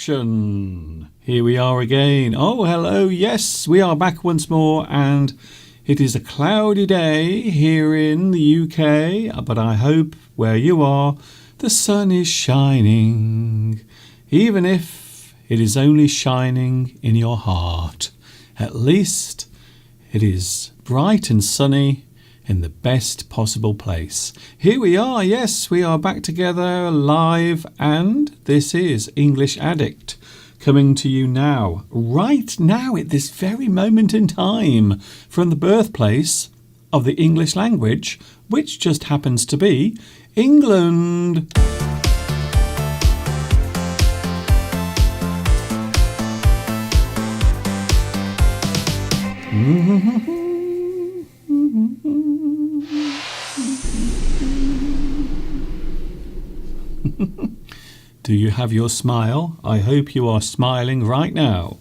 introduction. Here we are again. Oh, hello. Yes, we are back once more, and it is a cloudy day here in the UK, but I hope where you are, the sun is shining, even if it is only shining in your heart. At least it is bright and sunny in the best possible place. Here we are, yes, we are back together live, and this is English Addict coming to you now, right now at this very moment in time, from the birthplace of the English language, which just happens to be England. Do you have your smile? I hope you are smiling right now.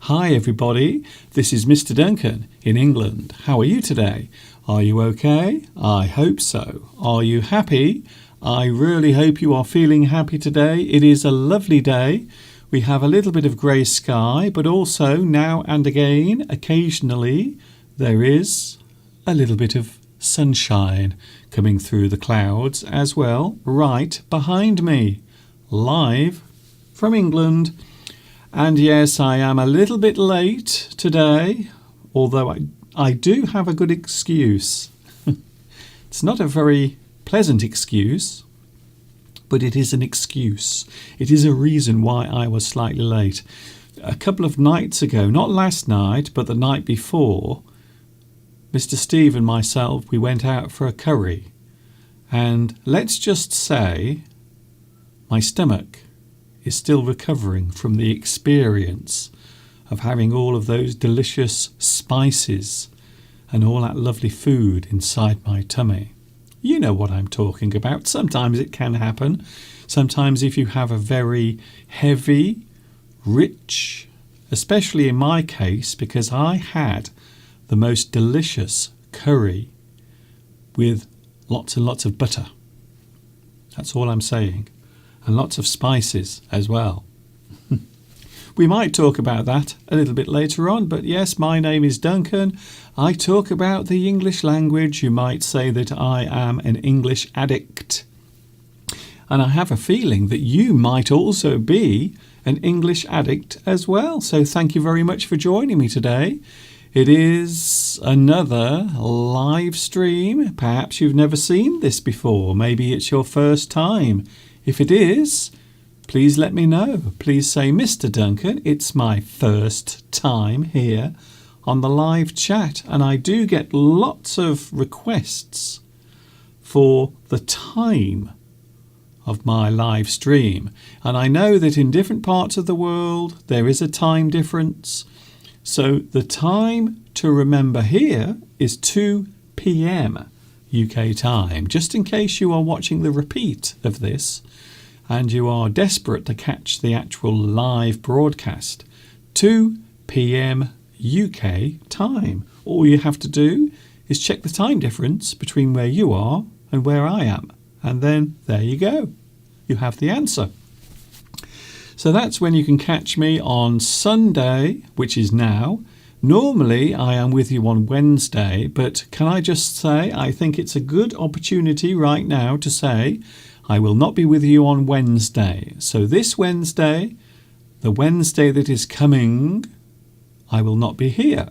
Hi everybody, this is Mr. Duncan in England. How are you today? Are you okay? I hope so. Are you happy? I really hope you are feeling happy today. It is a lovely day. We have a little bit of grey sky, but also now and again, occasionally, there is a little bit of sunshine coming through the clouds as well, right behind me, live from England. And yes, I am a little bit late today, although I do have a good excuse. It's not a very pleasant excuse, but it is an excuse. It is a reason why I was slightly late. A couple of nights ago, not last night, but the night before, Mr. Steve and myself, we went out for a curry. And let's just say my stomach is still recovering from the experience of having all of those delicious spices and all that lovely food inside my tummy. You know what I'm talking about. Sometimes it can happen. Sometimes if you have a very heavy, rich, especially in my case, because I had the most delicious curry with lots and lots of butter. That's all I'm saying. And lots of spices as well. We might talk about that a little bit later on, but yes, my name is Duncan. I talk about the English language. You might say that I am an English addict. And I have a feeling that you might also be an English addict as well. So thank you very much for joining me today. It is another live stream. Perhaps you've never seen this before. Maybe it's your first time. If it is, please let me know. Please say, Mr. Duncan, it's my first time here on the live chat. And I do get lots of requests for the time of my live stream. And I know that in different parts of the world, there is a time difference. So the time to remember here is 2 p.m. UK time, just in case you are watching the repeat of this and you are desperate to catch the actual live broadcast. 2 p.m. UK time. All you have to do is check the time difference between where you are and where I am. And then there you go. You have the answer. So that's when you can catch me on Sunday, which is now. Normally I am with you on Wednesday, but can I just say I think it's a good opportunity right now to say I will not be with you on Wednesday. So this Wednesday, the Wednesday that is coming, I will not be here.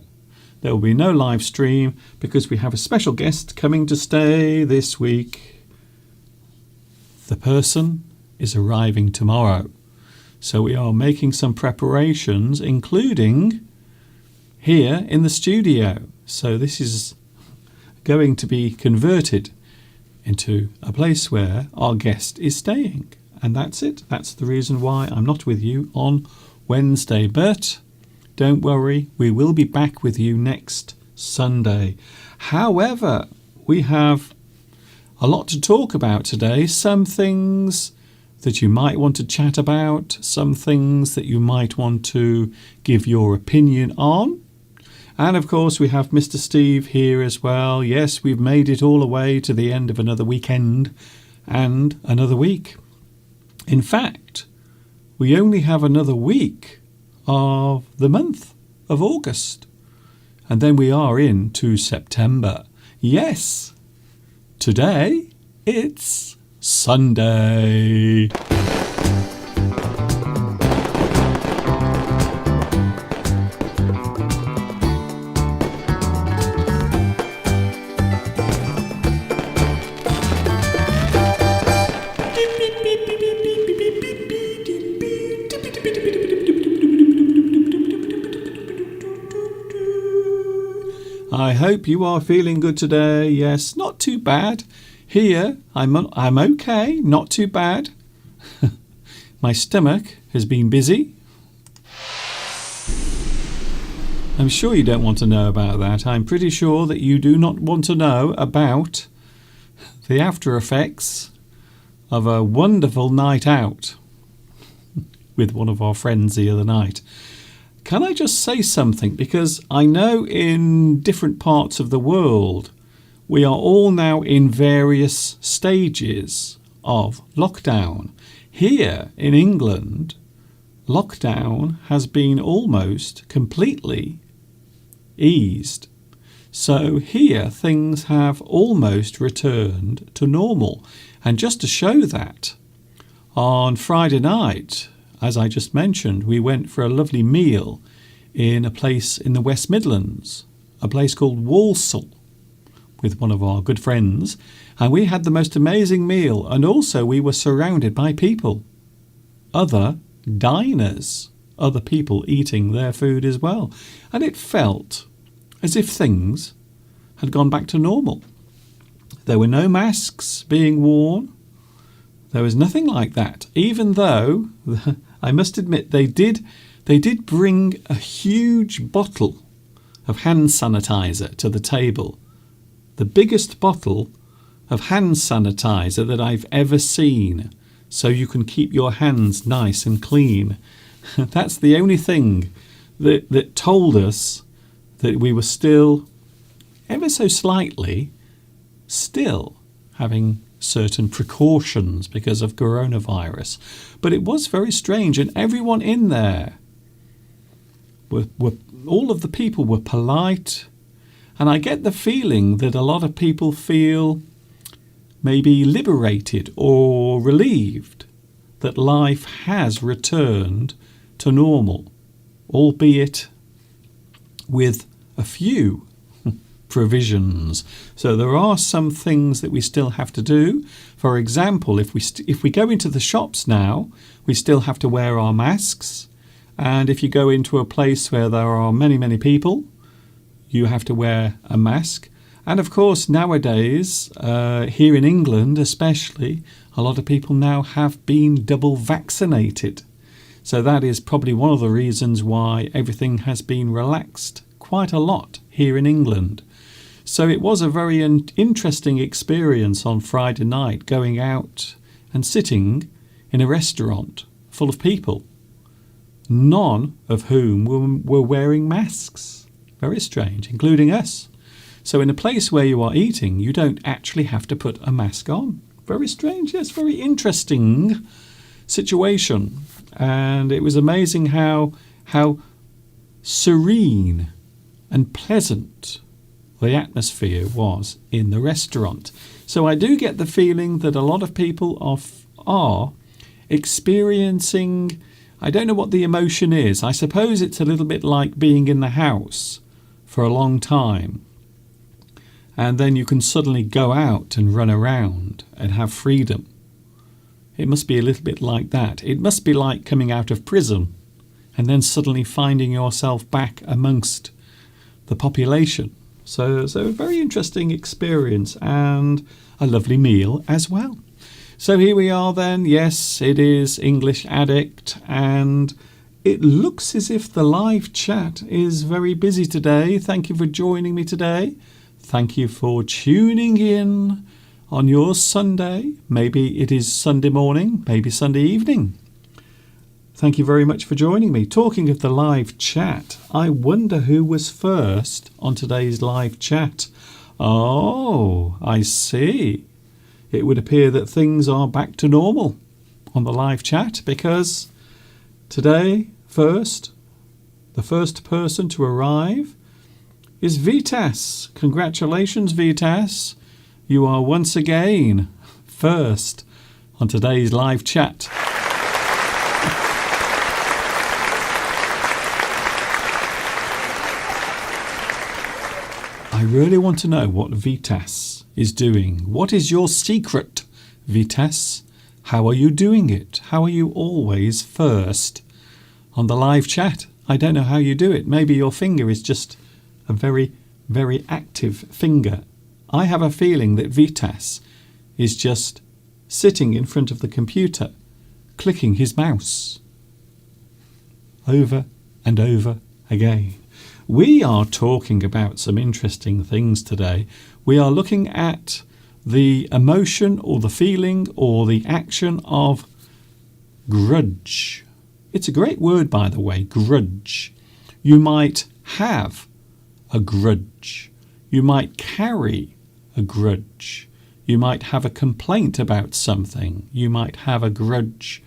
There will be no live stream because we have a special guest coming to stay this week. The person is arriving tomorrow. So we are making some preparations, including here in the studio. So this is going to be converted into a place where our guest is staying. And that's it. That's the reason why I'm not with you on Wednesday. But don't worry, we will be back with you next Sunday. However, we have a lot to talk about today. Some things that you might want to chat about, some things that you might want to give your opinion on. And of course we have Mr. Steve here as well. Yes, we've made it all the way to the end of another weekend and another week. In fact, we only have another week of the month of August. And then we are into September. Yes, today it's Sunday. I hope you are feeling good today. Yes, not too bad. Here, I'm okay, not too bad. My stomach has been busy. I'm sure you don't want to know about that. I'm pretty sure that you do not want to know about the after effects of a wonderful night out with one of our friends the other night. Can I just say something? Because I know in different parts of the world, we are all now in various stages of lockdown. Here in England, lockdown has been almost completely eased. So here things have almost returned to normal. And just to show that, on Friday night, as I just mentioned, we went for a lovely meal in a place in the West Midlands, a place called Walsall, with one of our good friends. And we had the most amazing meal. And also we were surrounded by people, other diners, other people eating their food as well. And it felt as if things had gone back to normal. There were no masks being worn. There was nothing like that, even though I must admit they did bring a huge bottle of hand sanitizer to the table. The biggest bottle of hand sanitizer that I've ever seen, so you can keep your hands nice and clean. That's the only thing that told us that we were still, ever so slightly, still having certain precautions because of coronavirus. But it was very strange, and everyone in there were all of the people were polite, and I get the feeling that a lot of people feel maybe liberated or relieved that life has returned to normal, albeit with a few provisions. So there are some things that we still have to do. For example, if we go into the shops now, we still have to wear our masks. And if you go into a place where there are many people, you have to wear a mask. And of course, nowadays, here in England especially, a lot of people now have been double vaccinated. So that is probably one of the reasons why everything has been relaxed quite a lot here in England. So it was a very interesting experience on Friday night, going out and sitting in a restaurant full of people, none of whom were wearing masks. Very strange, including us. So in a place where you are eating, you don't actually have to put a mask on. Very strange, yes, very interesting situation. And it was amazing how serene and pleasant the atmosphere was in the restaurant. So I do get the feeling that a lot of people are experiencing, I don't know what the emotion is. I suppose it's a little bit like being in the house for a long time, and then you can suddenly go out and run around and have freedom. It must be a little bit like that. It must be like coming out of prison and then suddenly finding yourself back amongst the population. So a very interesting experience and a lovely meal as well. So here we are then. Yes, it is English Addict, and it looks as if the live chat is very busy today. Thank you for joining me today. Thank you for tuning in on your Sunday. Maybe it is Sunday morning, maybe Sunday evening. Thank you very much for joining me. Talking of the live chat, I wonder who was first on today's live chat. Oh, I see. It would appear that things are back to normal on the live chat because Today, the first person to arrive is Vitas. Congratulations, Vitas. You are once again first on today's live chat. I really want to know what Vitas is doing. What is your secret, Vitas? How are you doing it? How are you always first on the live chat? I don't know how you do it. Maybe your finger is just a very, very active finger. I have a feeling that Vitas is just sitting in front of the computer, clicking his mouse over and over again. We are talking about some interesting things today. We are looking at the emotion or the feeling or the action of grudge. It's a great word, by the way, grudge. You might have a grudge. You might carry a grudge. You might have a complaint about something. You might have a grudge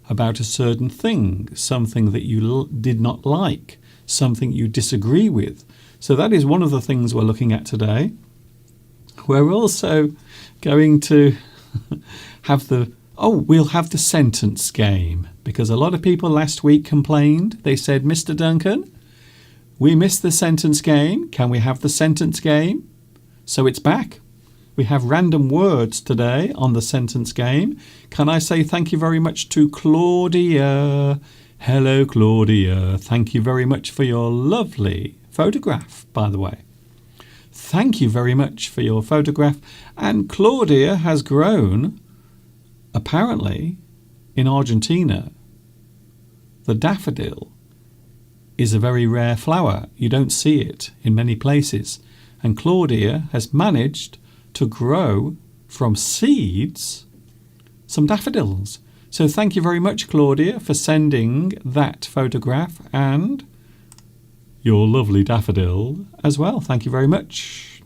about a certain thing, something that you did not like, something you disagree with. So that is one of the things we're looking at today. We're also going to we'll have the sentence game, because a lot of people last week complained. They said, Mr. Duncan, we missed the sentence game. Can we have the sentence game? So it's back. We have random words today on the sentence game. Can I say thank you very much to Claudia? Hello, Claudia. Thank you very much for your lovely photograph, by the way. Thank you very much for your photograph. And Claudia has grown, apparently, in Argentina. The daffodil is a very rare flower. You don't see it in many places. And Claudia has managed to grow from seeds some daffodils. So thank you very much, Claudia, for sending that photograph and your lovely daffodil as well. Thank you very much.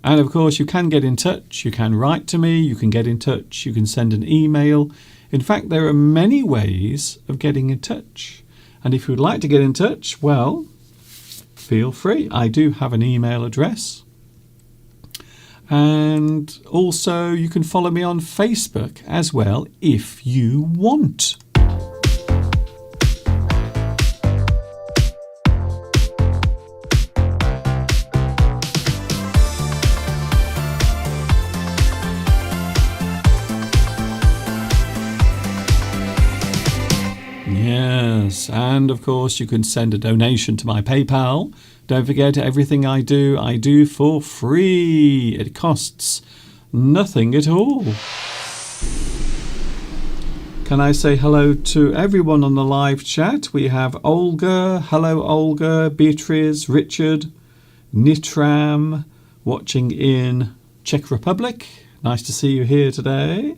And of course, you can get in touch. You can write to me. You can get in touch. You can send an email. In fact, there are many ways of getting in touch. And if you would like to get in touch, well, feel free. I do have an email address. And also you can follow me on Facebook as well if you want. Yes, and of course you can send a donation to my PayPal. Don't forget, everything I do for free. It costs nothing at all. Can I say hello to everyone on the live chat? We have Olga. Hello, Olga. Beatrice, Richard, Nitram, watching in Czech Republic. Nice to see you here today.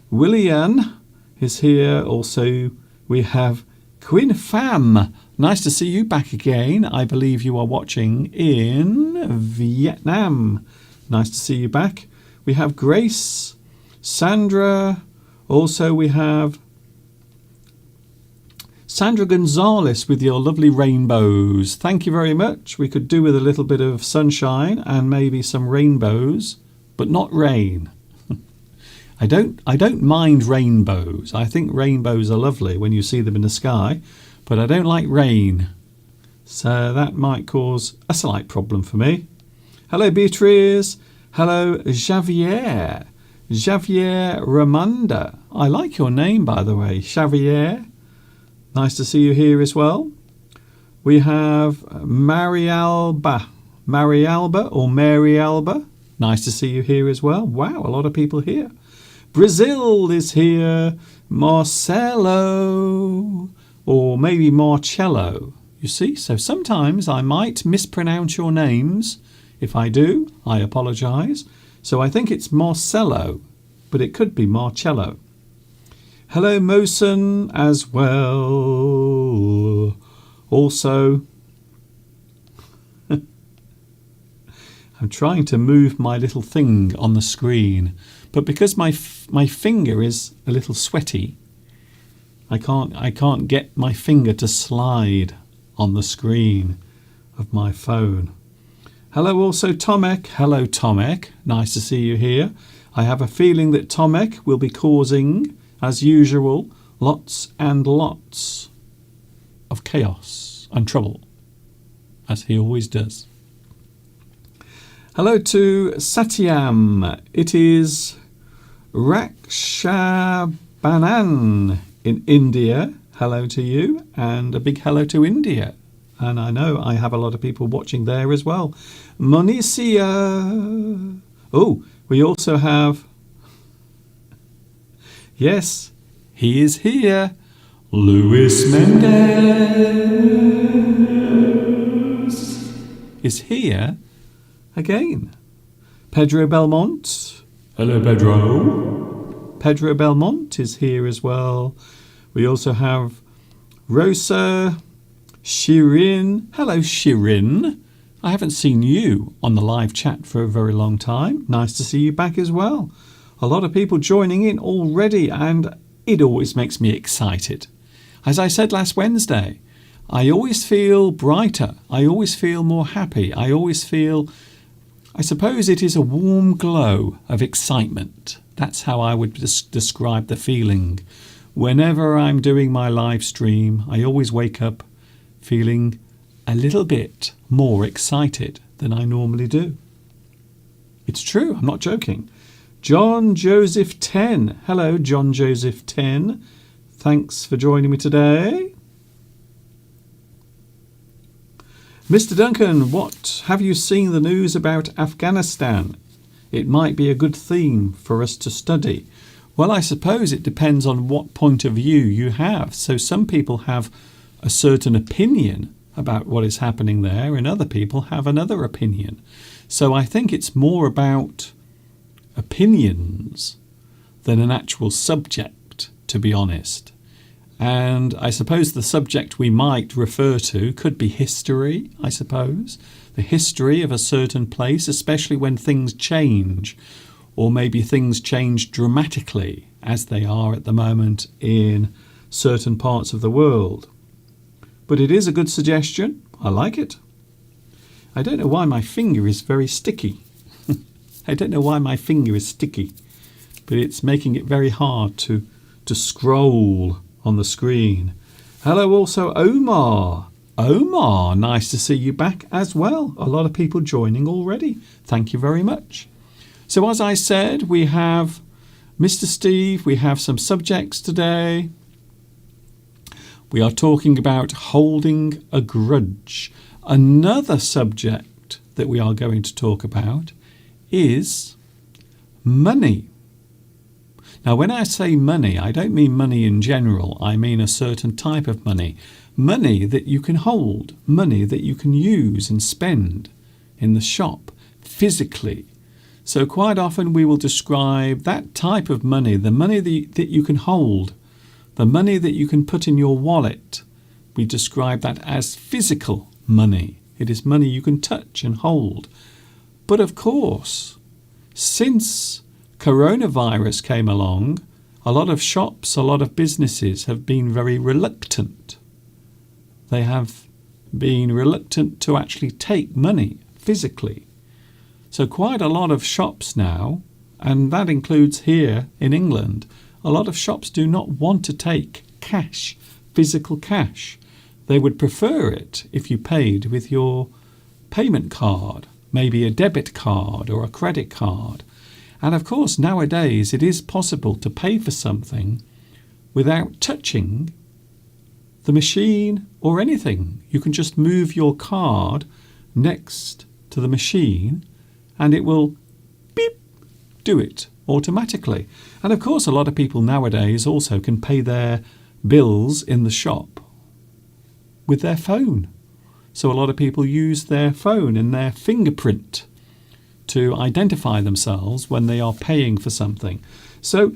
William is here. Also, we have Queen Pham. Nice to see you back again. I believe you are watching in Vietnam. Nice to see you back. We have Grace, Sandra. Also we have Sandra Gonzalez with your lovely rainbows. Thank you very much. We could do with a little bit of sunshine and maybe some rainbows, but not rain. I don't mind rainbows. I think rainbows are lovely when you see them in the sky. But I don't like rain, so that might cause a slight problem for me. Hello, Beatrice. Hello, Javier. Javier Ramanda. I like your name, by the way, Javier. Nice to see you here as well. We have Marialba. Marialba or Marialba. Nice to see you here as well. Wow, a lot of people here. Brazil is here. Marcelo. Or maybe Marcello, you see. So sometimes I might mispronounce your names. If I do, I apologise. So I think it's Marcello, but it could be Marcello. Hello, Mosen as well. Also, I'm trying to move my little thing on the screen, but because my finger is a little sweaty, I can't get my finger to slide on the screen of my phone. Hello also Tomek. Hello Tomek. Nice to see you here. I have a feeling that Tomek will be causing, as usual, lots and lots of chaos and trouble, as he always does. Hello to Satyam. It is Rakshabanan in India. Hello to you, and a big hello to India. And I know I have a lot of people watching there as well. Monisia. Oh, we also have... Yes, he is here. Luis Mendez is here again. Pedro Belmont. Hello, Pedro. Pedro Belmont is here as well. We also have Rosa Shirin. Hello, Shirin. I haven't seen you on the live chat for a very long time. Nice to see you back as well. A lot of people joining in already, and it always makes me excited. As I said last Wednesday, I always feel brighter. I always feel more happy. I suppose it is a warm glow of excitement. That's how I would describe the feeling. Whenever I'm doing my live stream, I always wake up feeling a little bit more excited than I normally do. It's true, I'm not joking. John Joseph 10. Hello, John Joseph 10. Thanks for joining me today. Mr. Duncan, what have you seen the news about Afghanistan? It might be a good theme for us to study. Well, I suppose it depends on what point of view you have. So some people have a certain opinion about what is happening there, and other people have another opinion. So I think it's more about opinions than an actual subject, to be honest. And I suppose the subject we might refer to could be history, I suppose. The history of a certain place, especially when things change, or maybe things change dramatically, as they are at the moment in certain parts of the world. But it is a good suggestion. I like it. I don't know why my finger is very sticky. I don't know why my finger is sticky, but it's making it very hard to scroll on the screen. Hello also Omar. Omar, nice to see you back as well. A lot of people joining already. Thank you very much. So as I said, we have Mr. Steve, we have some subjects today. We are talking about holding a grudge. Another subject that we are going to talk about is money. Now, when I say money, I don't mean money in general. I mean a certain type of money. Money that you can hold, money that you can use and spend in the shop physically. So quite often we will describe that type of money, the money that you can hold, the money that you can put in your wallet. We describe that as physical money. It is money you can touch and hold. But of course, since coronavirus came along, a lot of shops, a lot of businesses have been very reluctant. They have been reluctant to actually take money physically. So quite a lot of shops now, and that includes here in England, a lot of shops do not want to take cash, physical cash. They would prefer it if you paid with your payment card, maybe a debit card or a credit card. And of course, nowadays it is possible to pay for something without touching the machine or anything. You can just move your card next to the machine and it will beep, do it automatically. And of course, a lot of people nowadays also can pay their bills in the shop with their phone. So a lot of people use their phone and their fingerprint to identify themselves when they are paying for something. So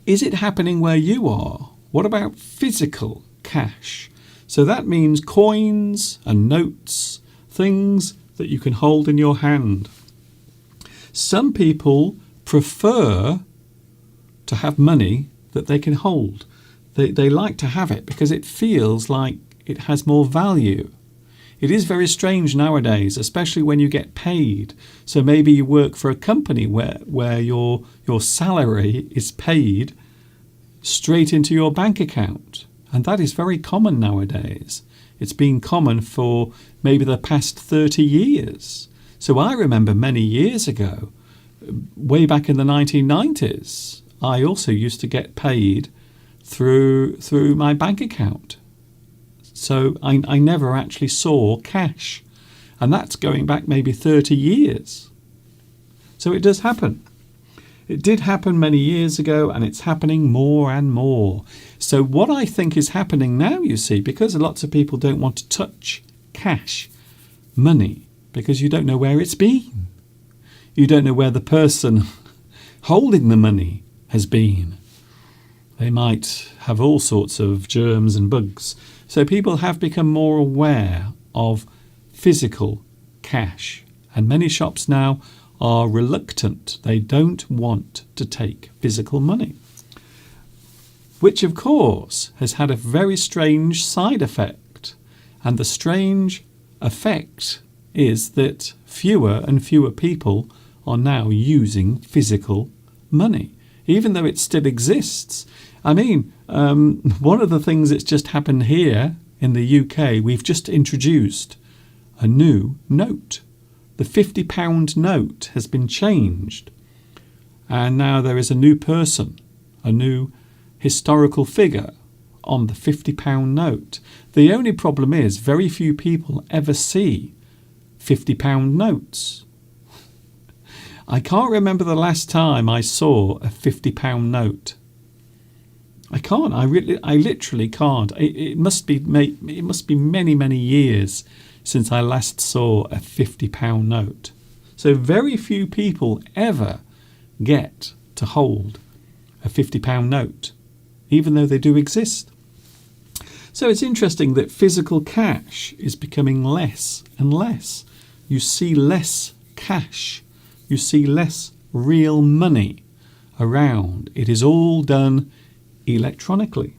is it happening where you are? What about physical cash? So that means coins and notes, things that you can hold in your hand. Some people prefer to have money that they can hold. They like to have it because it feels like it has more value. It is very strange nowadays, especially when you get paid. So maybe you work for a company where your salary is paid straight into your bank account. And that is very common nowadays. It's been common for maybe the past 30 years. So I remember many years ago, way back in the 1990s, I also used to get paid through my bank account. So I never actually saw cash. And that's going back maybe 30 years. So it does happen. It did happen many years ago, and it's happening more and more. So what I think is happening now, you see, because lots of people don't want to touch cash, money, because you don't know where it's been. You don't know where the person holding the money has been. They might have all sorts of germs and bugs. So people have become more aware of physical cash. And many shops now are reluctant. They don't want to take physical money. Which, of course, has had a very strange side effect. And the strange effect is that fewer and fewer people are now using physical money, even though it still exists. I mean, one of the things that's just happened here in the UK, we've just introduced a new note. The £50 note has been changed. And now there is a new person, a new historical figure on the £50 note. The only problem is very few people ever see £50 notes. I can't remember the last time I saw a £50 note. I can't. I literally can't. It must be many, many years since I last saw a £50 note. So very few people ever get to hold a £50 note, even though they do exist. So it's interesting that physical cash is becoming less and less. You see less cash. You see less real money around. It is all done electronically.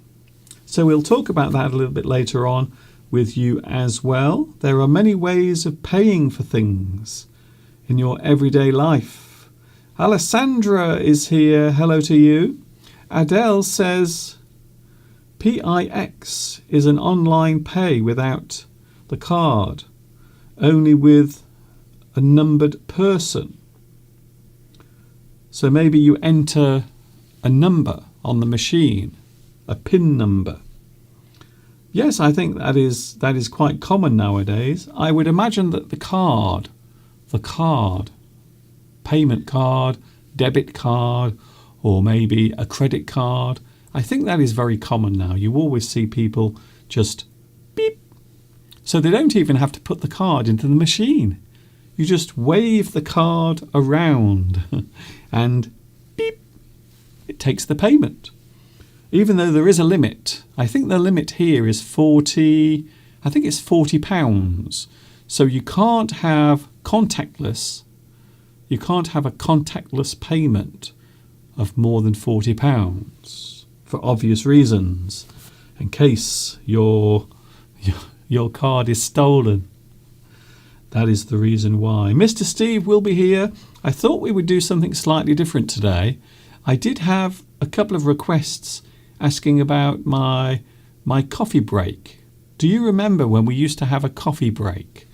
So we'll talk about that a little bit later on with you as well. There are many ways of paying for things in your everyday life. Alessandra is here. Hello to you. Adele says PIX is an online pay without the card, only with a numbered person. So maybe you enter a number on the machine, a PIN number. Yes, I think that is quite common nowadays. I would imagine that the card, payment card, debit card, or maybe a credit card, I think that is very common now. You always see people just beep. So they don't even have to put the card into the machine. You just wave the card around and beep, it takes the payment. Even though there is a limit. I think the limit here is £40. So you can't have contactless. You can't have a contactless payment of more than £40 for obvious reasons, in case your card is stolen. That is the reason why. Mr. Steve will be here. I thought we would do something slightly different today. I did have a couple of requests asking about my coffee break. Do you remember when we used to have a coffee break?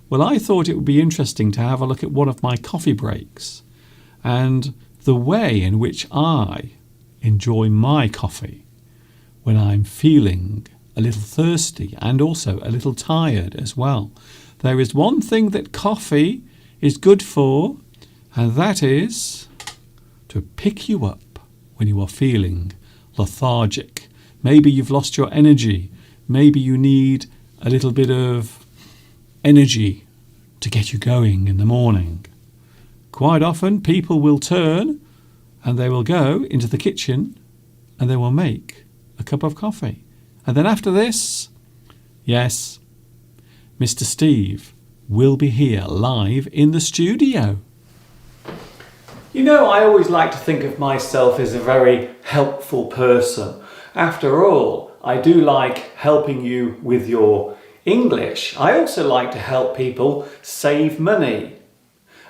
Well, I thought it would be interesting to have a look at one of my coffee breaks and the way in which I enjoy my coffee when I'm feeling a little thirsty and also a little tired as well. There is one thing that coffee is good for, and that is to pick you up when you are feeling lethargic. Maybe you've lost your energy. Maybe you need a little bit of energy to get you going in the morning. Quite often people will turn and they will go into the kitchen and they will make a cup of coffee. And then after this, yes, Mr. Steve will be here live in the studio. You know, I always like to think of myself as a very helpful person. After all, I do like helping you with your English. I also like to help people save money.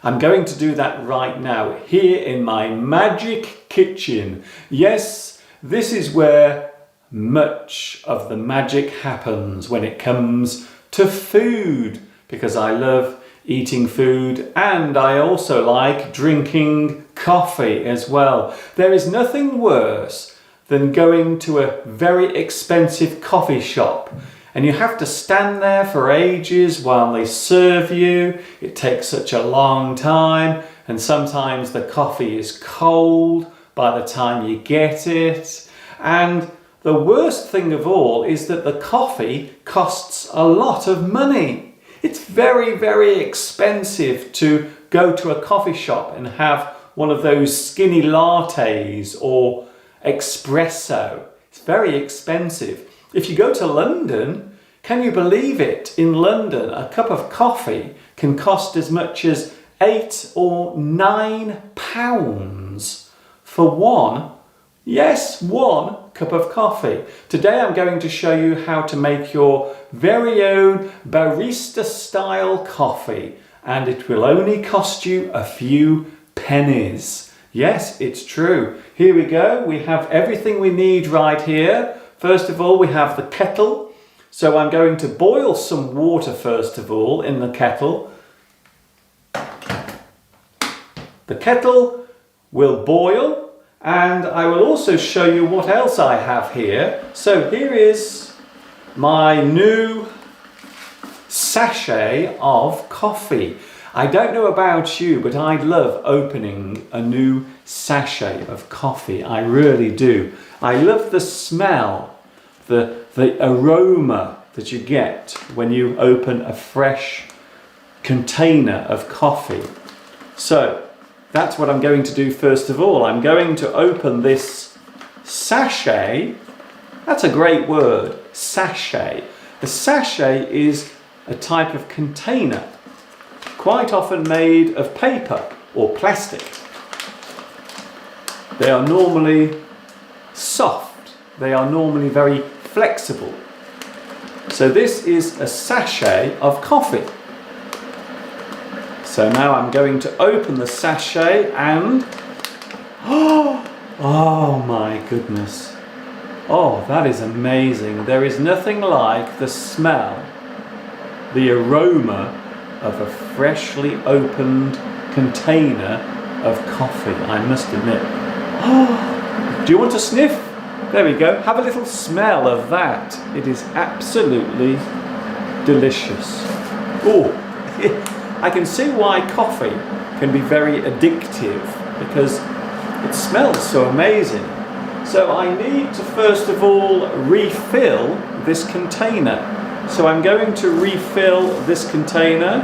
I'm going to do that right now, here in my magic kitchen. Yes, this is where much of the magic happens when it comes to food, because I love eating food and I also like drinking coffee as well. There is nothing worse than going to a very expensive coffee shop and you have to stand there for ages while they serve you. It takes such a long time and sometimes the coffee is cold by the time you get it. And the worst thing of all is that the coffee costs a lot of money. It's very, very expensive to go to a coffee shop and have one of those skinny lattes or espresso. It's very expensive. If you go to London, can you believe it? In London, a cup of coffee can cost as much as £8 or £9 for one cup of coffee. Today I'm going to show you how to make your very own barista style coffee, and it will only cost you a few pennies. Yes, it's true. Here we go. We have everything we need right here. First of all, we have the kettle. So I'm going to boil some water first of all in the kettle. The kettle will boil. And I will also show you what else I have here. So here is my new sachet of coffee. I don't know about you, but I love opening a new sachet of coffee. I really do. I love the smell, the aroma that you get when you open a fresh container of coffee. So that's what I'm going to do first of all. I'm going to open this sachet. That's a great word, sachet. The sachet is a type of container, quite often made of paper or plastic. They are normally soft. They are normally very flexible. So this is a sachet of coffee. So now I'm going to open the sachet and oh my goodness. Oh, that is amazing. There is nothing like the smell, the aroma of a freshly opened container of coffee, I must admit. Oh, do you want to sniff? There we go. Have a little smell of that. It is absolutely delicious. Oh, I can see why coffee can be very addictive because it smells so amazing. So I need to first of all refill this container. So I'm going to refill this container.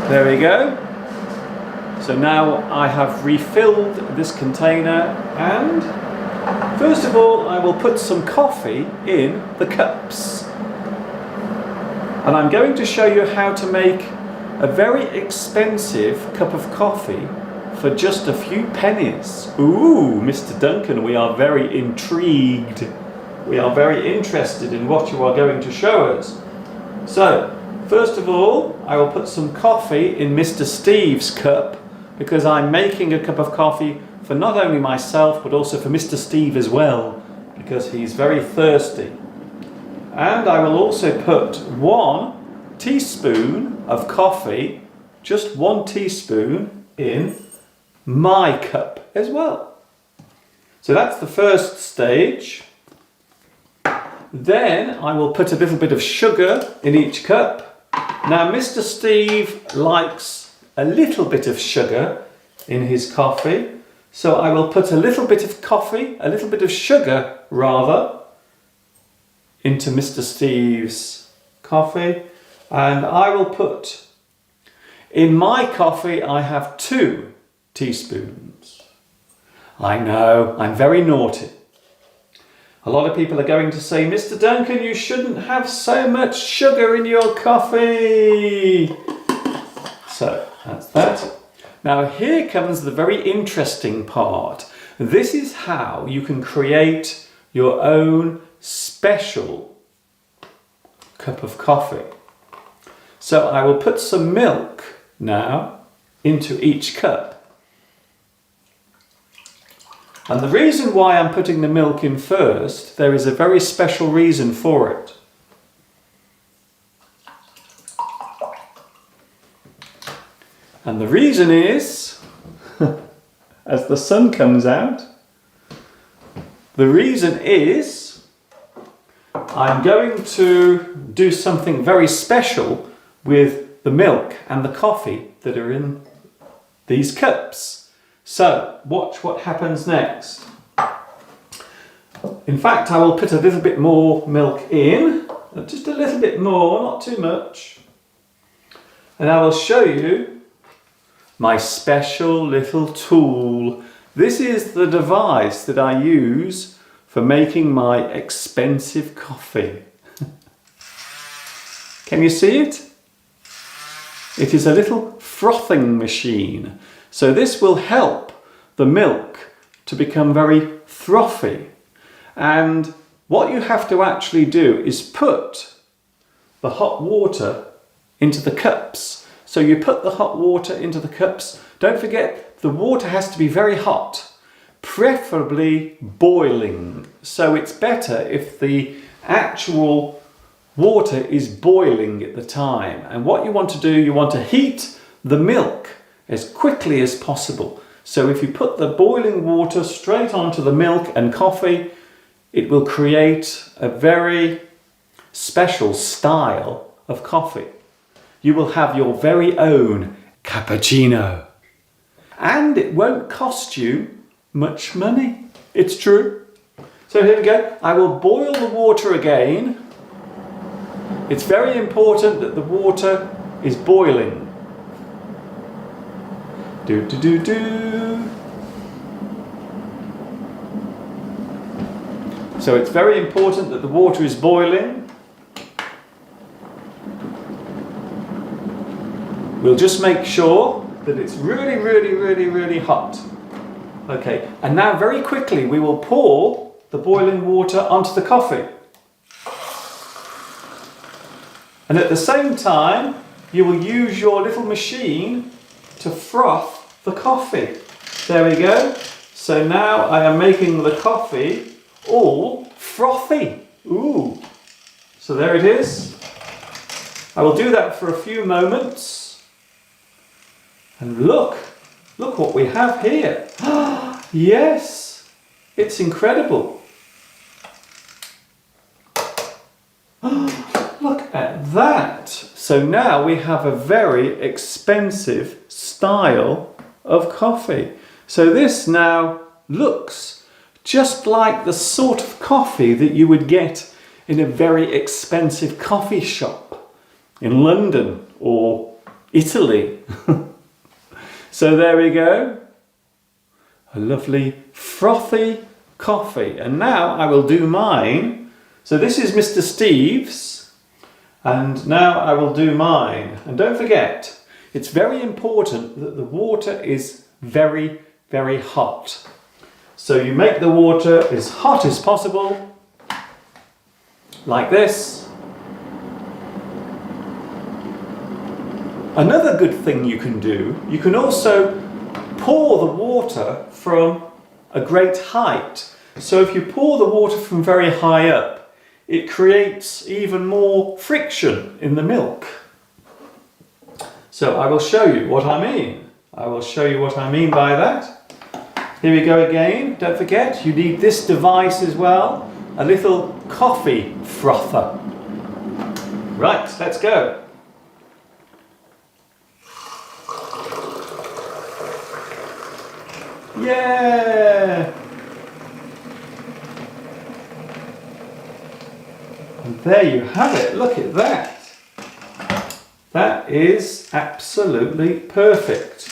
There we go. So now I have refilled this container and first of all, I will put some coffee in the cups. And I'm going to show you how to make a very expensive cup of coffee for just a few pennies. Ooh, Mr. Duncan, we are very intrigued. We are very interested in what you are going to show us. So, first of all, I will put some coffee in Mr. Steve's cup because I'm making a cup of coffee for not only myself but also for Mr. Steve as well because he's very thirsty. And I will also put 1 teaspoon of coffee, just 1 teaspoon in my cup as well. So that's the first stage. Then I will put a little bit of sugar in each cup. Now Mr. Steve likes a little bit of sugar in his coffee. So I will put a little bit of sugar rather, into Mr. Steve's coffee. And I will put, in my coffee I have 2 teaspoons. I know, I'm very naughty. A lot of people are going to say, Mr. Duncan, you shouldn't have so much sugar in your coffee. So that's that. Now here comes the very interesting part. This is how you can create your own special cup of coffee. So I will put some milk now into each cup. And the reason why I'm putting the milk in first, there is a very special reason for it. And the reason is, as the sun comes out, the reason is I'm going to do something very special with the milk and the coffee that are in these cups. So watch what happens next. In fact, I will put a little bit more milk in, just a little bit more, not too much. And I will show you my special little tool. This is the device that I use for making my expensive coffee. Can you see it? It is a little frothing machine. So this will help the milk to become very frothy. And what you have to actually do is put the hot water into the cups. So you put the hot water into the cups. Don't forget, the water has to be very hot, preferably boiling. So it's better if the actual water is boiling at the time. And what you want to do, you want to heat the milk as quickly as possible. So if you put the boiling water straight onto the milk and coffee, it will create a very special style of coffee. You will have your very own cappuccino. And it won't cost you much money. It's true. So here we go. I will boil the water again. It's very important that the water is boiling. Do, do, do, do. So it's very important that the water is boiling. We'll just make sure that it's really, really, really, really hot. Okay, and now very quickly we will pour the boiling water onto the coffee. And at the same time, you will use your little machine to froth the coffee. There we go. So now I am making the coffee all frothy. Ooh. So there it is. I will do that for a few moments. And look what we have here. Yes, it's incredible. Look at that. So now we have a very expensive style of coffee. So this now looks just like the sort of coffee that you would get in a very expensive coffee shop in London or Italy. So there we go, a lovely frothy coffee. And now I will do mine. So this is Mr. Steve's, and now I will do mine. And don't forget, it's very important that the water is very, very hot. So you make the water as hot as possible, like this. Another good thing you can do, you can also pour the water from a great height. So if you pour the water from very high up, it creates even more friction in the milk. So I will show you what I mean. I will show you what I mean by that. Here we go again. Don't forget, you need this device as well, a little coffee frother. Right, let's go. Yeah! And there you have it, look at that. That is absolutely perfect.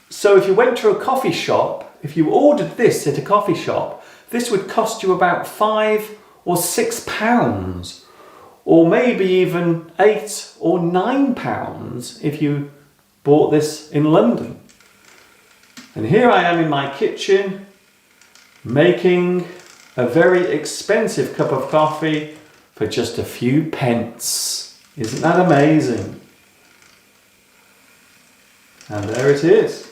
So if you went to a coffee shop, if you ordered this at a coffee shop, this would cost you about £5 or £6, or maybe even £8 or £9 if you bought this in London. And here I am in my kitchen making a very expensive cup of coffee for just a few pence. Isn't that amazing? And there it is.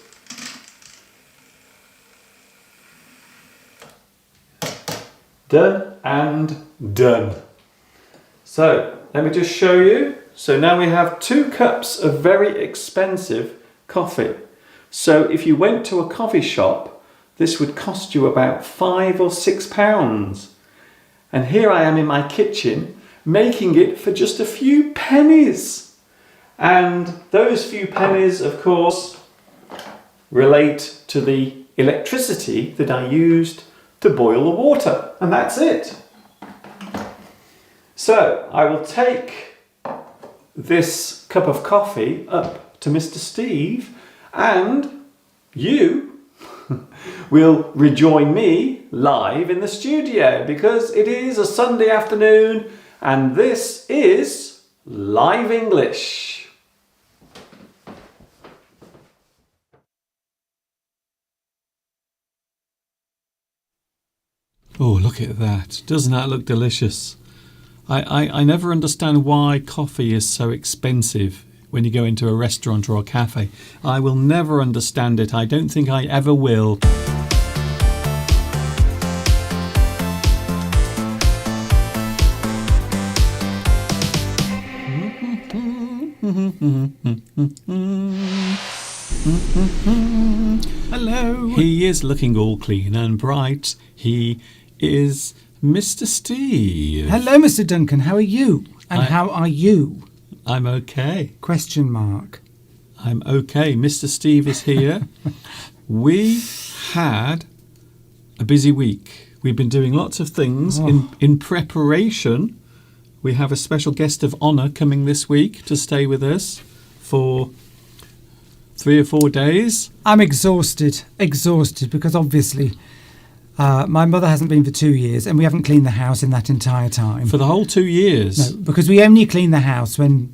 Done and done. So let me just show you. So now we have 2 cups of very expensive coffee. So if you went to a coffee shop, this would cost you about £5 or £6. And here I am in my kitchen making it for just a few pennies. And those few pennies, of course, relate to the electricity that I used to boil the water. And that's it. So I will take this cup of coffee up to Mr. Steve, and you will rejoin me live in the studio, because it is a Sunday afternoon and this is Live English. Oh, look at that. Doesn't that look delicious? I never understand why coffee is so expensive when you go into a restaurant or a cafe. I will never understand it. I don't think I ever will. Hello. He is looking all clean and bright. He is Mr. Steve. Hello, Mr. Duncan. How are you? And how are you? I'm okay. Question mark. I'm okay. Mr. Steve is here. We had a busy week. We've been doing lots of things in preparation. We have a special guest of honour coming this week to stay with us for 3 or 4 days. I'm exhausted because obviously my mother hasn't been for 2 years and we haven't cleaned the house in that entire time. For the whole 2 years? No, because we only clean the house when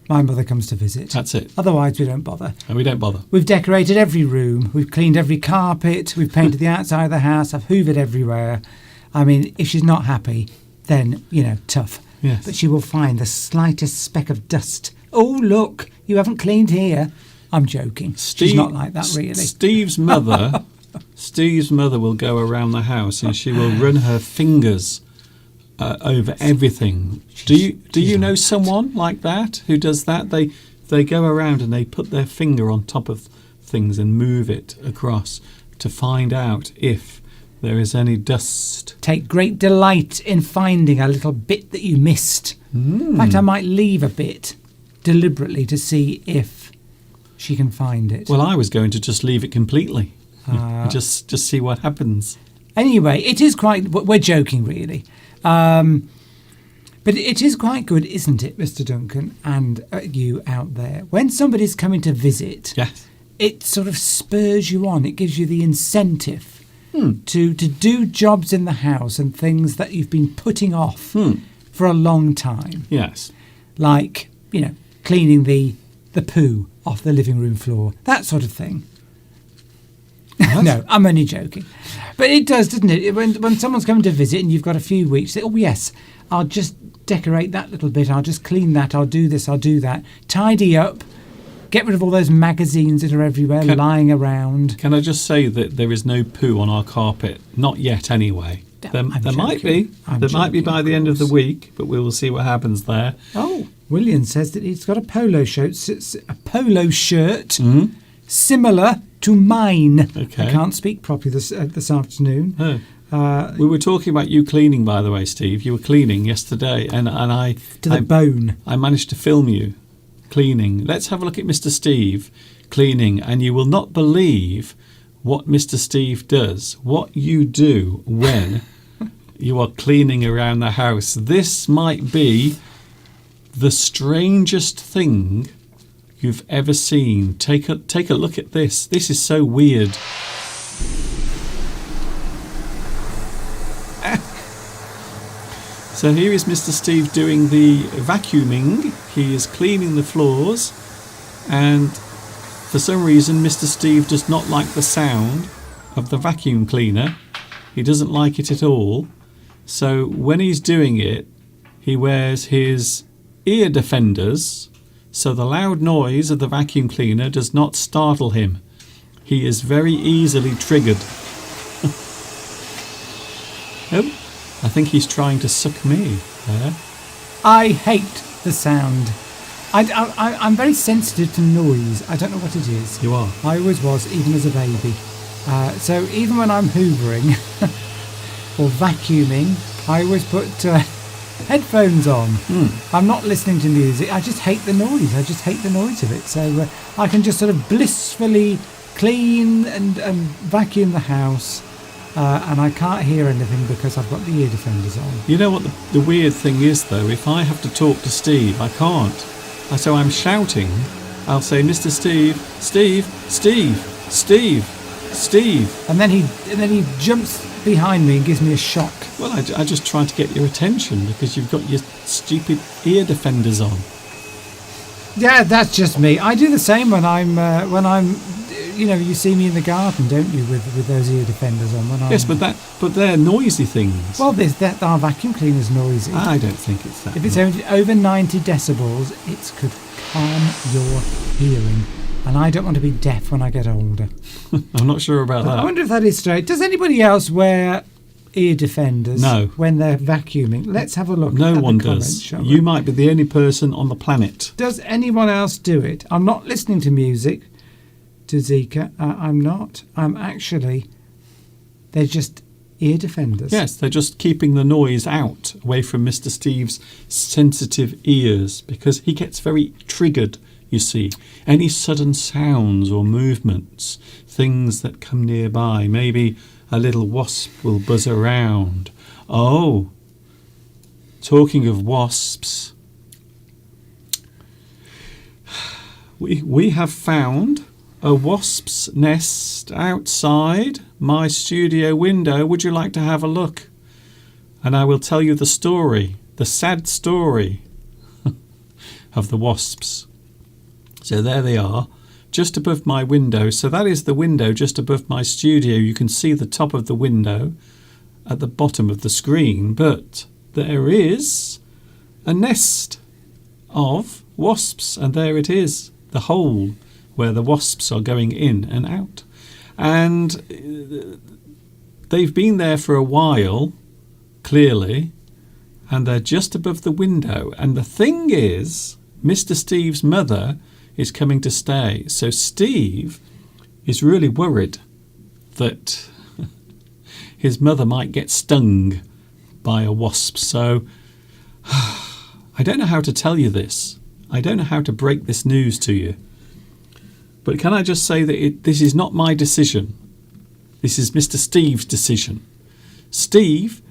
my mother comes to visit. That's it. Otherwise we don't bother. And we don't bother. We've decorated every room. We've cleaned every carpet. We've painted the outside of the house. I've hoovered everywhere. I mean, if she's not happy, then, tough. Yes. But she will find the slightest speck of dust. Oh, look, you haven't cleaned here. I'm joking. She's not like that, really. Steve's mother will go around the house and she will run her fingers over everything. Do you know someone like that who does that? They go around and they put their finger on top of things and move it across to find out if there is any dust. Take great delight in finding a little bit that you missed. In fact, I might leave a bit deliberately to see if she can find it. Well, I was going to just leave it completely. Just see what happens. Anyway, it is quite... We're joking, really. But it is quite good, isn't it, Mr. Duncan, and you out there? When somebody's coming to visit, yes, it sort of spurs you on. It gives you the incentive to do jobs in the house and things that you've been putting off for a long time. Yes. Like, cleaning the poo off the living room floor, that sort of thing. No, I'm only joking. But it does, doesn't it? When someone's coming to visit and you've got a few weeks, say, oh, yes, I'll just decorate that little bit. I'll just clean that. I'll do this. I'll do that. Tidy up. Get rid of all those magazines that are everywhere lying around. Can I just say that there is no poo on our carpet? Not yet, anyway. There might be. There might be by the end of the week, but we will see what happens there. Oh, William says that he's got a polo shirt similar to mine. Okay. I can't speak properly this afternoon. Oh. We were talking about you cleaning, by the way, Steve. You were cleaning yesterday, and I to the bone. I managed to film you cleaning. Let's have a look at Mr. Steve cleaning, and you will not believe what Mr. Steve does. What you do when you are cleaning around the house. This might be the strangest thing you've ever seen. Take a look at this. This is so weird. So here is Mr. Steve doing the vacuuming. He is cleaning the floors, and For some reason, Mr. Steve does not like the sound of the vacuum cleaner. He doesn't like it at all. So when he's doing it, he wears his ear defenders, so the loud noise of the vacuum cleaner does not startle him. He is very easily triggered. Oh, I think he's trying to suck me there. I hate the sound. I'm very sensitive to noise. I don't know what it is. You are? I always was, even as a baby. So even when I'm hoovering or vacuuming, I always put headphones on. I'm not listening to music. I just hate the noise. I just hate the noise of it. So I can just sort of blissfully clean and vacuum the house. And I can't hear anything because I've got the ear defenders on. You know what the weird thing is, though? If I have to talk to Steve, I can't. So I'm shouting. I'll say, Mr. Steve, Steve, Steve, Steve, Steve. And then he jumps behind me and gives me a shock. Well, I just try to get your attention because you've got your stupid ear defenders on. Yeah, that's just me. I do the same when I'm you see me in the garden, don't you, with those ear defenders on? Yes, but they're noisy things. Well, our vacuum cleaner's noisy. I don't think it's that. If it's only over 90 decibels, it could harm your hearing. And I don't want to be deaf when I get older. I'm not sure about that. I wonder if that is straight. Does anybody else wear ear defenders when they're vacuuming? Let's have a look. No at one the comments, does. shall we? You might be the only person on the planet. Does anyone else do it? I'm not listening to music, to Zika. I'm not. They're just ear defenders. Yes, they're just keeping the noise out, away from Mr. Steve's sensitive ears, because he gets very triggered, you see. Any sudden sounds or movements, things that come nearby, maybe a little wasp will buzz around. Oh, talking of wasps, we have found a wasp's nest outside my studio window. Would you like to have a look? And I will tell you the story, the sad story of the wasps. So there they are, just above my window. So that is the window just above my studio. You can see the top of the window at the bottom of the screen, but there is a nest of wasps, and there it is, the hole where the wasps are going in and out. And they've been there for a while, clearly, and they're just above the window. And the thing is, Mr. Steve's mother is coming to stay. So Steve is really worried that his mother might get stung by a wasp. So I don't know how to tell you this. I don't know how to break this news to you. But can I just say that this is not my decision. This is Mr. Steve's decision. Steve,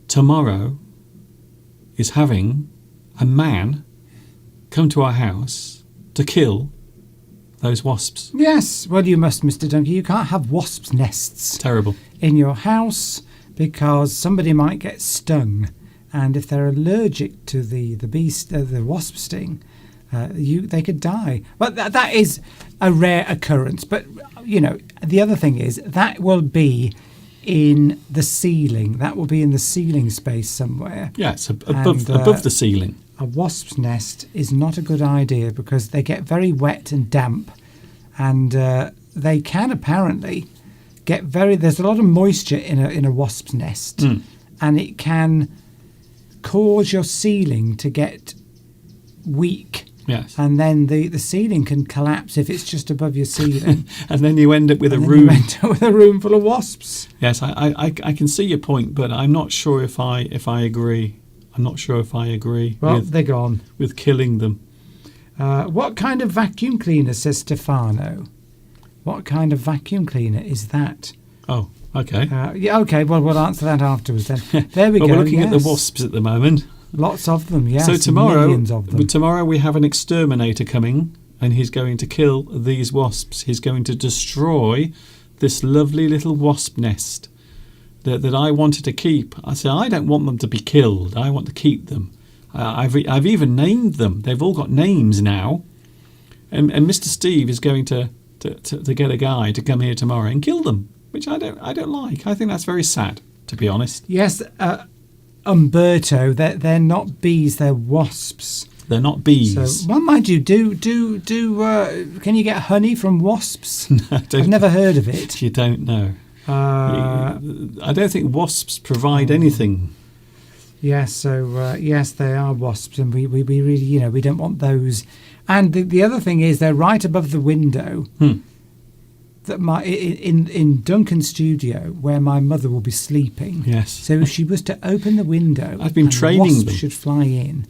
tomorrow, is having a man come to our house to kill those wasps. Yes, well, you must, Mr. Duncan. You can't have wasps' nests Terrible. in your house because somebody might get stung. And if they're allergic to the wasp sting, they could die. But that is a rare occurrence. But, the other thing is that will be in the ceiling. That will be in the ceiling space somewhere. Yes, above the ceiling. A wasp's nest is not a good idea because they get very wet and damp. And they can apparently get there's a lot of moisture in a wasp's nest. And it can cause your ceiling to get weak. Yes. And then the ceiling can collapse if it's just above your ceiling. And then you end up with a room full of wasps. Yes, I can see your point, but I'm not sure if I agree. I'm not sure if I agree. Well, they're gone. With killing them. What kind of vacuum cleaner, says Stefano? What kind of vacuum cleaner is that? Oh, okay. Okay, well, we'll answer that afterwards then. There we go. We're looking at the wasps at the moment. Lots of them, yes. So millions of them. Tomorrow we have an exterminator coming, and he's going to kill these wasps. He's going to destroy this lovely little wasp nest that I wanted to keep. I said, I don't want them to be killed. I want to keep them. I've even named them. They've all got names now. And Mr. Steve is going to to get a guy to come here tomorrow and kill them, which I don't like. I think that's very sad, to be honest. Yes, Umberto, they're not bees, they're wasps. They're not bees. So, well, mind you, can you get honey from wasps? No, I've never heard of it. You don't know. I don't think wasps provide anything. Yes, so yes, they are wasps, and we really, we don't want those. And the other thing is, they're right above the window. That in Duncan's studio, where my mother will be sleeping. Yes. So if she was to open the window, I've been training wasps them. should fly in.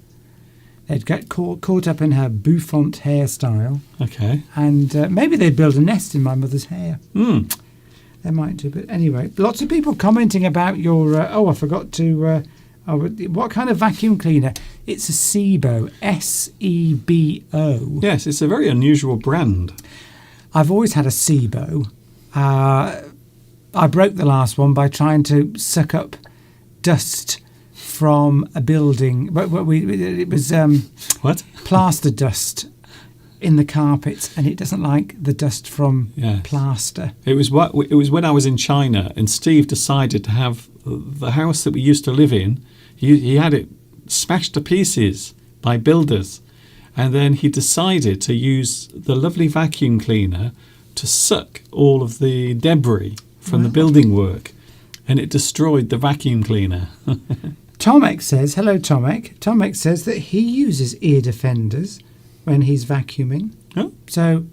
They'd get caught up in her bouffant hairstyle. Okay. And maybe they'd build a nest in my mother's hair. They might do, but anyway, lots of people commenting about your. I forgot to. What kind of vacuum cleaner? It's a Sebo, SEBO. Yes, it's a very unusual brand. I've always had a Sebo. I broke the last one by trying to suck up dust from a building. It was What? plaster dust in the carpets, and it doesn't like the dust from plaster. It was when I was in China, and Steve decided to have the house that we used to live in. He had it smashed to pieces by builders, and then he decided to use the lovely vacuum cleaner to suck all of the debris from the building work, and it destroyed the vacuum cleaner. Tomek says, hello Tomek. Tomek says that he uses ear defenders when he's vacuuming. Oh. So,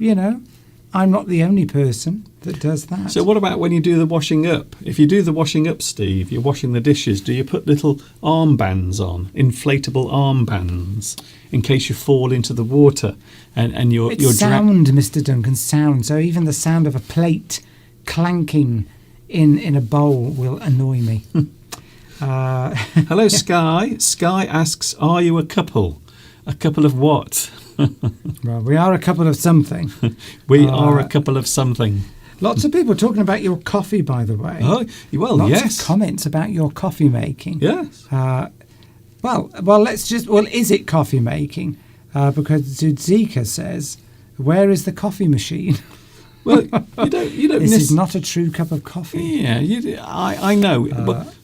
I'm not the only person that does that. So what about when you do the washing up? If you do the washing up, Steve, you're washing the dishes, do you put little armbands on, inflatable armbands, in case you fall into the water and you're sound, Mr. Duncan, sound. So even the sound of a plate clanking in a bowl will annoy me. Hello, Sky. Sky asks, are you a couple? A couple of what? Well, we are a couple of something. We are a couple of something. Lots of people talking about your coffee, by the way. Oh, well, Lots yes. of comments about your coffee making. Yes. Is it coffee making? Because Zudzika says, where is the coffee machine? Well, you don't. This is not a true cup of coffee. Yeah, I know.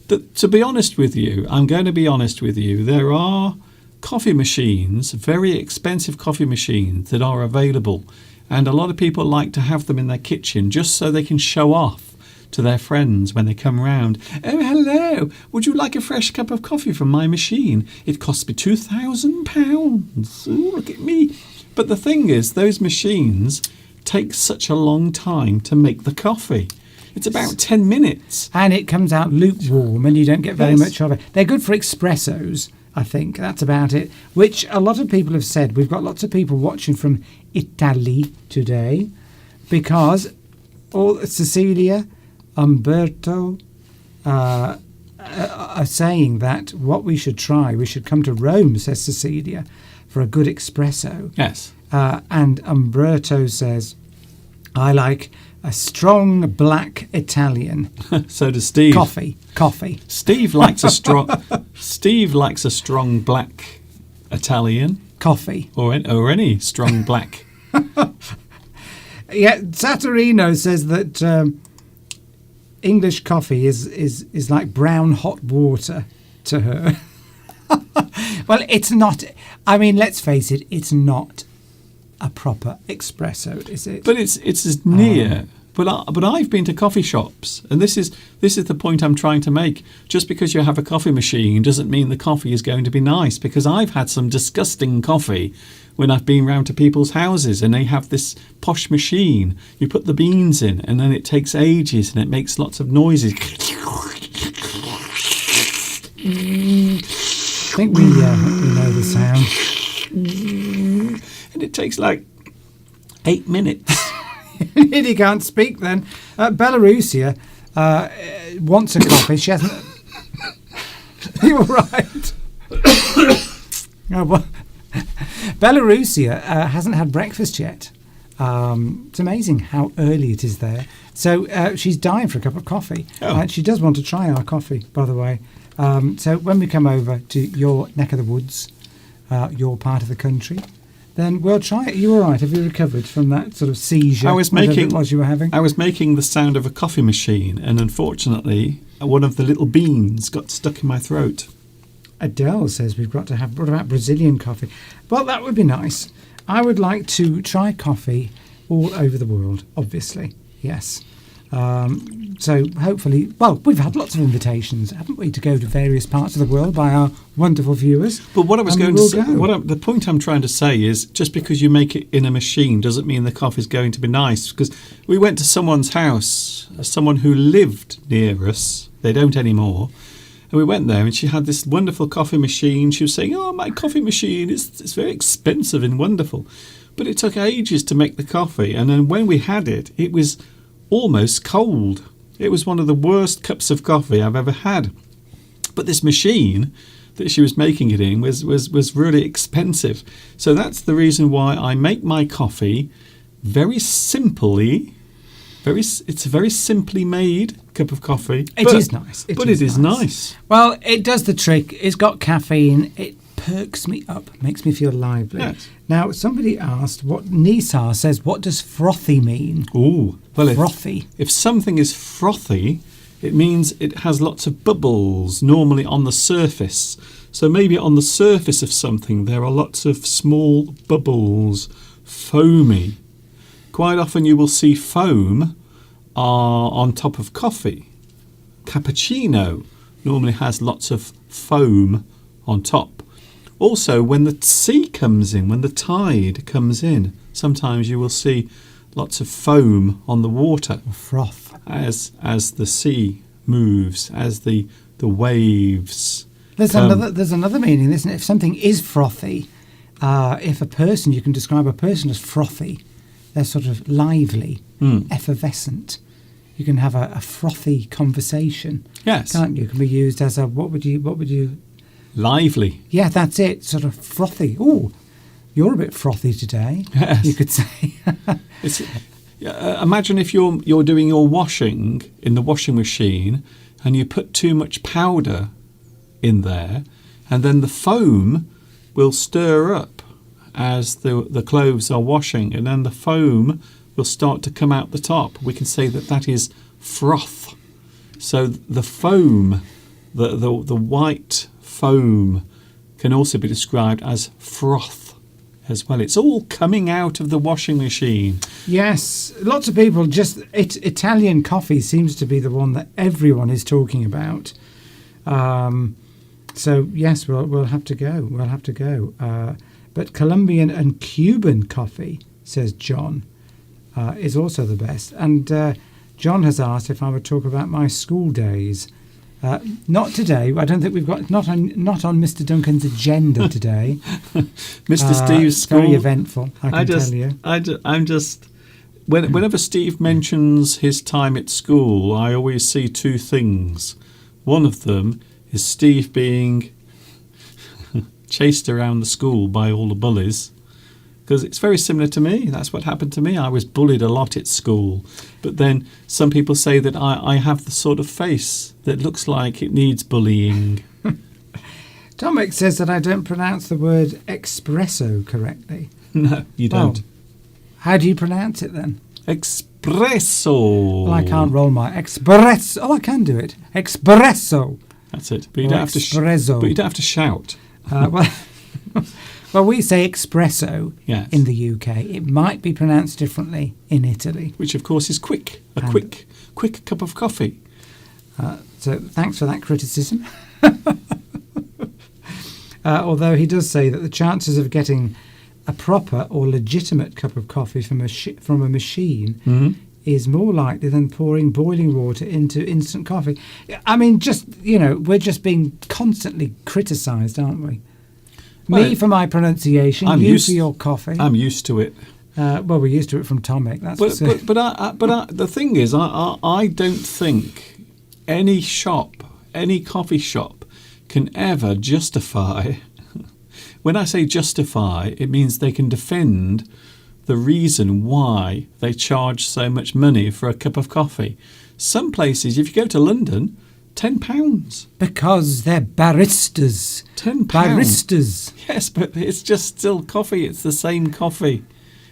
But to be honest with you, I'm going to be honest with you. There are coffee machines, very expensive coffee machines that are available, and a lot of people like to have them in their kitchen just so they can show off to their friends when they come round. Oh, hello, would you like a fresh cup of coffee from my machine? It costs me £2,000. Ooh, look at me. But the thing is, those machines take such a long time to make the coffee. It's about 10 minutes. And it comes out lukewarm and you don't get very much of it. They're good for espressos, I think. That's about it. Which a lot of people have said. We've got lots of people watching from Italy today because Cecilia, Umberto are saying that what we should come to Rome, says Cecilia, for a good espresso. Yes. And Umberto says, I like a strong black Italian. So does Steve. Coffee. Steve likes a strong black Italian. Coffee. Or any strong black. Yeah, Saturino says that English coffee is like brown hot water to her. Well, it's not. I mean, let's face it, it's not a proper espresso, is it? But it's as near. But I've been to coffee shops, and this is the point I'm trying to make. Just because you have a coffee machine doesn't mean the coffee is going to be nice. Because I've had some disgusting coffee when I've been round to people's houses, and they have this posh machine. You put the beans in, and then it takes ages, and it makes lots of noises. I think we know the sound. And it takes like 8 minutes. He can't speak then. Belarusia wants a coffee. She hasn't. You're right. Belarusia hasn't had breakfast yet. It's amazing how early it is there. So she's dying for a cup of coffee. Oh. She does want to try our coffee, by the way. So when we come over to your neck of the woods, your part of the country, then we'll try it. You all right? Have you recovered from that sort of seizure? I was whatever making. it was you were having. I was making the sound of a coffee machine, and unfortunately, one of the little beans got stuck in my throat. Adele says we've got to have. What about Brazilian coffee? Well, that would be nice. I would like to try coffee all over the world. Obviously, yes. So hopefully, well, we've had lots of invitations, haven't we, to go to various parts of the world by our wonderful viewers. But what I was And going we to will say, go. the point I'm trying to say is, just because you make it in a machine doesn't mean the coffee's going to be nice. Because we went to someone's house, someone who lived near us. They don't anymore. And we went there, and she had this wonderful coffee machine. She was saying, "Oh, my coffee machine, it's very expensive and wonderful." But it took ages to make the coffee. And then when we had it, it was almost cold. It was one of the worst cups of coffee I've ever had. But this machine that she was making it in was really expensive. So that's the reason why I make my coffee very simply. It's a very simply made cup of coffee. It is nice. It is nice. Well, it does the trick. It's got caffeine. It perks me up, makes me feel lively. Yes. Now, somebody asked, Nisar says, what does frothy mean? Ooh, well, Frothy. If something is frothy, it means it has lots of bubbles, normally on the surface. So maybe on the surface of something there are lots of small bubbles, foamy. Quite often you will see foam on top of coffee. Cappuccino normally has lots of foam on top. Also, when the sea comes in, when the tide comes in, sometimes you will see lots of foam on the water. Froth. As the sea moves, as the waves. There's another meaning, isn't it? If something is frothy, if you can describe a person as frothy, they're sort of lively, effervescent. You can have a frothy conversation. Yes. Can't you? It can be used as a, what would you... Lively. Yeah, that's it. Sort of frothy. Oh, you're a bit frothy today. Yes. You could say. Imagine if you're doing your washing in the washing machine and you put too much powder in there, and then the foam will stir up as the clothes are washing, and then the foam will start to come out the top. We can say that is froth. So the foam, the white foam, can also be described as froth as well. It's all coming out of the washing machine. Yes, lots of people Italian coffee seems to be the one that everyone is talking about. So yes, we'll have to go. We'll have to go. But Colombian and Cuban coffee, says John, is also the best. And John has asked if I would talk about my school days. Not today. I don't think we've got not on Mr. Duncan's agenda today. Mr. Steve's school. Very eventful. I can tell you. I'm just whenever Steve mentions his time at school, I always see two things. One of them is Steve being chased around the school by all the bullies. Because it's very similar to me. That's what happened to me. I was bullied a lot at school. But then some people say that I have the sort of face that looks like it needs bullying. Tomek says that I don't pronounce the word espresso correctly. No, you don't. How do you pronounce it then? Espresso. Well, I can't roll my espresso. Oh, I can do it. Espresso. That's it. But you don't have to. Espresso. But you don't have to shout. Well, we say espresso Yes. in the UK. It might be pronounced differently in Italy. Which, of course, is quick. Quick cup of coffee. So thanks for that criticism. Although he does say that the chances of getting a proper or legitimate cup of coffee from a machine is more likely than pouring boiling water into instant coffee. I mean, we're just being constantly criticised, aren't we? Me for my pronunciation, you for your coffee. I'm used to it. Well, we're used to it from Tomek. That's but the thing is, I don't think any coffee shop can ever justify. When I say justify, it means they can defend the reason why they charge so much money for a cup of coffee. Some places, if you go to London, £10. Because they're baristas. £10. Baristas. Yes, but it's just still coffee. It's the same coffee.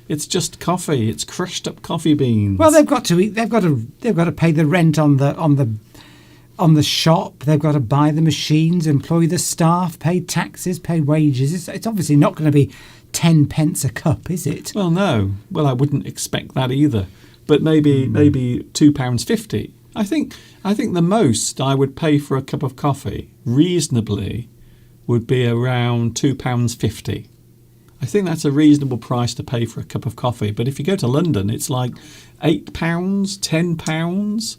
It's just coffee. It's crushed up coffee beans. Well, they've got to eat. They've got to pay the rent on the shop. They've got to buy the machines, employ the staff, pay taxes, pay wages. It's obviously not going to be 10 pence a cup, is it? Well, no. Well, I wouldn't expect that either. But maybe £2.50. I think the most I would pay for a cup of coffee reasonably would be around £2.50. I think that's a reasonable price to pay for a cup of coffee. But if you go to London, it's like £8, £10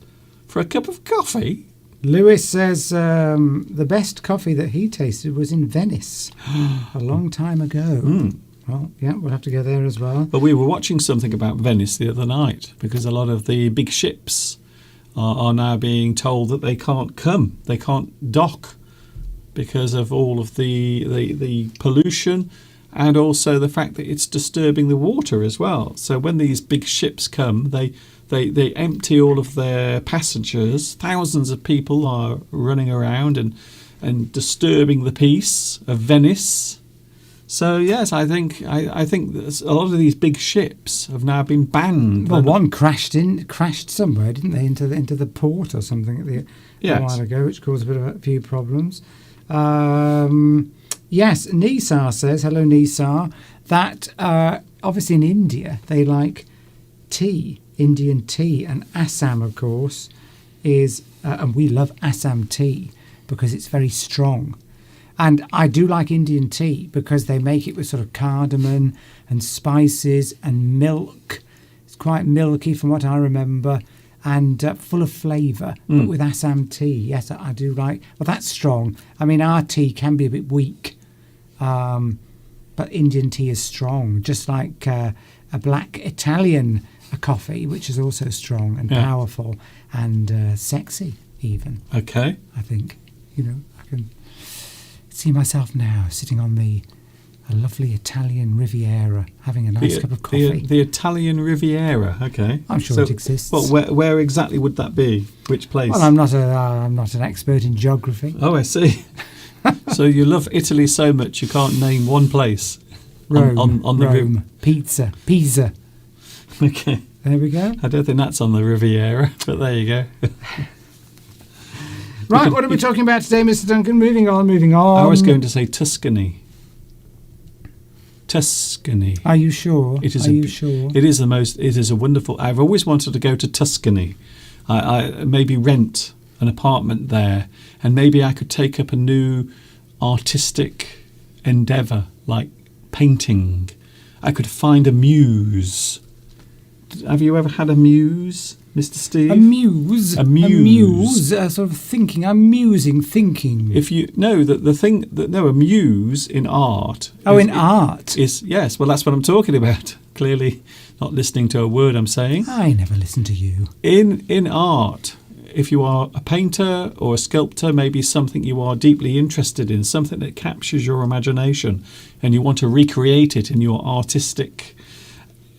for a cup of coffee. Lewis says the best coffee that he tasted was in Venice a long time ago. Well, yeah, we'll have to go there as well. But we were watching something about Venice the other night because a lot of the big ships are now being told that they can't come, they can't dock because of all of the pollution and also the fact that it's disturbing the water as well. So when these big ships come, they empty all of their passengers. Thousands of people are running around and disturbing the peace of Venice. So yes, I think that a lot of these big ships have now been banned. Well, one crashed somewhere, didn't they, into the port or something a while ago, which caused a few problems. Yes, Nisar says, hello Nisar, that obviously in India they like tea, Indian tea, and Assam, of course, is, and we love Assam tea because it's very strong. And I do like Indian tea because they make it with sort of cardamom and spices and milk. It's quite milky from what I remember and full of flavour. But with Assam tea, yes, I do like. Well, that's strong. I mean, our tea can be a bit weak, but Indian tea is strong, just like a black Italian coffee, which is also strong and powerful and sexy even. Okay. I think, I can see myself now sitting on a lovely Italian Riviera having a nice cup of coffee. The Italian Riviera, okay. I'm sure it exists. Well, where exactly would that be? Which place? Well, I'm not an expert in geography. Oh, I see. So you love Italy so much you can't name one place. Rome, on the Rome, Pisa. Okay. There we go. I don't think that's on the Riviera, but there you go. Right, what are we talking about today, Mr. Duncan? Moving on. I was going to say Tuscany. Tuscany. Are you sure? It is. Sure? It is the most. It is a wonderful. I've always wanted to go to Tuscany. I maybe rent an apartment there, and maybe I could take up a new artistic endeavour like painting. I could find a muse. Have you ever had a muse, Mr. Steve? A muse, sort of thinking. I'm musing, thinking. If you know a muse in art. Art is yes. Well, that's what I'm talking about. Clearly, not listening to a word I'm saying. I never listen to you. In art, if you are a painter or a sculptor, maybe something you are deeply interested in, something that captures your imagination, and you want to recreate it in your artistic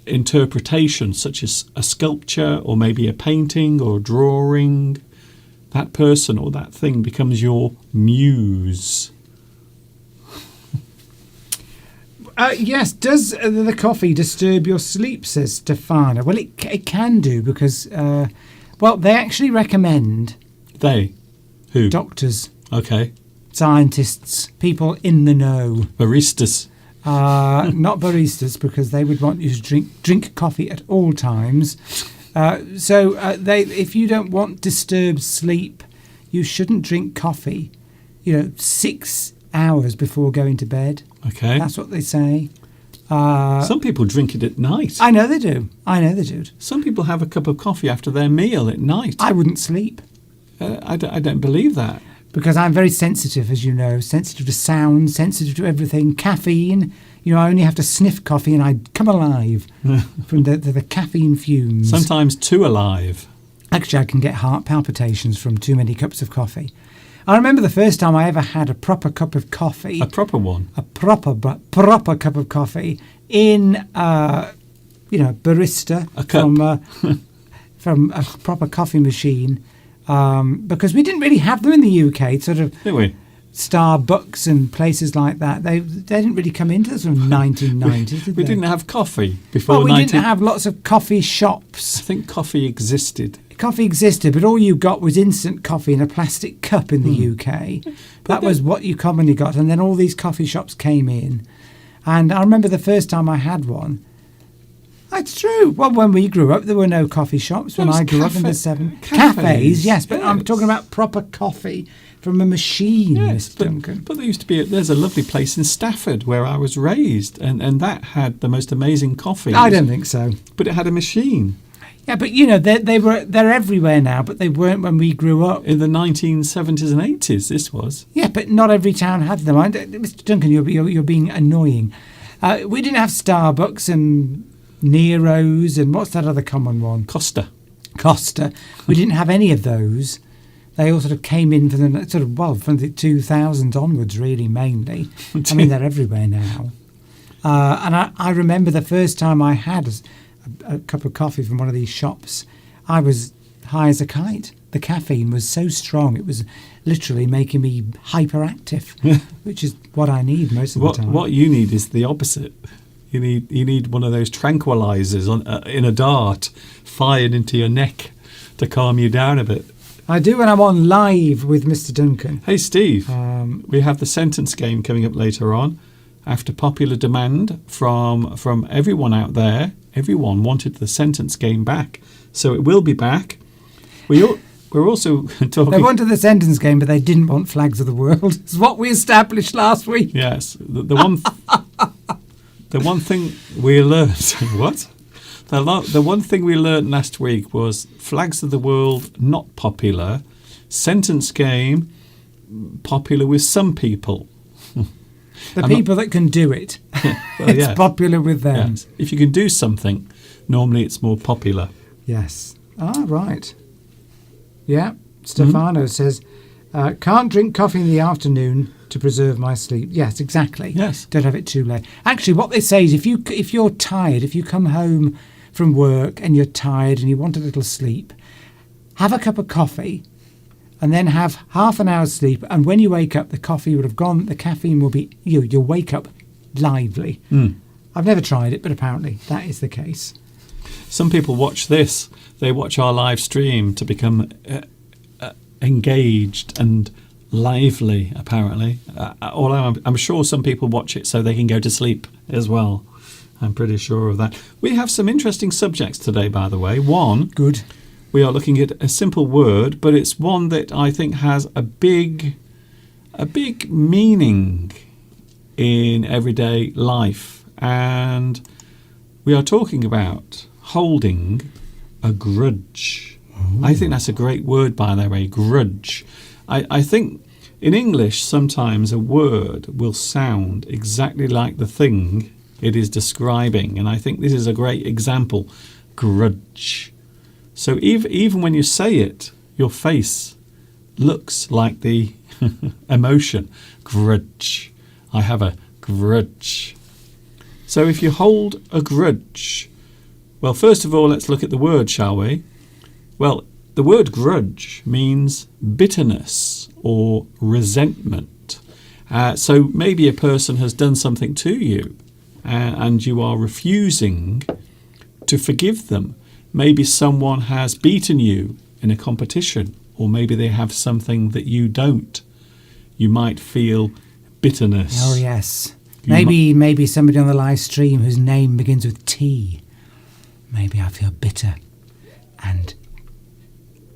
interpretation, such as a sculpture or maybe a painting or a drawing, that person or that thing becomes your muse. Yes, does the coffee disturb your sleep, says Stefana? Well, it can do because, they actually recommend... They? Who? Doctors. Okay. Scientists, people in the know. Baristas. Not baristas, because they would want you to drink coffee at all times. If you don't want disturbed sleep, you shouldn't drink coffee, 6 hours before going to bed. Okay. That's what they say. Some people drink it at night. I know they do. Some people have a cup of coffee after their meal at night. I wouldn't sleep. I don't believe that. Because I'm very sensitive, as you know, sensitive to sound, sensitive to everything. Caffeine, I only have to sniff coffee and I come alive from the caffeine fumes. Sometimes too alive. Actually, I can get heart palpitations from too many cups of coffee. I remember the first time I ever had a proper cup of coffee. A proper one? A proper cup of coffee in, barista. A cup. From a proper coffee machine. because we didn't really have them in the UK. Sort of Didn't we? Starbucks and places like that. They didn't really come into the sort of 1990s, did We they? didn't have coffee before Well, we 19... didn't have lots of coffee I shops. think coffee existed. Coffee existed, but all you got was instant coffee in a plastic cup in the UK. That was what you commonly got. And then all these coffee shops came in. And I remember the first time I had one. It's true. Well, when we grew up, there were no coffee shops. When There was I grew up in the cafes, Cafes, yes, but I'm yes. talking about proper coffee from a machine, Yes, Mr. Duncan. but there used to be there's a lovely place in Stafford where I was raised, and that had the most amazing coffee. I don't think so. But it had a machine Yeah, but you know they're everywhere now, but they weren't when we grew up. in the 1970s and 80s. This was. Yeah, but not every town had them. Mr. Duncan, you're being annoying. We didn't have Starbucks and Nero's and what's that other common one? Costa. Costa. We didn't have any of those. They all sort of came in from the 2000s onwards, really, mainly. I mean, they're everywhere now. And I remember the first time I had a cup of coffee from one of these shops, I was high as a kite. The caffeine was so strong, it was literally making me hyperactive, which is what I need most of the time. What you need is the opposite. You need one of those tranquilizers in a dart fired into your neck to calm you down a bit. I do when I'm on live with Mr. Duncan. Hey Steve, we have the sentence game coming up later on. After popular demand from everyone out there, everyone wanted the sentence game back, so it will be back. We're also talking. They wanted the sentence game, but they didn't want flags of the world. It's what we established last week. Yes, the one. The one thing we learned. What? The one thing we learned last week was flags of the world not popular, sentence game popular with some people. The people that can do it. Well, It's yeah. popular with them. Yes. If you can do something, normally it's more popular. Yes. Ah, right. Yeah. Stefano says, can't drink coffee in the afternoon to preserve my sleep. Yes, exactly. Yes. Don't have it too late. Actually, what they say is if you're tired, if you come home from work and you're tired and you want a little sleep, have a cup of coffee and then have half an hour's sleep. And when you wake up, the coffee would have gone, the caffeine will be, you'll wake up lively. I've never tried it, but apparently that is the case. Some people watch this. They watch our live stream to become engaged and lively, apparently. Although I'm sure some people watch it so they can go to sleep as well. I'm pretty sure of that. We have some interesting subjects today, by the way. One, Good. we are looking at a simple word, but it's one that I think has a big meaning in everyday life. And we are talking about holding a grudge. I think that's a great word, by the way, grudge. I think in English, sometimes a word will sound exactly like the thing it is describing. And I think this is a great example, grudge. So even when you say it, your face looks like the emotion, grudge. I have a grudge. So if you hold a grudge, well, first of all, let's look at the word, shall we? Well, the word grudge means bitterness or resentment. So maybe a person has done something to you and you are refusing to forgive them. Maybe someone has beaten you in a competition, or maybe they have something that you don't. You might feel bitterness. Oh, yes. Maybe somebody on the live stream whose name begins with T. Maybe I feel bitter and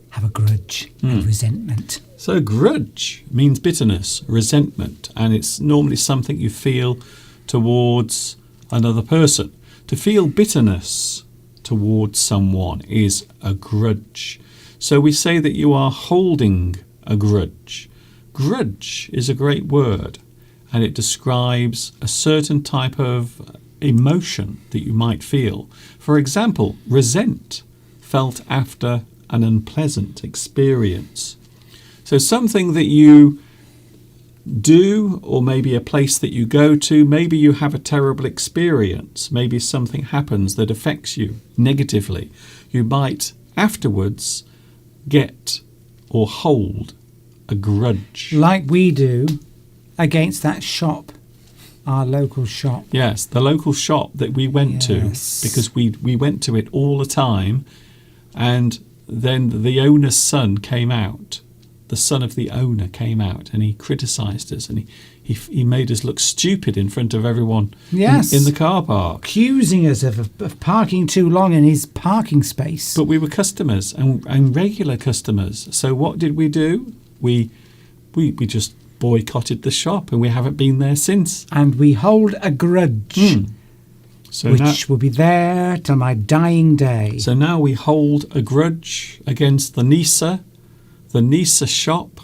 have a grudge and resentment. So grudge means bitterness, resentment, and it's normally something you feel towards another person. To feel bitterness towards someone is a grudge. So we say that you are holding a grudge. Grudge is a great word, and it describes a certain type of emotion that you might feel. For example, resent, felt after an unpleasant experience. So something that you do, or maybe a place that you go to, maybe you have a terrible experience, maybe something happens that affects you negatively. You might afterwards get or hold a grudge. Like we do against that shop, our local shop. Yes, the local shop that we went to, Yes. because we went to it all the time, and then the owner's son came out. The son of the owner came out, and he criticised us, and he made us look stupid in front of everyone Yes. in the car park. Accusing us of parking too long in his parking space. But we were customers and regular customers. So what did we do? We just boycotted the shop, and we haven't been there since. And we hold a grudge, So which will be there till my dying day. So now we hold a grudge against the Nisa shop,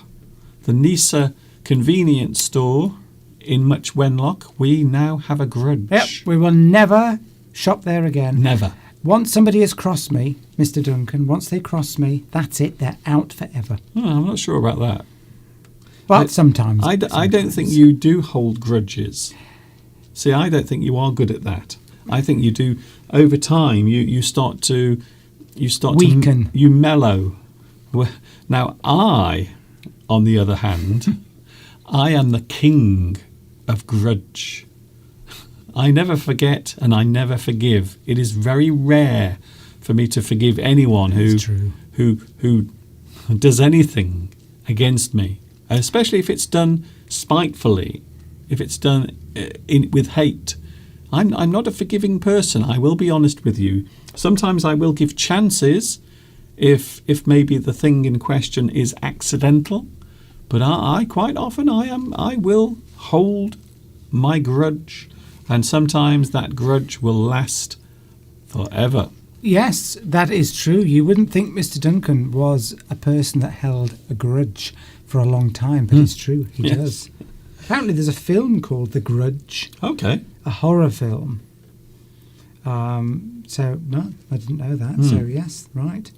the Nisa convenience store in Much Wenlock. We now have a grudge. Yep, we will never shop there again. Never. Once somebody has crossed me, Mr. Duncan, once they cross me, that's it, they're out forever. Oh, I'm not sure about that. Well, sometimes. I don't think you do hold grudges. See, I don't think you are good at that. I think you do. Over time, you start to Weaken. You mellow. Now, I, on the other hand, I am the king of grudge. I never forget and I never forgive. It is very rare for me to forgive anyone who does anything against me, especially if it's done spitefully, if it's done with hate. I'm not a forgiving person. I will be honest with you. Sometimes I will give chances if maybe the thing in question is accidental, but I quite often I will hold my grudge, and sometimes that grudge will last forever. Yes, that is true. You wouldn't think Mr. Duncan was a person that held a grudge for a long time, but it's true. He Yes. does. Apparently there's a film called The Grudge, Okay. a horror film. So, no, I didn't know that. So, yes, right.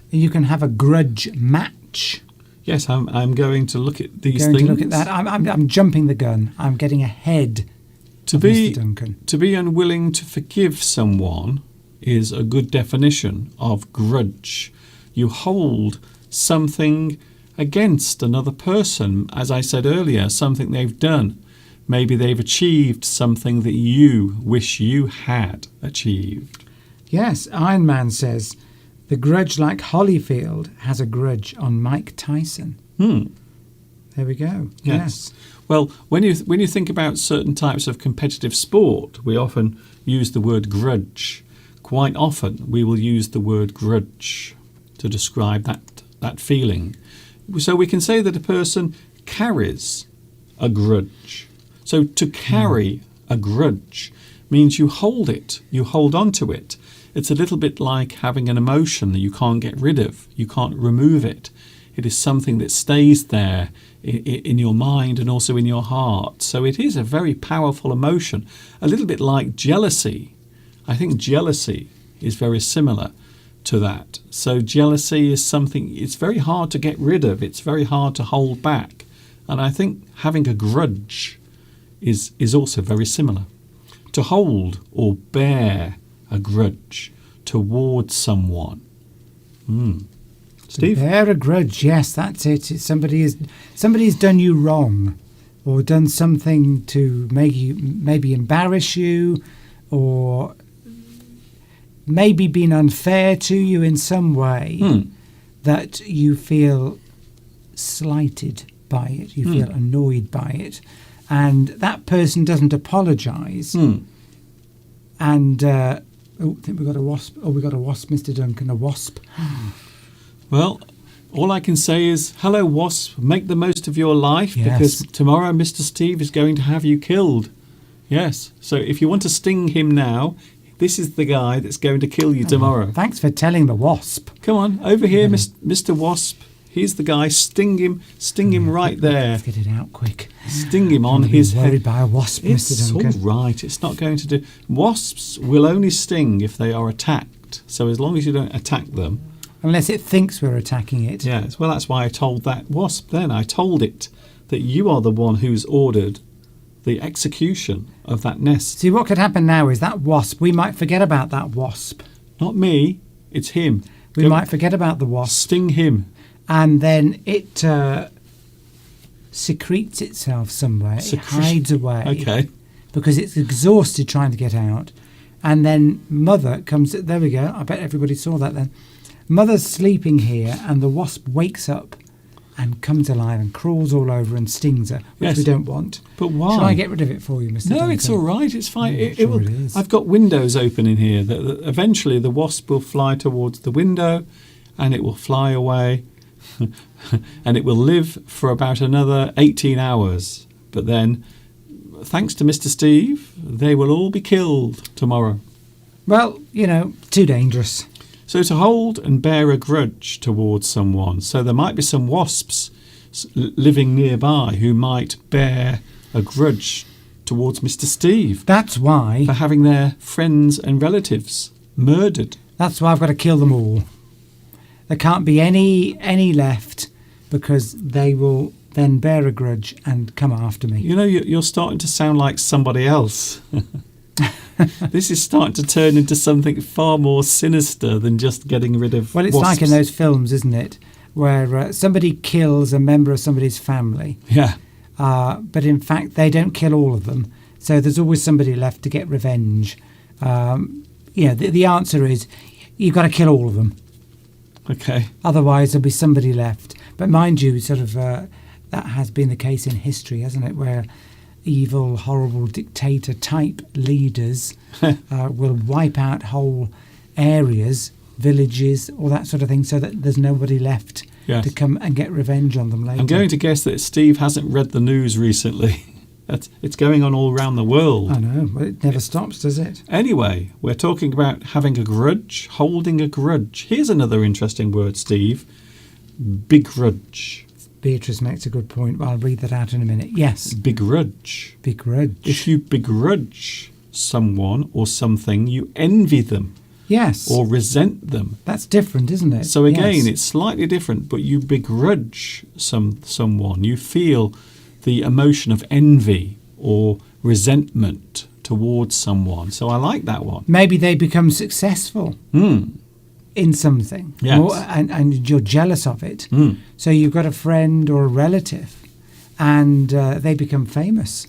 You can have a grudge match. Yes, I'm going to look at these Going things. to look at that. I'm jumping the gun. I'm getting ahead To of be Mr. Duncan. to be unwilling to forgive someone is a good definition of grudge. You hold something against another person, as I said earlier, something they've done. Maybe they've achieved something that you wish you had achieved. Yes, Iron Man says, the grudge like Holyfield has a grudge on Mike Tyson. There we go. Yes. Well, when you think about certain types of competitive sport, we often use the word grudge. Quite often, we will use the word grudge to describe that feeling. So we can say that a person carries a grudge. So to carry a grudge means you hold it, you hold on to it. It's a little bit like having an emotion that you can't get rid of, you can't remove it. It is something that stays there in your mind and also in your heart. So it is a very powerful emotion, a little bit like jealousy. I think jealousy is very similar to that. So jealousy is something, it's very hard to get rid of, it's very hard to hold back. And I think having a grudge is also very similar. To hold or bear a grudge towards someone. Steve? Bear a grudge, yes, that's it. Somebody's done you wrong or done something to make you maybe embarrass you or maybe been unfair to you in some way that you feel slighted by it, you feel annoyed by it, and that person doesn't apologise. And I think we got a wasp. Oh, we got a wasp, Mr. Duncan, a wasp. Well, all I can say is, hello, wasp, make the most of your life, because tomorrow Mr. Steve is going to have you killed. Yes, so if you want to sting him now, this is the guy that's going to kill you tomorrow. Thanks for telling the wasp. Come on, over here, Mr. Wasp. He's the guy. Sting him right there. Let's get it out quick. Sting him on I'm his worried head. by a wasp, Mr. It's all Duncan. right. It's not going to do. Wasps will only sting if they are attacked. So as long as you don't attack them. Unless it thinks we're attacking it. Yes. Well, that's why I told that wasp then. I told it that you are the one who's ordered the execution of that nest. See, what could happen now is that wasp, we might forget about that wasp. Not me. It's him. We Go might forget about the wasp. sting him. and then it secretes itself somewhere. It hides away. Okay. Because it's exhausted trying to get out. And then Mother comes... There we go. I bet everybody saw that then. Mother's sleeping here, and the wasp wakes up and comes alive and crawls all over and stings her, which Yes. we don't want. But why? Shall I get rid of it for you, Mr. No, Duncan? it's all right. It's fine. Yeah, It sure will, it is. I've got windows open in here. Eventually, the wasp will fly towards the window, and it will fly away, and it will live for about another 18 hours. But then, thanks to Mr. Steve, they will all be killed tomorrow. Well, too dangerous. So to hold and bear a grudge towards someone. So there might be some wasps living nearby who might bear a grudge towards Mr. Steve That's why. for having their friends and relatives murdered. That's why I've got to kill them all. There can't be any left, because they will then bear a grudge and come after me. You know, you're starting to sound like somebody else. This is starting to turn into something far more sinister than just getting rid of Well, it's wasps. like in those films, isn't it, where somebody kills a member of somebody's family, Yeah, but in fact they don't kill all of them. So there's always somebody left to get revenge. The answer is you've got to kill all of them. okay. Otherwise, there'll be somebody left. But mind you, that has been the case in history, hasn't it? Where evil, horrible dictator-type leaders will wipe out whole areas, villages, all that sort of thing, so that there's nobody left Yes. to come and get revenge on them later. I'm going to guess that Steve hasn't read the news recently. It's going on all around the world. I know, but it never stops, does it? Anyway, we're talking about having a grudge, holding a grudge. Here's another interesting word, Steve. Begrudge. Beatrice makes a good point. Well, I'll read that out in a minute. Yes, Begrudge. begrudge. If you begrudge someone or something, you envy them Yes, or resent them. that's different, isn't it? So again, Yes. it's slightly different, but you begrudge someone. You feel the emotion of envy or resentment towards someone. So I like that one. Maybe they become successful in something, Yes. and you're jealous of it. Mm. So you've got a friend or a relative, and they become famous,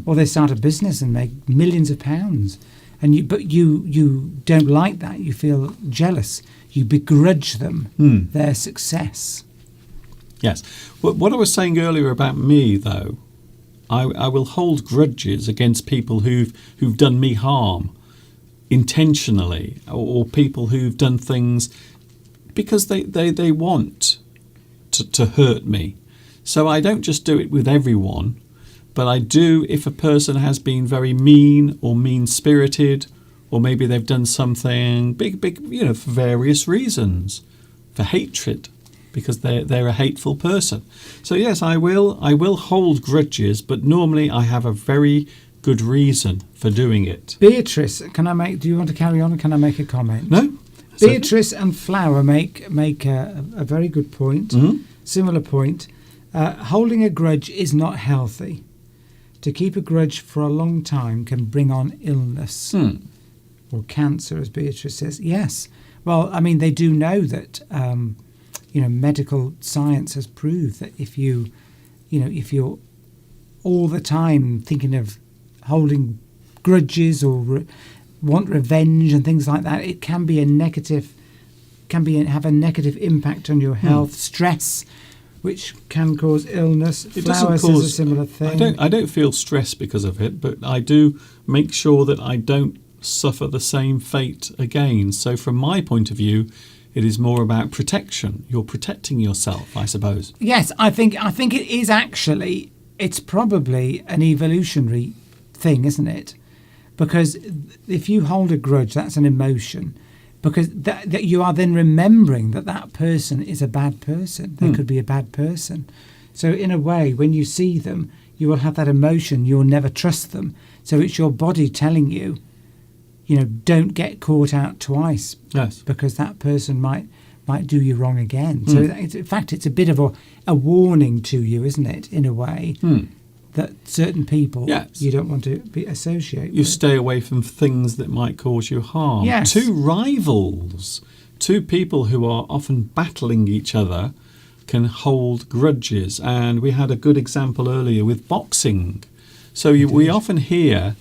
or they start a business and make millions of pounds, but you don't like that. You feel jealous. You begrudge them their success. Yes. What I was saying earlier about me, though, I will hold grudges against people who've done me harm intentionally, or people who've done things because they want to hurt me. So I don't just do it with everyone, but I do if a person has been very mean or mean-spirited, or maybe they've done something big, for various reasons, for hatred, because they're a hateful person. So yes, I will hold grudges, but normally I have a very good reason for doing it. Beatrice, do you want to carry on, or can I make a comment? No? Beatrice and Flower make a very good point, similar point. Holding a grudge is not healthy. To keep a grudge for a long time can bring on illness or cancer, as Beatrice says. Yes. Well, I mean, they do know that, medical science has proved that if you're all the time thinking of holding grudges or want revenge and things like that, it can be have a negative impact on your health. Stress, which can cause illness. It Flower doesn't says cause a similar thing. I don't feel stress because of it, but I do make sure that I don't suffer the same fate again. So from my point of view, it is more about protection. You're protecting yourself, I suppose. Yes, I think it is actually. It's probably an evolutionary thing, isn't it? Because if you hold a grudge, that's an emotion. Because that you are then remembering that person is a bad person. They could be a bad person. So in a way, when you see them, you will have that emotion. You'll never trust them. So it's your body telling you, don't get caught out twice. Yes. Because that person might do you wrong again. So in fact, it's a bit of a warning to you, isn't it, in a way, that certain people you don't want to be associated You with. stay away from things that might cause you harm. Yes. Two rivals, two people who are often battling each other, can hold grudges, and we had a good example earlier with boxing. So we often hear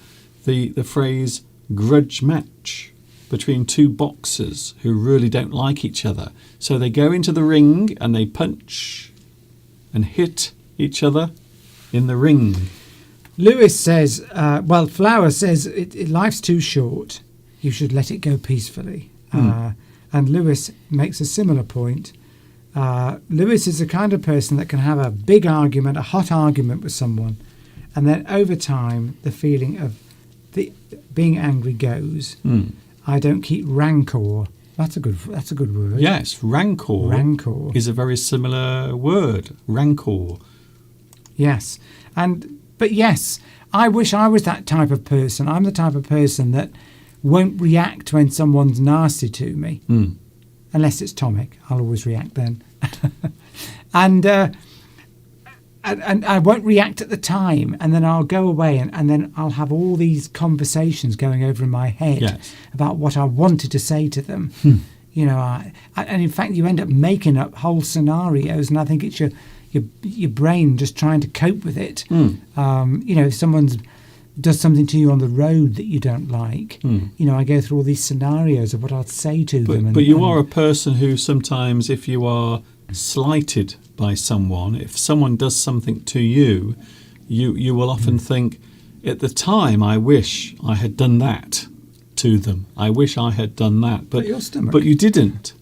the phrase grudge match between two boxers who really don't like each other. So they go into the ring and they punch and hit each other in the ring. Lewis says, Flower says, life's too short. You should let it go peacefully. And Lewis makes a similar point. Lewis is the kind of person that can have a big argument, a hot argument with someone, and then over time the feeling of being angry goes. I don't keep rancor. That's a good word. Yes, rancor. Rancor is a very similar word. Rancor. Yes, but yes, I wish I was that type of person. I'm the type of person that won't react when someone's nasty to me, unless it's Tomic. I'll always react then, and I won't react at the time, and then I'll go away, and then I'll have all these conversations going over in my head about what I wanted to say to them. You know, and in fact, you end up making up whole scenarios, and I think it's your brain just trying to cope with it. You know, if someone does something to you on the road that you don't like, you know, I go through all these scenarios of what I'd say to them. But you are a person who sometimes, if you are slighted by someone, if someone does something to you, you will often think, at the time, I wish I had done that to them. I wish I had done that, but you didn't.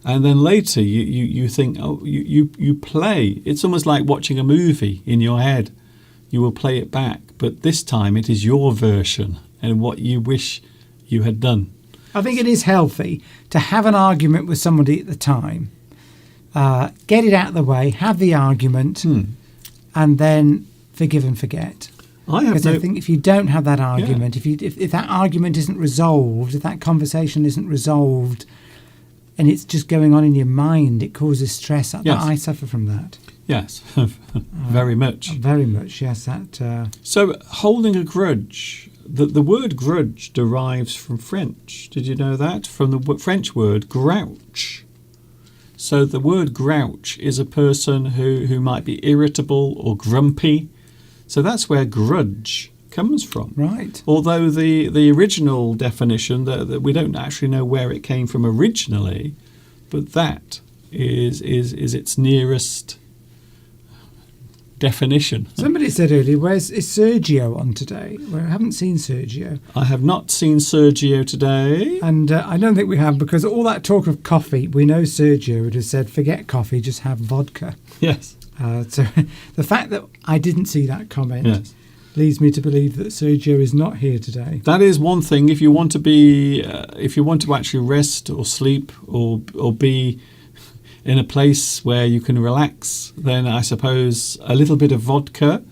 And then later you think, oh, you play. It's almost like watching a movie in your head. You will play it back, but this time it is your version and what you wish you had done. I think it is healthy to have an argument with somebody at the time, get it out of the way, have the argument, and then forgive and forget. I think if you don't have that argument, if that argument isn't resolved, if that conversation isn't resolved, and it's just going on in your mind, it causes stress. I suffer from that. Yes, very much. Very much, yes. So holding a grudge, the word grudge derives from French. Did you know that? From the French word grouch. So the word grouch is a person who might be irritable or grumpy. So that's where grudge comes from. Right. Although the original definition, that we don't actually know where it came from originally, but that is its nearest definition. Somebody said earlier, is Sergio on today? Well, I haven't seen Sergio. I have not seen Sergio today. And I don't think we have, because all that talk of coffee, we know Sergio would have said, forget coffee, just have vodka. Yes. So the fact that I didn't see that comment leads me to believe that Sergio is not here today. That is one thing. If you want to be, if you want to actually rest or sleep or be in a place where you can relax, then I suppose a little bit of vodka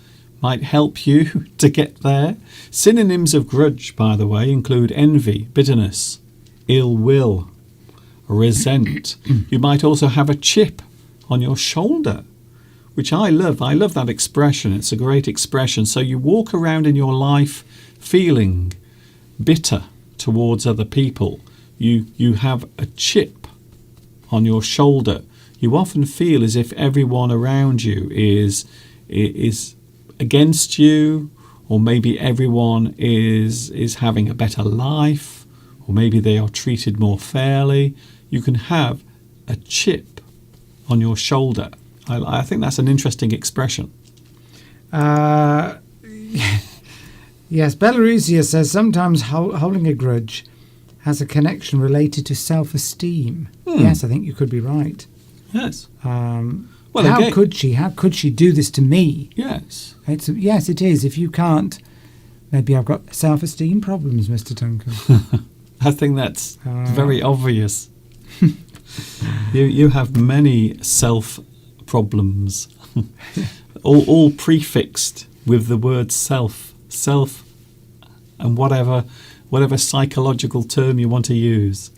might help you to get there. Synonyms of grudge, by the way, include envy, bitterness, ill will, resent. You might also have a chip on your shoulder, which I love. I love that expression. It's a great expression. So you walk around in your life feeling bitter towards other people. You have a chip on your shoulder. You often feel as if everyone around you is against you, or maybe everyone is having a better life, or maybe they are treated more fairly. You can have a chip on your shoulder. I think that's an interesting expression. Yes, Belarusia says sometimes holding a grudge has a connection related to self-esteem. Yes, I think you could be right. Yes. Well, how could she do this to me? Yes. Yes, it is. If you can't, maybe I've got self-esteem problems, Mr. Duncan. I think that's very obvious. You have many self problems, all prefixed with the word self, and whatever psychological term you want to use.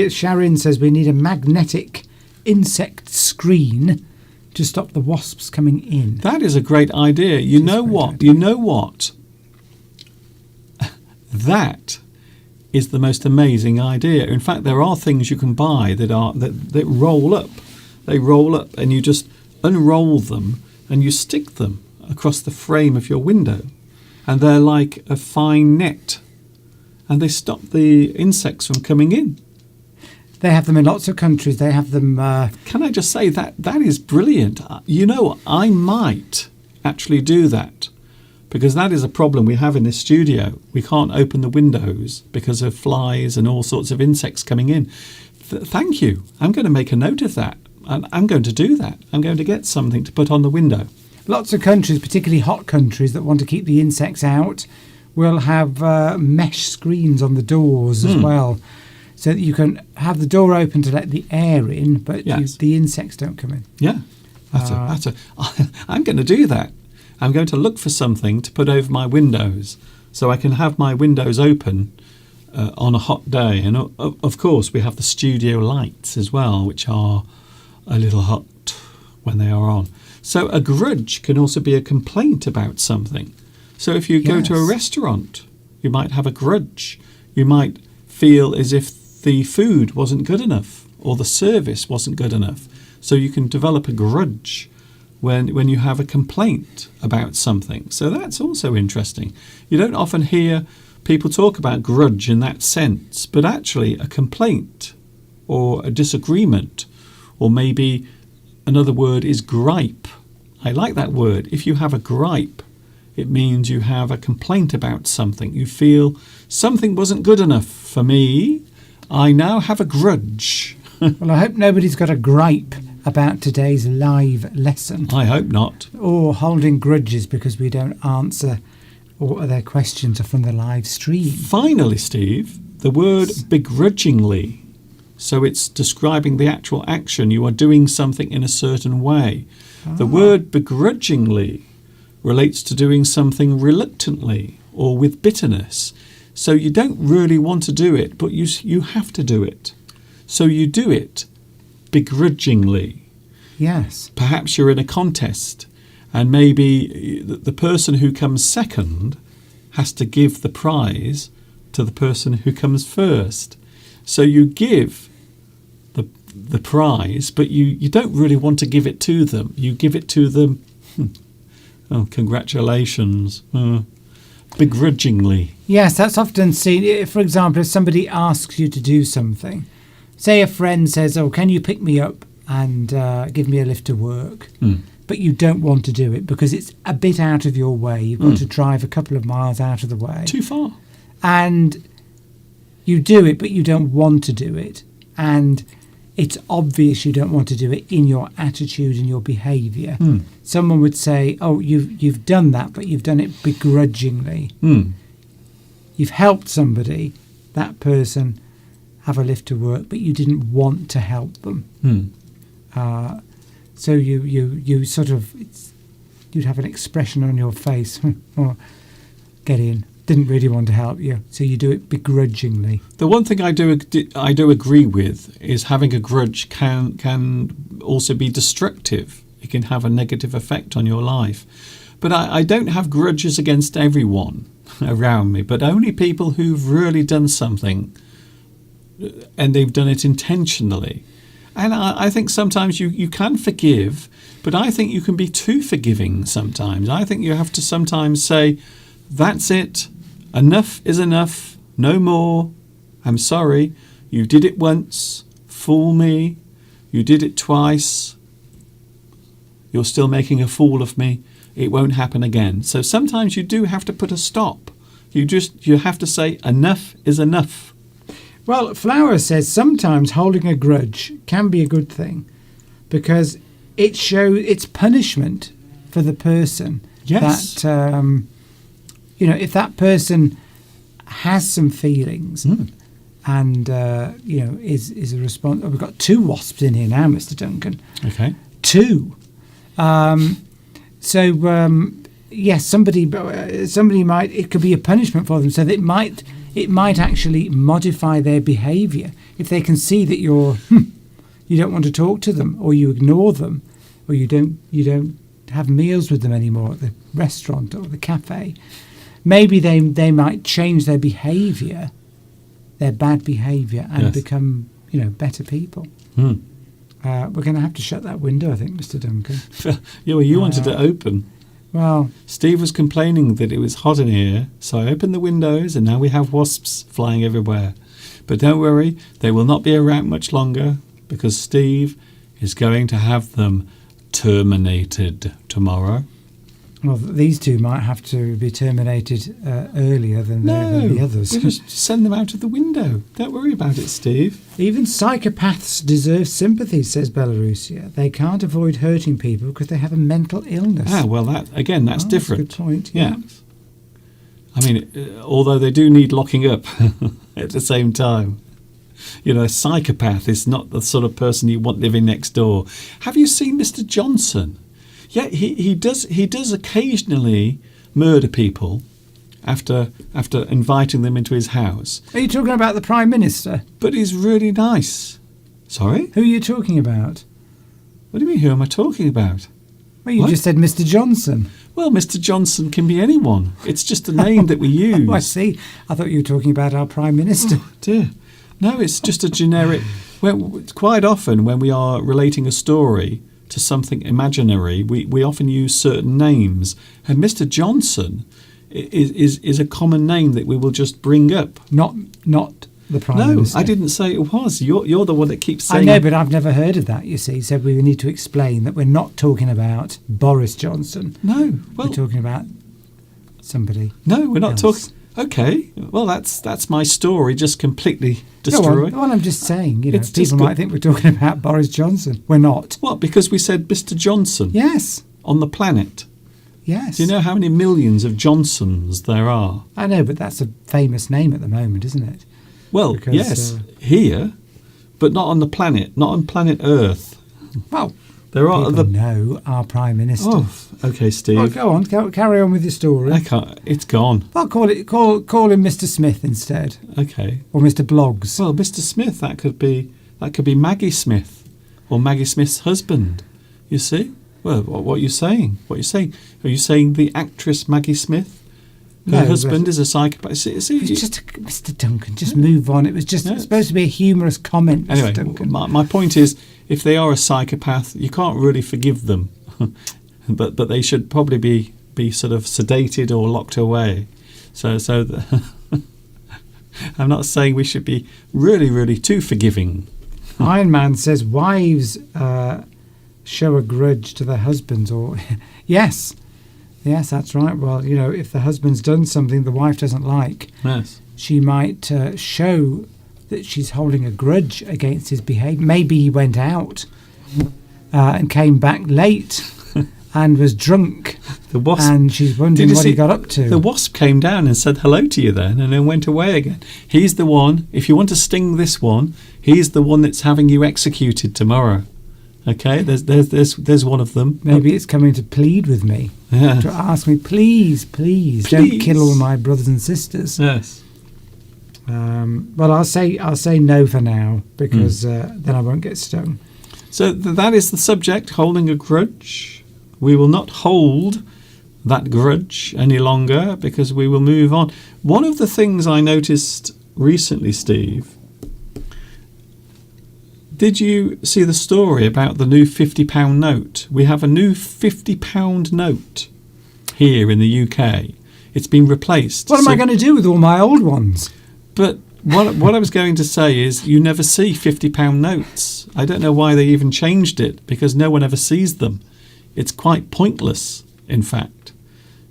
Sharon says we need a magnetic insect screen to stop the wasps coming in. That is a great idea. You know what? That is the most amazing idea. In fact, there are things you can buy that roll up They roll up and you just unroll them and you stick them across the frame of your window. And they're like a fine net. And they stop the insects from coming in. They have them in lots of countries. They have them... Can I just say that is brilliant. You know, I might actually do that. Because that is a problem we have in this studio. We can't open the windows because of flies and all sorts of insects coming in. Thank you. I'm going to make a note of that. And I'm going to do that. I'm going to get something to put on the window. Lots of countries, particularly hot countries that want to keep the insects out, will have mesh screens on the doors as well. So that you can have the door open to let the air in, but the insects don't come in. Yeah. I'm going to do that. I'm going to look for something to put over my windows so I can have my windows open on a hot day. And of course, we have the studio lights as well, which are a little hot when they are on. So a grudge can also be a complaint about something. So if you go to a restaurant, you might have a grudge. You might feel as if the food wasn't good enough or the service wasn't good enough. So you can develop a grudge when you have a complaint about something. So that's also interesting. You don't often hear people talk about grudge in that sense, but actually a complaint or a disagreement, or maybe another word is gripe. I like that word. If you have a gripe, it means you have a complaint about something. You feel something wasn't good enough for me. I now have a grudge. Well, I hope nobody's got a gripe about today's live lesson. I hope not. Or holding grudges because we don't answer or their questions are from the live stream. Finally, Steve, the word begrudgingly. So it's describing the actual action. You are doing something in a certain way. The word begrudgingly relates to doing something reluctantly or with bitterness. So you don't really want to do it, but you have to do it. So you do it begrudgingly. Yes. Perhaps you're in a contest and maybe the person who comes second has to give the prize to the person who comes first. So you give the prize, but you don't really want to give it to them. You give it to them, oh, congratulations, begrudgingly. Yes, that's often seen. For example, if somebody asks you to do something, say a friend says, oh, can you pick me up and give me a lift to work? But you don't want to do it because it's a bit out of your way. You've got to drive a couple of miles out of the way. Too far. And you do it, but you don't want to do it. And it's obvious you don't want to do it in your attitude and your behaviour. Someone would say, oh, you've done that, but you've done it begrudgingly. You've helped somebody, that person, have a lift to work, but you didn't want to help them. So you sort of, you'd have an expression on your face, or get in, didn't really want to help you, so you do it begrudgingly. The one thing I do agree with is having a grudge can also be destructive. It can have a negative effect on your life. But I don't have grudges against everyone around me, but only people who've really done something and they've done it intentionally. And I think sometimes you can forgive, but I think you can be too forgiving sometimes. I think you have to sometimes say, that's it, enough is enough, no more, I'm sorry, you did it once, fool me, you did it twice, you're still making a fool of me, it won't happen again. So sometimes you do have to put a stop. You have to say, enough is enough. Well, Flower says sometimes holding a grudge can be a good thing because it shows it's punishment for the person. Yes. That, if that person has some feelings and, is a response. Oh, we've got 2 wasps in here now, Mr. Duncan. Okay. 2. Yes, somebody might, it could be a punishment for them, so that it might actually modify their behaviour if they can see that you don't want to talk to them, or you ignore them, or you don't have meals with them anymore at the restaurant or the cafe. Maybe they might change their behaviour, their bad behaviour, and become better people. We're going to have to shut that window, I think, Mr. Duncan. Yeah, well, you wanted it open. Well, Steve was complaining that it was hot in here, so I opened the windows and now we have wasps flying everywhere. But don't worry, they will not be around much longer because Steve is going to have them terminated tomorrow. well, these two might have to be terminated earlier than the others. We'll just send them out of the window. Don't worry about it, Steve. Even psychopaths deserve sympathy, says Belarusia. They can't avoid hurting people because they have a mental illness. Ah, well, that's different. That's a good point. Yeah. I mean, although they do need locking up at the same time. You know, a psychopath is not the sort of person you want living next door. Have you seen Mr. Johnson? Yeah, he does occasionally murder people after inviting them into his house. Are you talking about the Prime Minister? But he's really nice. Sorry? Who are you talking about? What do you mean, who am I talking about? Well, you What? just said Mr. Johnson. Well, Mr. Johnson can be anyone. It's just a name that we use. Oh, I see. I thought you were talking about our Prime Minister. Oh, dear. No, it's just a generic... Well, quite often when we are relating a story to something imaginary, we often use certain names. And Mr. Johnson is a common name that we will just bring up. Not the Prime No, Minister. I didn't say it was. You're the one that keeps I saying... know, but I've never heard of that, you see. So we need to explain that we're not talking about Boris Johnson. No, well... We're talking about somebody No, we're not else. talking... Okay, well, that's my story just completely Go destroyed. on. Well, I'm just saying, It's just people good. might think we're talking about Boris Johnson. We're not. What, because we said Mr. Johnson Yes. on the planet? Yes. Do you know how many millions of Johnsons there are? I know, but that's a famous name at the moment, isn't it? Well, Because, yes, here, but not on the planet, not on planet Earth. Well, There are people other... know our Prime Minister. Oh, okay, Steve. Well, go on. Carry on with your story. I can't... It's gone. I'll call him Mr. Smith instead, Okay. or Mr. Bloggs. Well, Mr. Smith, that could be Maggie Smith, or Maggie Smith's husband. You see? Well, what are you saying? What are you saying? Are you saying the actress Maggie Smith? Her No, husband but- is a psychopath. See, It was just Mr. Duncan. Just move on. It was just Yeah. supposed to be a humorous comment, Mr. anyway, Duncan. my point is, if they are a psychopath, you can't really forgive them, but they should probably be sort of sedated or locked away. So I'm not saying we should be really, really too forgiving. Iron Man says wives show a grudge to their husbands, or yes, that's right. Well, if the husband's done something the wife doesn't like, Yes. she might show that she's holding a grudge against his behaviour. Maybe he went out and came back late and was drunk, The wasp. and she's wondering what he got up to. The wasp came down and said hello to you then, and then went away again. He's the one. If you want to sting this one, he's the one that's having you executed tomorrow. Okay, there's one of them. Maybe it's coming to plead with me, Yeah. to ask me, please, don't kill all my brothers and sisters. Yes. Well, I'll say no for now, because then I won't get stung. So that is the subject, holding a grudge. We will not hold that grudge any longer because we will move on. One of the things I noticed recently, Steve, did you see the story about the new £50 note? We have a new £50 note here in the UK. It's been replaced. What am I going to do with all my old ones? But what I was going to say is you never see £50 notes. I don't know why they even changed it, because no one ever sees them. It's quite pointless, in fact.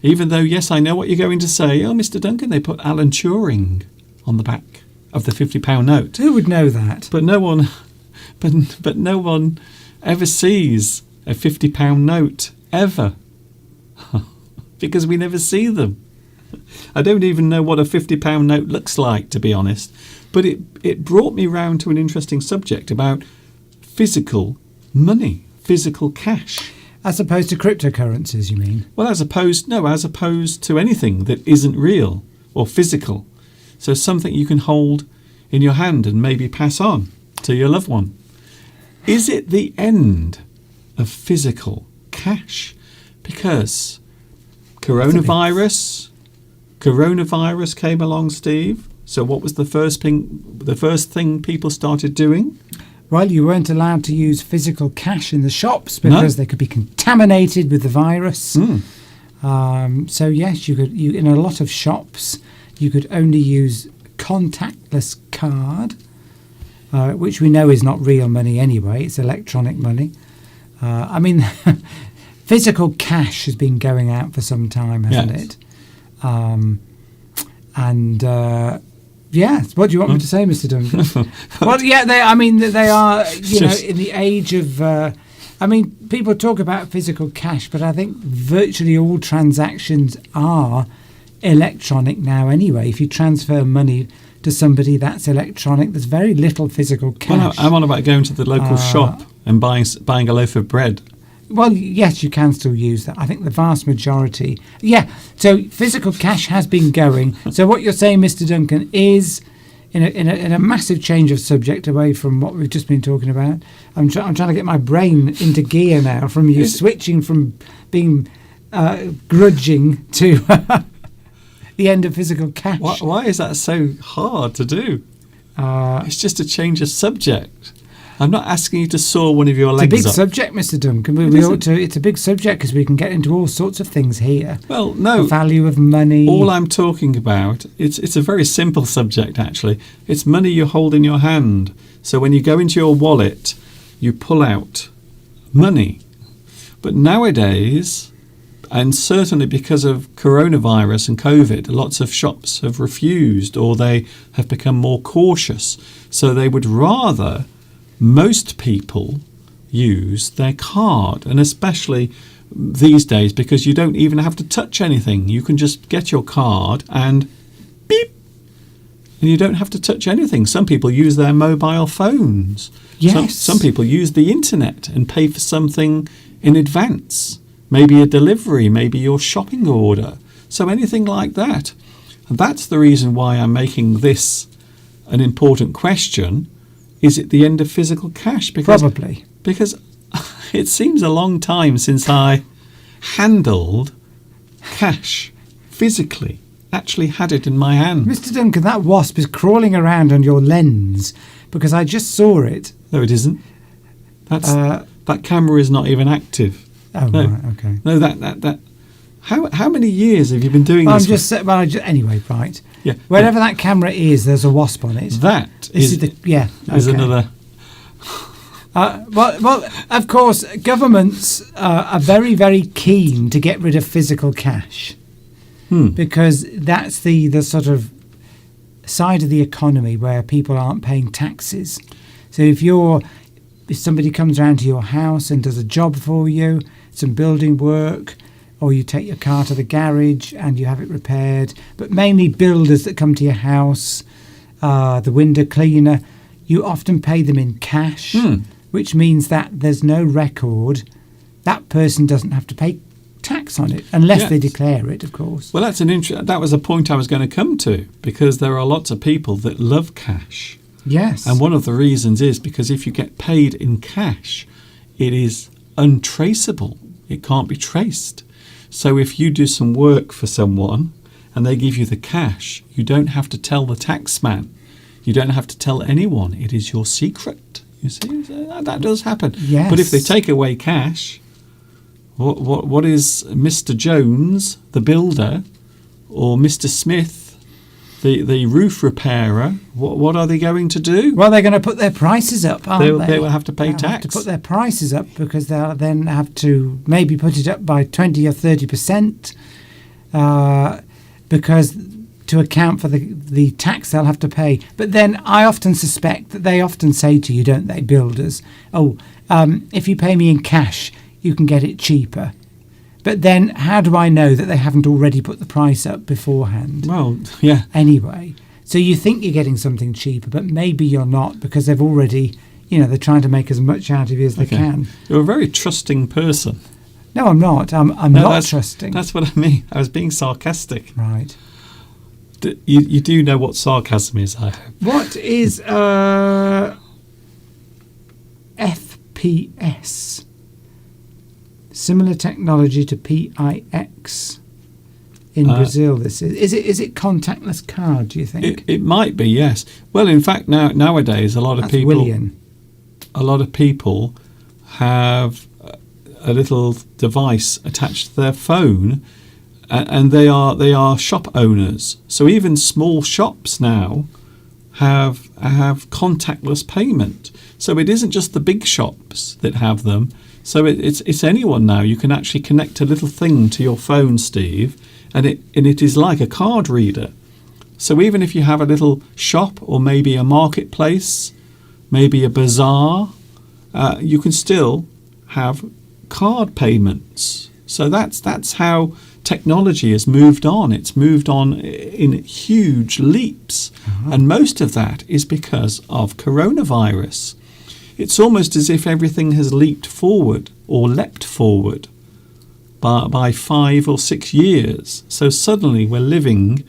Even though, yes, I know what you're going to say. Oh, Mr. Duncan, they put Alan Turing on the back of the £50 note. Who would know that? But no one, but no one ever sees a £50 note, ever. Because we never see them. I don't even know what a £50 note looks like, to be honest. But it brought me round to an interesting subject about physical money, physical cash. As opposed to cryptocurrencies, you mean? Well, as opposed to anything that isn't real or physical. So something you can hold in your hand and maybe pass on to your loved one. Is it the end of physical cash? Because coronavirus came along, Steve. So what was the first thing people started doing? Well, you weren't allowed to use physical cash in the shops because they could be contaminated with the virus. So yes, you in a lot of shops you could only use contactless card, which we know is not real money anyway. It's electronic money. I mean, physical cash has been going out for some time, hasn't it? Yes. What do you want me to say, Mr. Duncan? Well, yeah, they are, in the age of. People talk about physical cash, but I think virtually all transactions are electronic now anyway. If you transfer money to somebody, that's electronic. There's very little physical cash. Well, I'm on about going to the local shop and buying a loaf of bread. Well, yes, you can still use that. I think the vast majority. Yeah, so physical cash has been going. So what you're saying, Mr. Duncan, is in a massive change of subject away from what we've just been talking about. I'm trying to get my brain into gear now from you switching from being grudging to the end of physical cash. Why is that so hard to do? It's just a change of subject. I'm not asking you to saw one of your legs up. It's a big subject, Mr. Duncan. It's a big subject because we can get into all sorts of things here. Well, no. The value of money. All I'm talking about, it's a very simple subject, actually. It's money you hold in your hand. So when you go into your wallet, you pull out money. But nowadays, and certainly because of coronavirus and COVID, lots of shops have refused or they have become more cautious. So they would rather... Most people use their card, and especially these days because you don't even have to touch anything. You can just get your card and beep, and you don't have to touch anything. Some people use their mobile phones. Yes. Some people use the internet and pay for something in advance, maybe a delivery, maybe your shopping order. So anything like that. And that's the reason why I'm making this an important question. Is it the end of physical cash? Probably. Because it seems a long time since I handled cash physically, actually had it in my hand. Mr. Duncan, that wasp is crawling around on your lens because I just saw it. No, it isn't. That camera is not even active. Oh, no. Right, okay. No, that. How many years have you been doing this? Anyway, right. Yeah. Wherever that camera is, there's a wasp on it. That is another. Well, of course, governments are very, very keen to get rid of physical cash because that's the sort of side of the economy where people aren't paying taxes. So if somebody comes around to your house and does a job for you, some building work, or you take your car to the garage and you have it repaired, but mainly builders that come to your house, the window cleaner, you often pay them in cash, which means that there's no record. That person doesn't have to pay tax on it unless they declare it, of course. Well, that was a point I was going to come to, because there are lots of people that love cash. Yes. And one of the reasons is because if you get paid in cash, it is untraceable. It can't be traced. So if you do some work for someone and they give you the cash, you don't have to tell the taxman. You don't have to tell anyone. It is your secret. You see, that does happen. Yes. But if they take away cash, what is Mr. Jones, the builder, or Mr. Smith, the roof repairer, what are they going to do? Well, they're going to put their prices up, aren't they? They will have to pay tax. Have to put their prices up because they'll then have to maybe put it up by 20 or 30%, because to account for the tax they'll have to pay. But then I often suspect that they often say to you, don't they, builders, if you pay me in cash, you can get it cheaper. But then how do I know that they haven't already put the price up beforehand? Well, yeah. Anyway, so you think you're getting something cheaper, but maybe you're not because they've already, they're trying to make as much out of you as they can. You're a very trusting person. No, I'm not. I'm not trusting. That's what I mean. I was being sarcastic. Right. You do know what sarcasm is, I hope. What is FPS? Similar technology to PIX in Brazil. This is it contactless card? Do you think it might be? Yes. Well, in fact, nowadays a lot of That's people. William. a lot of people have a little device attached to their phone, and they are shop owners. So even small shops now have contactless payment. So it isn't just the big shops that have them. So it's anyone now. You can actually connect a little thing to your phone, Steve, and it is like a card reader. So even if you have a little shop or maybe a marketplace, maybe a bazaar, you can still have card payments. So that's how technology has moved on. It's moved on in huge leaps. And most of that is because of coronavirus. It's almost as if everything has leaped forward or leapt forward by 5 or 6 years. So suddenly we're living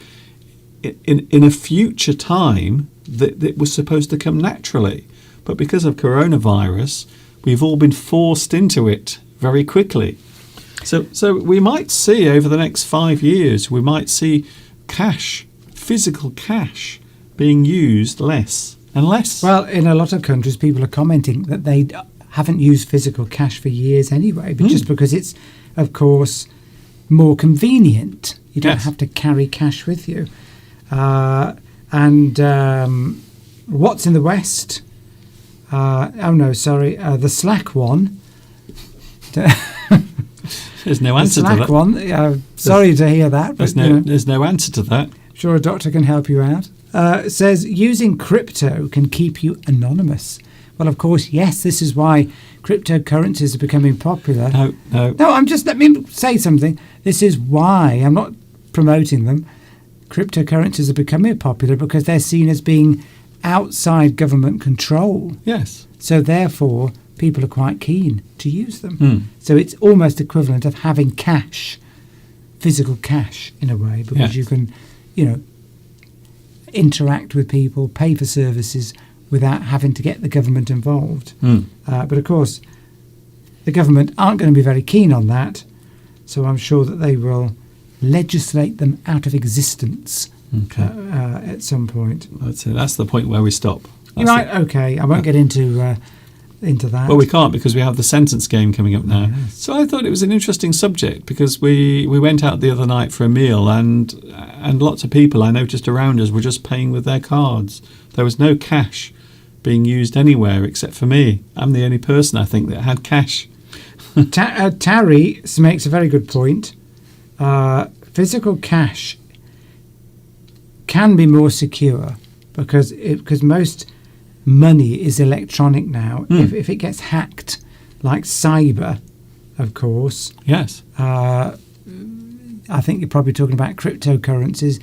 in a future time that was supposed to come naturally. But because of coronavirus, we've all been forced into it very quickly. So we might see over the next 5 years, we might see cash, physical cash, being used less and less. Well, in a lot of countries, people are commenting that they haven't used physical cash for years anyway, but just because it's, of course, more convenient. You don't have to carry cash with you. What's in the West? The Slack one. There's no answer to that. The Slack one. Sorry to hear that. But, there's no answer to that. Sure, a doctor can help you out. Says using crypto can keep you anonymous. Well, of course, yes. This is why cryptocurrencies are becoming popular. No. Let me say something. This is why I'm not promoting them. Cryptocurrencies are becoming popular because they're seen as being outside government control. Yes. So therefore, people are quite keen to use them. So it's almost equivalent of having cash, physical cash in a way, because you can, interact with people, pay for services without having to get the government involved. But of course, the government aren't going to be very keen on that. So I'm sure that they will legislate them out of existence at some point. That's the point where we stop. Okay. I won't get into that. Well, we can't because we have the sentence game coming up now. Yes. So I thought it was an interesting subject because we went out the other night for a meal and lots of people I noticed around us were just paying with their cards. There was no cash being used anywhere except for me. I'm the only person, I think, that had cash. Tarry makes a very good point. Physical cash can be more secure because most money is electronic now. If it gets hacked, like cyber, of course. Yes. I think you're probably talking about cryptocurrencies.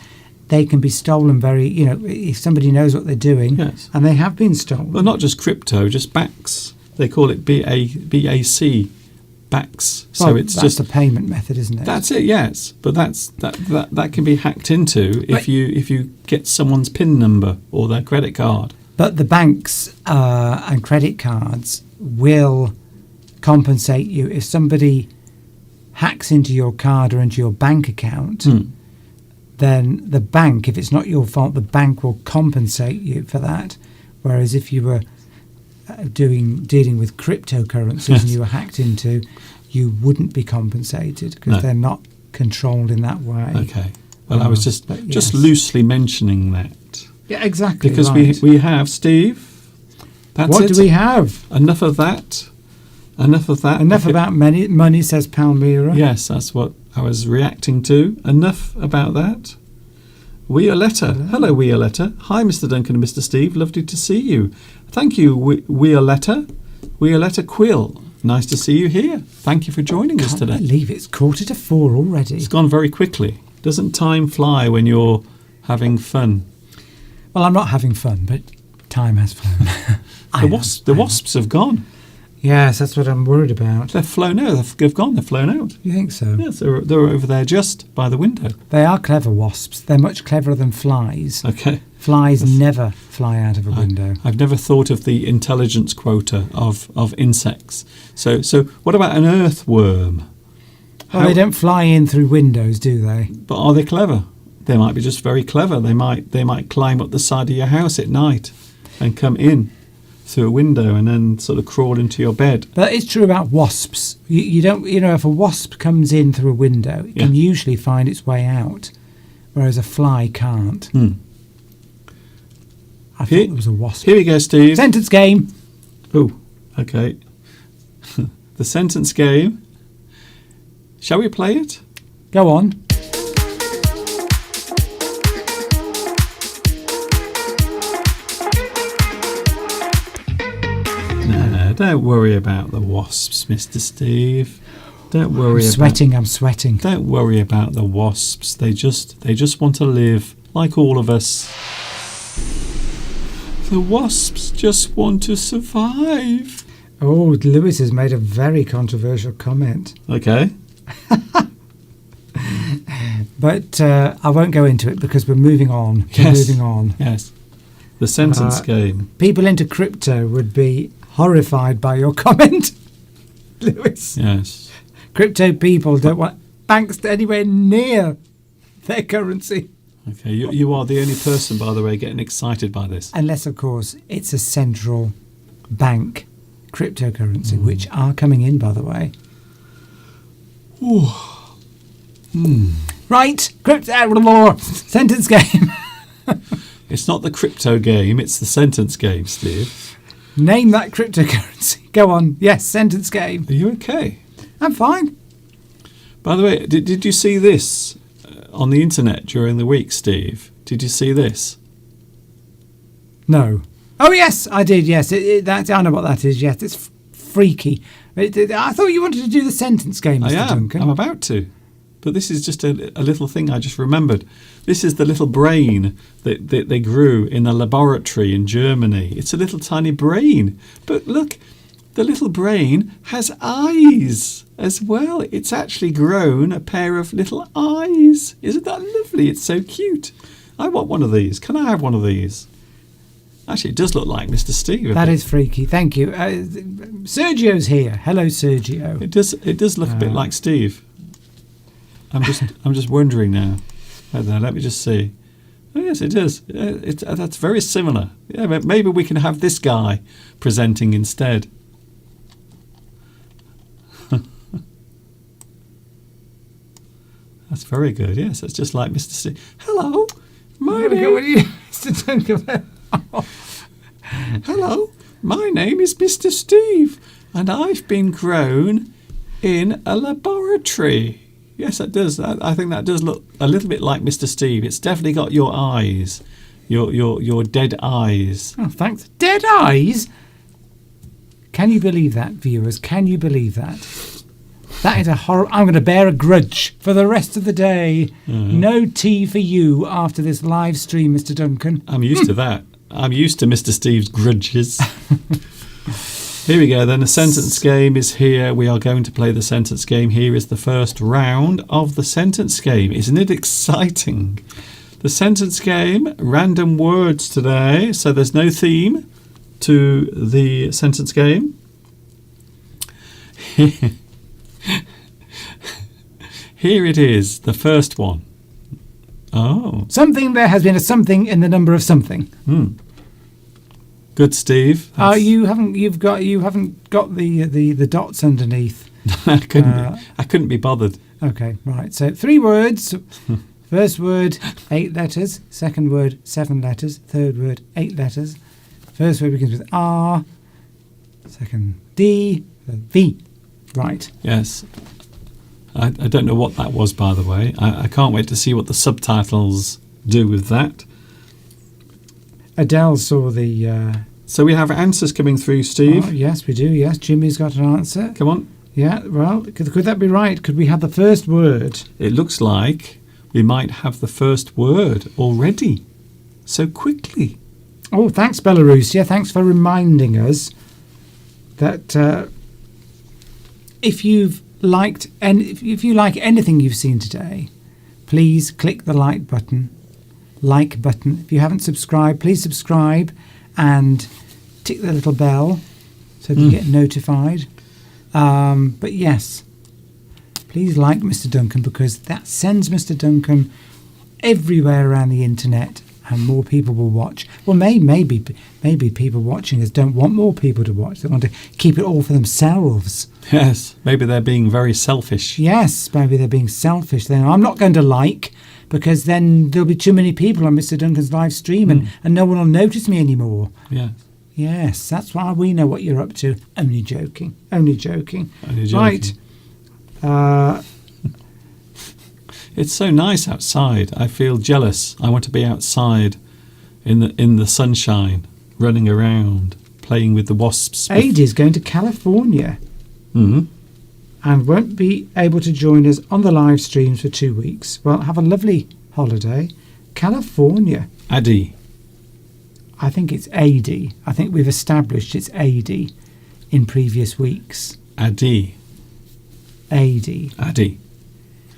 They can be stolen if somebody knows what they're doing. Yes. And they have been stolen. Well, not just crypto, just BACS. They call it BAC. BACS. So it's that's just a payment method, isn't it? That's it, yes. But that can be hacked into if you get someone's PIN number or their credit card. But the banks and credit cards will compensate you if somebody hacks into your card or into your bank account. Then the bank, if it's not your fault, the bank will compensate you for that. Whereas if you were dealing with cryptocurrencies and you were hacked into, you wouldn't be compensated because they're not controlled in that way. Okay. Well, I was just loosely mentioning that. Yeah, exactly. Because we have, Steve. What do we have? Enough of that. Enough About money, says Palmyra. Yes, that's what I was reacting to. Enough about that. Violetta. Hello, Violetta. Hi, Mr. Duncan and Mr. Steve. Lovely to see you. Thank you, Violetta. Violetta Quill. Nice to see you here. Thank you for joining us today. I can't believe it's 3:45 already. It's gone very quickly. Doesn't time fly when you're having fun? Well, I'm not having fun, but time has flown. The wasps have gone. Yes, that's what I'm worried about. They've flown out. They've gone. They've flown out. You think so? Yes, they're over there just by the window. They are clever wasps. They're much cleverer than flies. Okay. Flies never fly out of a window. I've never thought of the intelligence quota of insects. So what about an earthworm? Well, they don't fly in through windows, do they? But are they clever? They might be just very clever. They might climb up the side of your house at night and come in through a window and then sort of crawl into your bed. But it's true about wasps. You don't, if a wasp comes in through a window, it can usually find its way out, whereas a fly can't. I thought there was a wasp. Here we go, Steve. Sentence game. Oh, okay. The sentence game. Shall we play it? Go on. No, don't worry about the wasps, Mr. Steve. Don't worry. I'm sweating. Don't worry about the wasps. They just want to live like all of us. The wasps just want to survive. Oh, Lewis has made a very controversial comment. Okay. But I won't go into it because we're moving on. Yes. The sentence game. People into crypto would be horrified by your comment, Lewis. Yes. Crypto people don't want banks anywhere near their currency. Okay, you are the only person, by the way, getting excited by this. Unless, of course, it's a central bank cryptocurrency, which are coming in, by the way. Right, sentence game. It's not the crypto game, it's the sentence game, Steve. Name that cryptocurrency. Go on. Yes, sentence game. Are you okay? I'm fine. By the way, did you see this on the internet during the week, Steve? Did you see this? No. Oh, yes, I did, yes. I know what that is, yes. It's freaky. I thought you wanted to do the sentence game, Mr. Duncan. I'm about to. But this is just a little thing I just remembered. This is the little brain that they grew in a laboratory in Germany. It's a little tiny brain. But look, the little brain has eyes as well. It's actually grown a pair of little eyes. Isn't that lovely? It's so cute. I want one of these. Can I have one of these? Actually, it does look like Mr. Steve. That is freaky. Thank you. Sergio's here. Hello, Sergio. It does look a bit like Steve. I'm just wondering now. Let me just see. Oh, yes, it is. That's very similar. Yeah, but maybe we can have this guy presenting instead. That's very good. Yes, it's just like Mr. Steve. Hello, my name. Hello, my name is Mr. Steve, and I've been grown in a laboratory. Yes, that does. I think that does look a little bit like Mr. Steve. It's definitely got your eyes, your dead eyes. Oh, thanks. Dead eyes? Can you believe that, viewers? Can you believe that? That is a horror. I'm going to bear a grudge for the rest of the day. No tea for you after this live stream, Mr. Duncan. I'm used to that. I'm used to Mr. Steve's grudges. Here we go then. The sentence game is here. We are going to play the sentence game. Here is the first round of the sentence game. Isn't it exciting? The sentence game, random words today. So there's no theme to the sentence game. Here it is, the first one. Oh. Something, there has been a something in the number of something. Good, Steve. You haven't got the dots underneath. I couldn't be bothered. Okay, right. So 3 words. First word, 8 letters. Second word, 7 letters. Third word, 8 letters. First word begins with R. Second, D. V. Right. Yes. I don't know what that was, by the way. I can't wait to see what the subtitles do with that. Adele saw the... So we have answers coming through, Steve. Oh, yes, we do. Yes, Jimmy's got an answer. Come on. Yeah, well, could that be right? Could we have the first word? It looks like we might have the first word already. So quickly. Oh, thanks, Belarus. Yeah, thanks for reminding us that if you like anything you've seen today, please click the like button. If you haven't subscribed, please subscribe and tick the little bell so that you get notified. But yes, please like Mr. Duncan, because that sends Mr. Duncan everywhere around the internet, and more people will watch. Well, maybe people watching us don't want more people to watch. They want to keep it all for themselves. Yes, maybe they're being very selfish. Yes, maybe they're being selfish. Then I'm not going to like, because then there'll be too many people on Mr. Duncan's live stream and no one will notice me anymore. Yeah. Yes, that's why we know what you're up to. Only joking. Only joking. Only joking. Right. It's so nice outside. I feel jealous. I want to be outside in the sunshine, running around, playing with the wasps. Adie's going to California Mm-hmm. and won't be able to join us on the live streams for 2 weeks. Well, have a lovely holiday. California. Addie. I think it's AD. I think we've established it's AD in previous weeks. Addie. AD. Addie.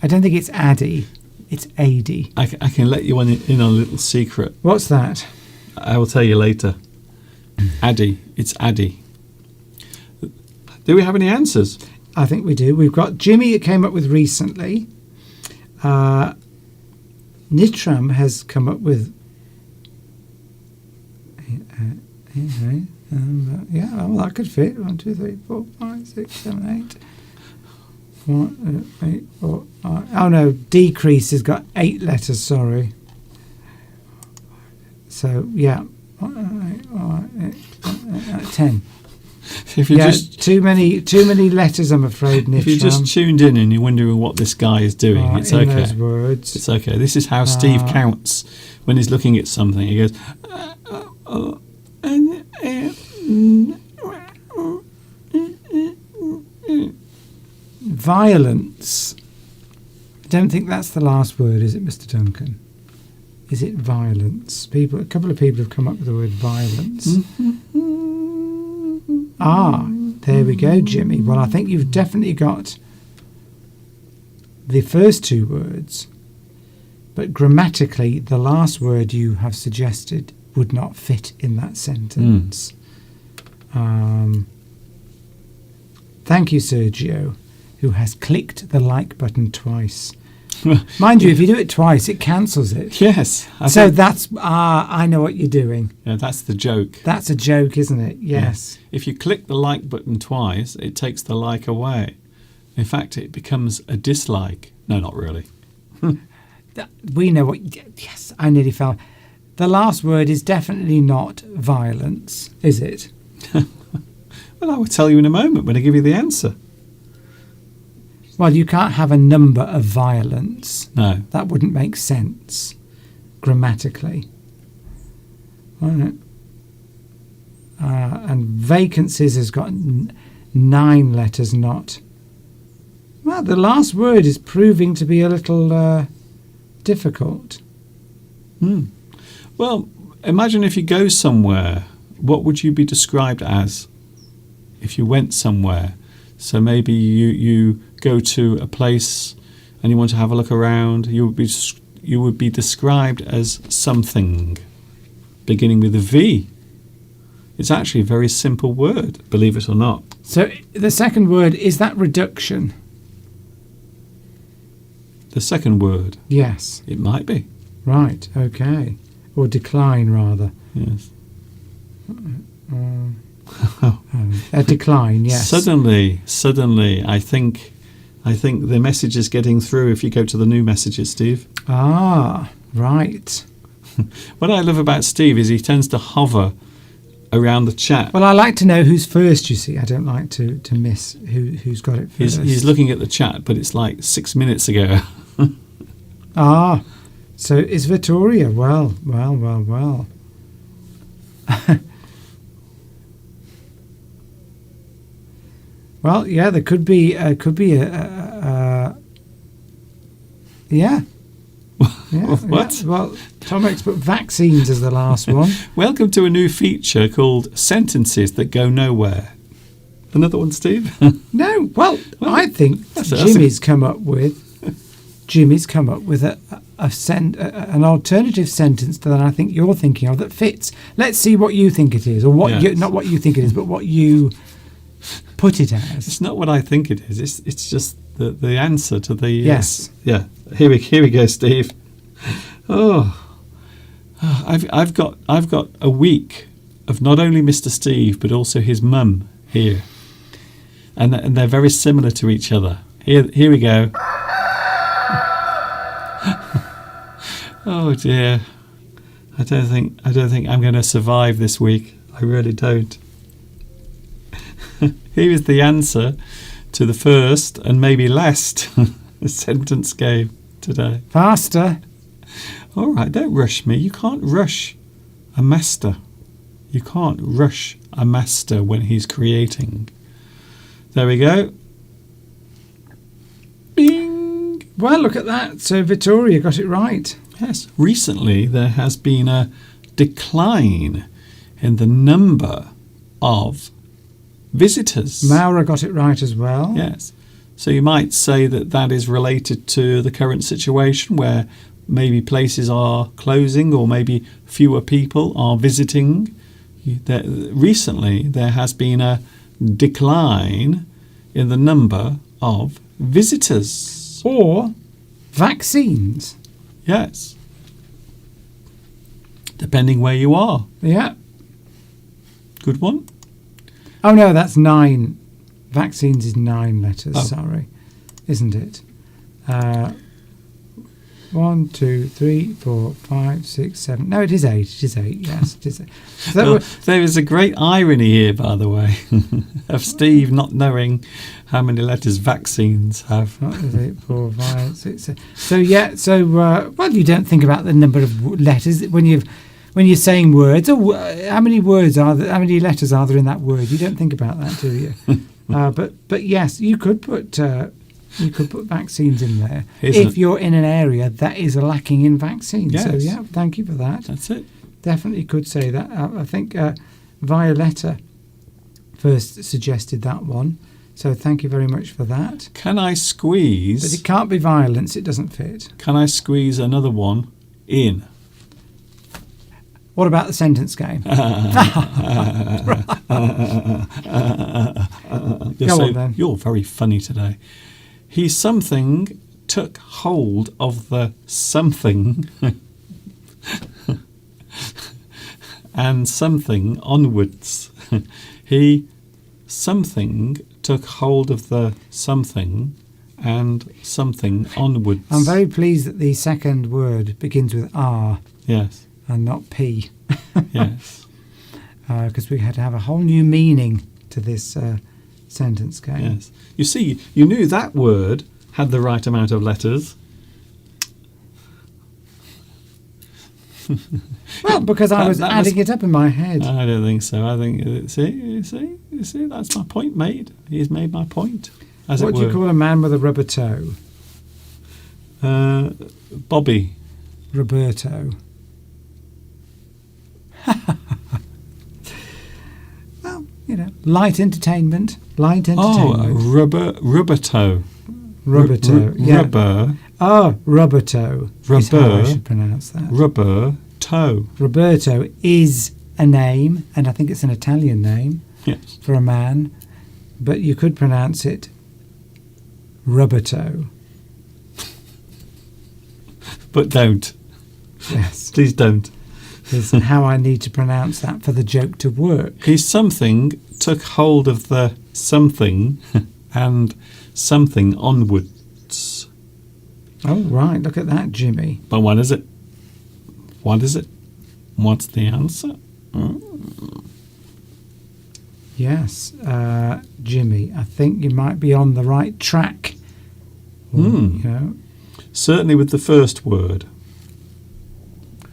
I don't think it's Addie. It's AD. I can let you in on a little secret. What's that? I will tell you later. Addie. It's Addie. Do we have any answers? I think we do. We've got Jimmy that came up with recently. Nitram has come up with... yeah, well, that could fit. 1, 2, 3, 4, 5, 6, 7, 8. 1, 8, 4, 5. Oh no, decrease has got 8 letters, sorry. So, yeah. 10. If you too many letters, I'm afraid, Nitram. If you just tuned in and you're wondering what this guy is doing, it's in okay. those words. It's okay. This is how Steve counts when he's looking at something. He goes, violence. I don't think that's the last word, is it, Mr. Duncan? Is it violence? A couple of people have come up with the word violence. There we go, Jimmy. Well, I think you've definitely got the first 2 words, but grammatically, the last word you have suggested would not fit in that sentence. Thank you, Sergio, who has clicked the like button twice. Mind you, if you do it twice, it cancels it. yes. So that's, I know what you're doing. Yeah, that's the joke. That's a joke, isn't it? Yes. Yeah. If you click the like button twice, it takes the like away. In fact, it becomes a dislike. No, not really. We know what... Yes, I nearly fell. The last word is definitely not violence, is it? Well, I will tell you in a moment when I give you the answer. Well, you can't have a number of violence. No. That wouldn't make sense grammatically. And vacancies has got 9 letters, not... Well, the last word is proving to be a little difficult. Well, imagine if you go somewhere, what would you be described as if you went somewhere? So maybe you go to a place and you want to have a look around. You would be described as something beginning with a V. It's actually a very simple word, believe it or not. So the second word, is that reduction? The second word? Yes. It might be. Right, okay. Or decline, rather. Yes. A decline, yes. Suddenly, I think the message is getting through if you go to the new messages, Steve. Ah, right. What I love about Steve is he tends to hover around the chat. Well, I like to know who's first, you see. I don't like to miss who's got it first. He's looking at the chat, but it's like 6 minutes ago. So it's Vittoria. Well. Well, yeah, there could be a yeah. What? Yeah. Well, Tom X put vaccines as the last one. Welcome to a new feature called Sentences That Go Nowhere. Another one, Steve? No, well, I think Jimmy's come up with an alternative sentence that I think you're thinking of that fits. Let's see what you think it is, or what not what you think it is, but what you put it as. It's not what I think it is. It's just the answer to the yes. Yeah. Here we go, Steve. Oh, I've got a week of not only Mr. Steve but also his mum here, and they're very similar to each other. Here we go. Oh dear, I don't think I'm going to survive this week. I really don't. Here is the answer to the first and maybe last sentence game today. Faster. All right, don't rush me. You can't rush a master. You can't rush a master when he's creating. There we go. Bing! Well, look at that. So Vittoria got it right. Yes. Recently, there has been a decline in the number of visitors. Maura got it right as well. Yes. So you might say that is related to the current situation where maybe places are closing or maybe fewer people are visiting. Recently, there has been a decline in the number of visitors. Or vaccines. Yes. Depending where you are. Yeah. Good one. Oh, no, that's 9. Vaccines is 9 letters, Oh. sorry. Isn't it? 1, 2, 3, 4, 5, 6, 7. No, it is 8. It is 8, yes. It is 8. So Well, there is a great irony here, by the way, of Steve not knowing how many letters vaccines have. 8, 4, 5, 6, 7. So, yeah, well, you don't think about the number of letters when you're saying words. Or how many words are there? How many letters are there in that word? You don't think about that, do you? But yes, you could put vaccines in there if you're in an area that is lacking in vaccines. Yes. So yeah, thank you for that. That's it. Definitely could say that. I think Violetta first suggested that one. So thank you very much for that. Can I But squeeze? it can't be violence. It doesn't fit. Can I squeeze another one in? What about the sentence game? Go on then. You're very funny today. He something took hold of the something and something onwards. He something took hold of the something and something onwards. I'm very pleased that the second word begins with R Yes. and not P. Yes. Because we had to have a whole new meaning to this sentence game. Yes. You see, you knew that word had the right amount of letters. Well, because I was that adding it up in my head. I don't think so. I think you see, that's my point made. He's made my point. As What it do you were. call a man with a rubber toe? Bobby. Roberto. Well, light entertainment. Light Oh, entertainment. rubber toe. Rubber toe. Yeah. Rubber. Oh, rubber toe. Is how I Rubber. should pronounce that. Rubber toe. Roberto is a name, and I think it's an Italian name Yes. for a man, but you could pronounce it Rubberto. But don't. Yes, Please don't. is how I need to pronounce that for the joke to work. He something took hold of the something and something onwards. Oh, right, look at that, Jimmy. But what is it? What is it? What's the answer? Yes, Jimmy, I think you might be on the right track. Hmm. Certainly with the first word.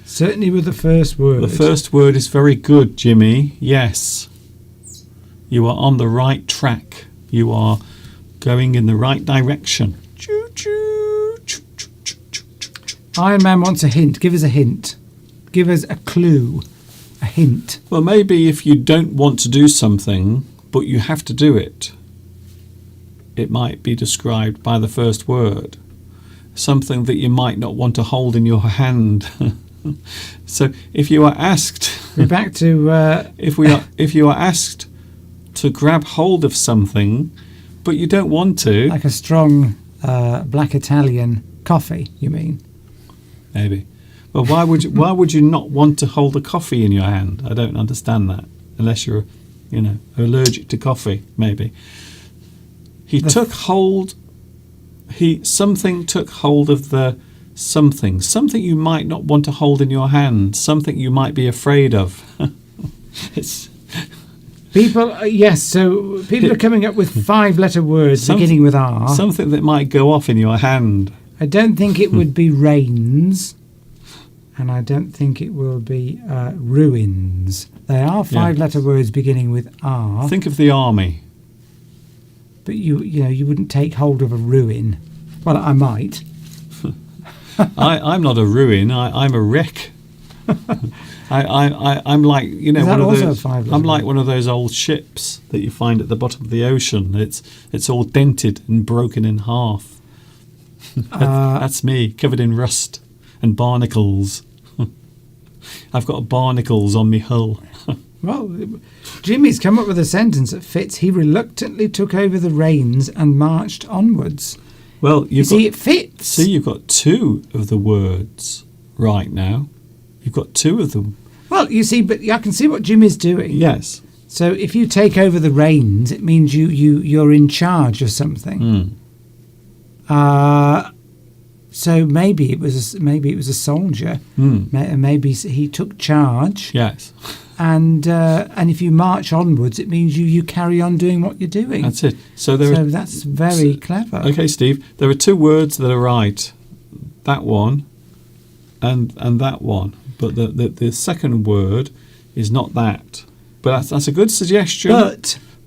Certainly with the first word. The first word is very good, Jimmy. Yes. You are on the right track. You are going in the right direction. Choo-choo. Choo-choo-choo-choo-choo-choo. Iron Man wants a hint. Give us a hint. Give us a clue. A hint. Well, maybe if you don't want to do something, but you have to do it, it might be described by the first word. Something that you might not want to hold in your hand. So if you are asked, We're back to if you are asked to grab hold of something, but you don't want to, like a strong black Italian coffee, you mean? maybe. Well, why would you not want to hold a coffee in your hand? I don't understand that. Unless you're, allergic to coffee, maybe. Something took hold of the something you might not want to hold in your hand, something you might be afraid of. It's people, yes. So people are coming up with 5-letter words beginning with R. Something that might go off in your hand. I don't think it would be rains, and I don't think it will be ruins. They are 5-letter words beginning with R. Think of the army. But you wouldn't take hold of a ruin. Well, I might. I'm not a ruin. I'm a wreck. I'm like one of those. I'm like one of those old ships that you find at the bottom of the ocean. It's all dented and broken in half. That's me, covered in rust and barnacles. I've got barnacles on me hull. Well, Jimmy's come up with a sentence that fits. He reluctantly took over the reins and marched onwards. Well, it fits. See, you've got 2 of the words right now. You've got 2 of them. Well, you see, but I can see what Jimmy's doing. Yes. So if you take over the reins, it means you're in charge of something. So maybe it was a soldier. Maybe he took charge. Yes. And if you march onwards, it means you carry on doing what you're doing. That's it. So that's very clever. Okay, Steve. There are 2 words that are right. That one, and that one. But the second word is not that. But that's a good suggestion.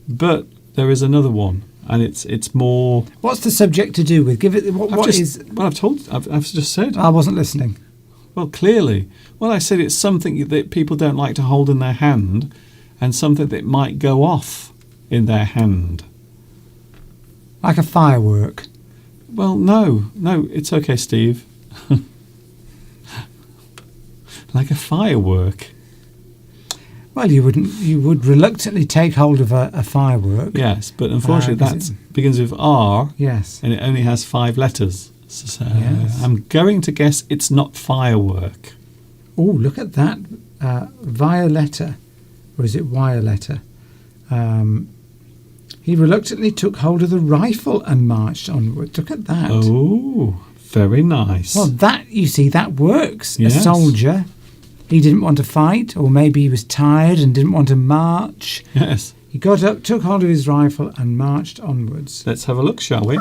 But there is another one, and it's more. What's the subject to do with? Give it. What is? Well, I've just said. I wasn't listening. Well, clearly. Well, I said it's something that people don't like to hold in their hand, and something that might go off in their hand. Like a firework. Well, no, it's okay, Steve. Like a firework. Well, you would reluctantly take hold of a firework. Yes, but unfortunately that begins with R. Yes. And it only has 5 letters. So yes. I'm going to guess it's not firework. Oh, look at that. Violetta. Or is it Violetta? He reluctantly took hold of the rifle and marched onward. Look at that. Oh, very nice. Well, that works. Yes. A soldier. He didn't want to fight, or maybe he was tired and didn't want to march. Yes. He got up, took hold of his rifle, and marched onwards. Let's have a look, shall we?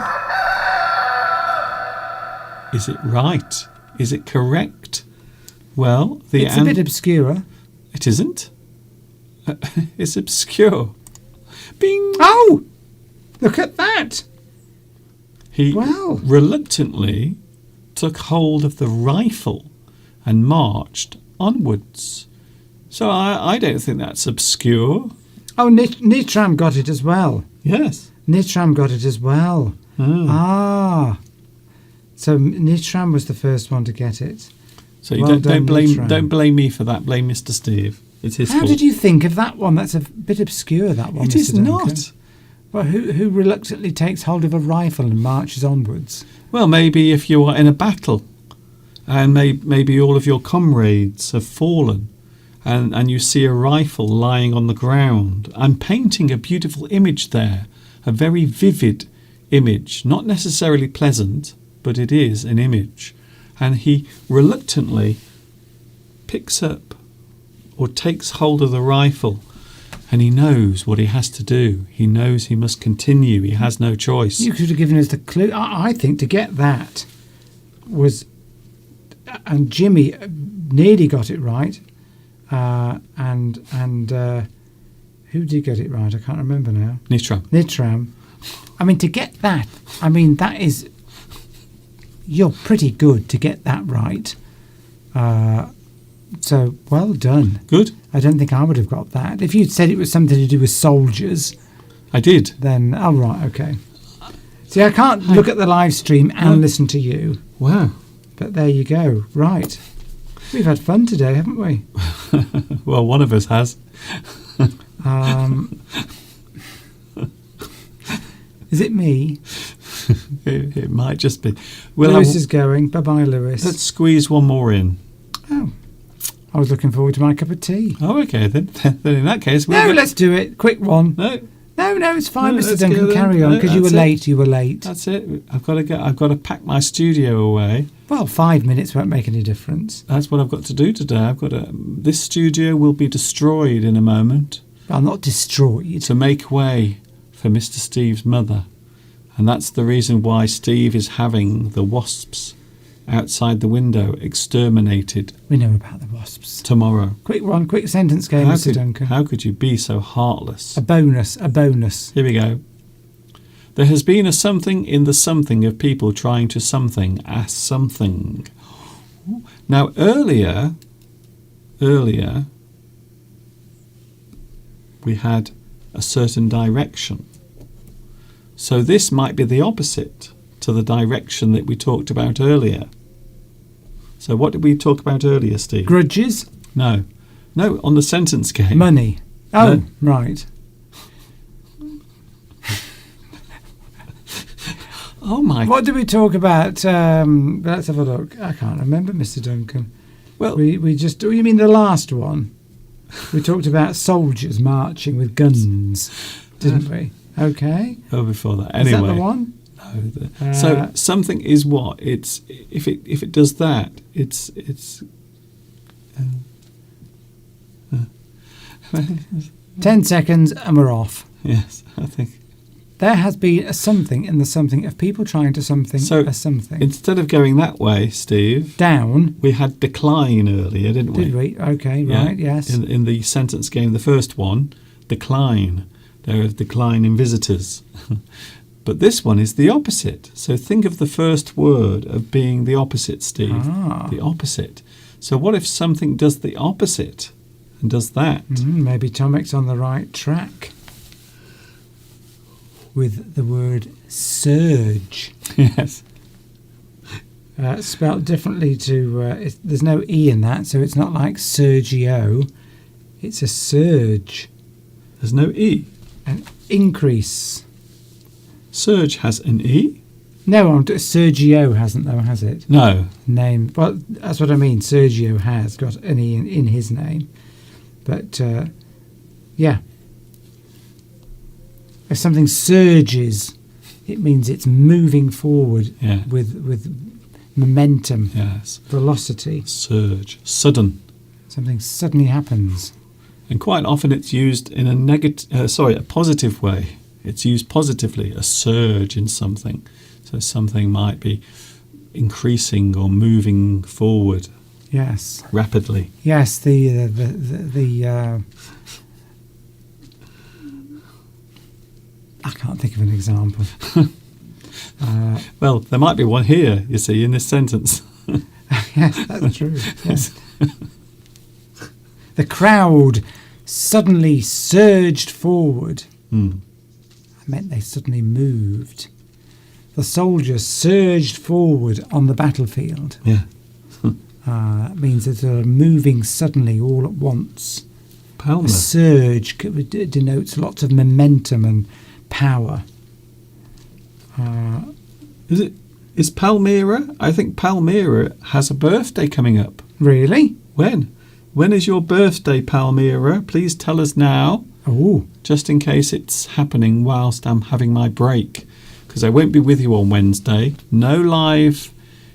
Is it right? Is it correct? Well, it's a bit obscure. It isn't. It's obscure. Bing! Oh! Look at that! He reluctantly took hold of the rifle and marched onwards. So I don't think that's obscure. Oh, Nitram got it as well. Yes. Nitram got it as well. Oh. Ah. So Nitram was the first one to get it. So you don't blame me for that. Blame Mr. Steve. It's his fault. How did you think of that one? That's a bit obscure, that one, It Mr. is Duncan. not. Well, who reluctantly takes hold of a rifle and marches onwards? Well, maybe if you are in a battle and maybe all of your comrades have fallen and you see a rifle lying on the ground. I'm painting a beautiful image there, a very vivid image, not necessarily pleasant, but it is an image. And he reluctantly picks up or takes hold of the rifle, and he knows what he has to do. He knows he must continue. He has no choice. You could have given us the clue. I think to get that was, and Jimmy nearly got it right, and who did get it right? I can't remember now. Nitram. I mean, to get that, that is, you're pretty good to get that right. So, well done. Good. I don't think I would have got that. If you'd said it was something to do with soldiers... I did. Then, oh, right, okay. See, I can't look at the live stream and listen to you. Wow. But there you go. Right. We've had fun today, haven't we? Well, one of us has. Is it me? It might just be. Lewis is going. Bye-bye, Lewis. Let's squeeze one more in. Oh, I was looking forward to my cup of tea. Oh, okay then. Then in that case, No, let's do it. Quick one. No, No, it's fine, No, Mr. let's Duncan. go then. Carry on, No, because you were that's it. late. You were late. that's it. I've got to pack my studio away. Well, 5 minutes won't make any difference. That's what I've got to do today. This studio will be destroyed in a moment Well, not destroyed. to make way for Mr. Steve's mother. And that's the reason why Steve is having the wasps outside the window exterminated We know about the wasps. tomorrow. Quick one, quick sentence game, Mr. Duncan. How could you be so heartless? A bonus. Here we go. There has been a something in the something of people trying to something as something. Now, earlier, we had a certain direction. So this might be the opposite to the direction that we talked about earlier. So what did we talk about earlier, Steve? Grudges. No, on the sentence game. Money. Oh, No. right. Oh my. What did we talk about? Let's have a look. I can't remember, Mr. Duncan. Well, We just. Oh, you mean the last one? We talked about soldiers marching with guns, didn't we? Okay. oh, before that. Is Anyway. that the one? No, so something is what? It's if it does that, it's 10 seconds and we're off. yes, I think. There has been a something in the something of people trying to something So, as something. Instead of going that way, Steve, Down, we had decline earlier, didn't we? did we? Okay, Yeah. right, yes. In the sentence game, the first one, decline. There is decline in visitors. But this one is the opposite. So think of the first word of being the opposite, Steve. Ah. The opposite. So what if something does the opposite and does that? Maybe Tomek's on the right track with the word surge. Yes. Spelt differently to... there's no E in that, so it's not like Sergio. It's a surge. There's no E. An increase. Surge has an E? No, Sergio hasn't, though, has it? No. Name. Well, that's what I mean. Sergio has got an E in his name. But, yeah. If something surges, it means it's moving forward Yeah. with momentum, Yes. velocity. Surge. Sudden. Something suddenly happens. And quite often it's used in a positive way. It's used positively, a surge in something. So something might be increasing or moving forward Yes. rapidly. Yes, the I can't think of an example. Well, there might be one here, you see, in this sentence. Yes, that's true. Yes. The crowd suddenly surged forward. Hmm. I meant they suddenly moved. The soldiers surged forward on the battlefield. Yeah. It means that they're moving suddenly all at once. Palmer. A surge denotes lots of momentum and power. Is Palmyra? I think Palmyra has a birthday coming up. Really? When? When is your birthday, Palmyra? Please tell us now, Oh, just in case it's happening whilst I'm having my break. Because I won't be with you on Wednesday. No live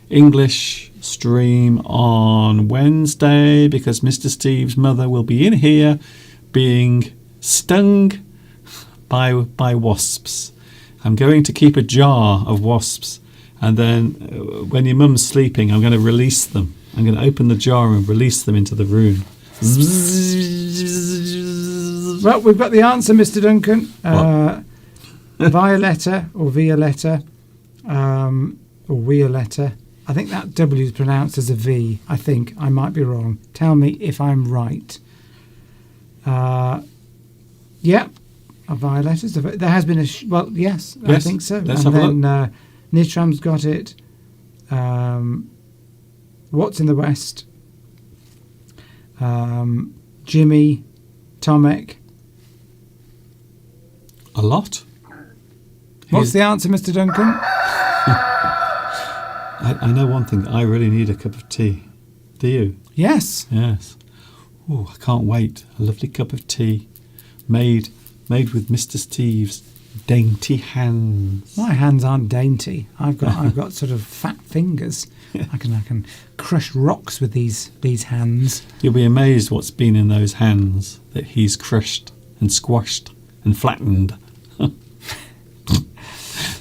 English stream on Wednesday because Mr. Steve's mother will be in here being stung by wasps. I'm going to keep a jar of wasps, and then when your mum's sleeping, I'm going to release them. I'm going to open the jar and release them into the room. well, we've got the answer, Mr. Duncan. Violetta or Violetta or Violetta. I think that W is pronounced as a V. I think. I might be wrong. Tell me if I'm right. Yeah. A Violetta's. There has been a... well, yes, I Yes, think so. let's and have a then Nitram's got it. What's in the West? Jimmy, Tomek. A lot. What's the answer, Mr. Duncan? I know one thing. I really need a cup of tea. Do you? Yes. Yes. Oh, I can't wait. A lovely cup of tea made with Mr. Steve's dainty hands. My hands aren't dainty. I've got sort of fat fingers. I can crush rocks with these hands. You'll be amazed what's been in those hands that he's crushed and squashed and flattened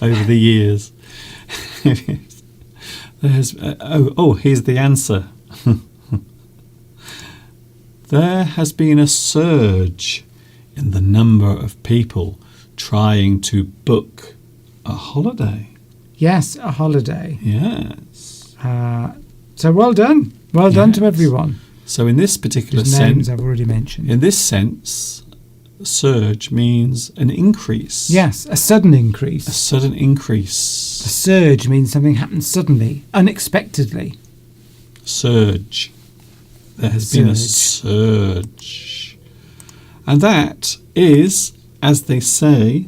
over the years. Here's the answer. There has been a surge in the number of people trying to book a holiday. Yes, a holiday. Yes. So well done. Well done to everyone. So in this particular Whose sense, names I've already mentioned. in this sense, surge means an increase. Yes, a sudden increase. A sudden increase. A surge means something happens suddenly, unexpectedly. Surge. There has been a surge. And that is, as they say,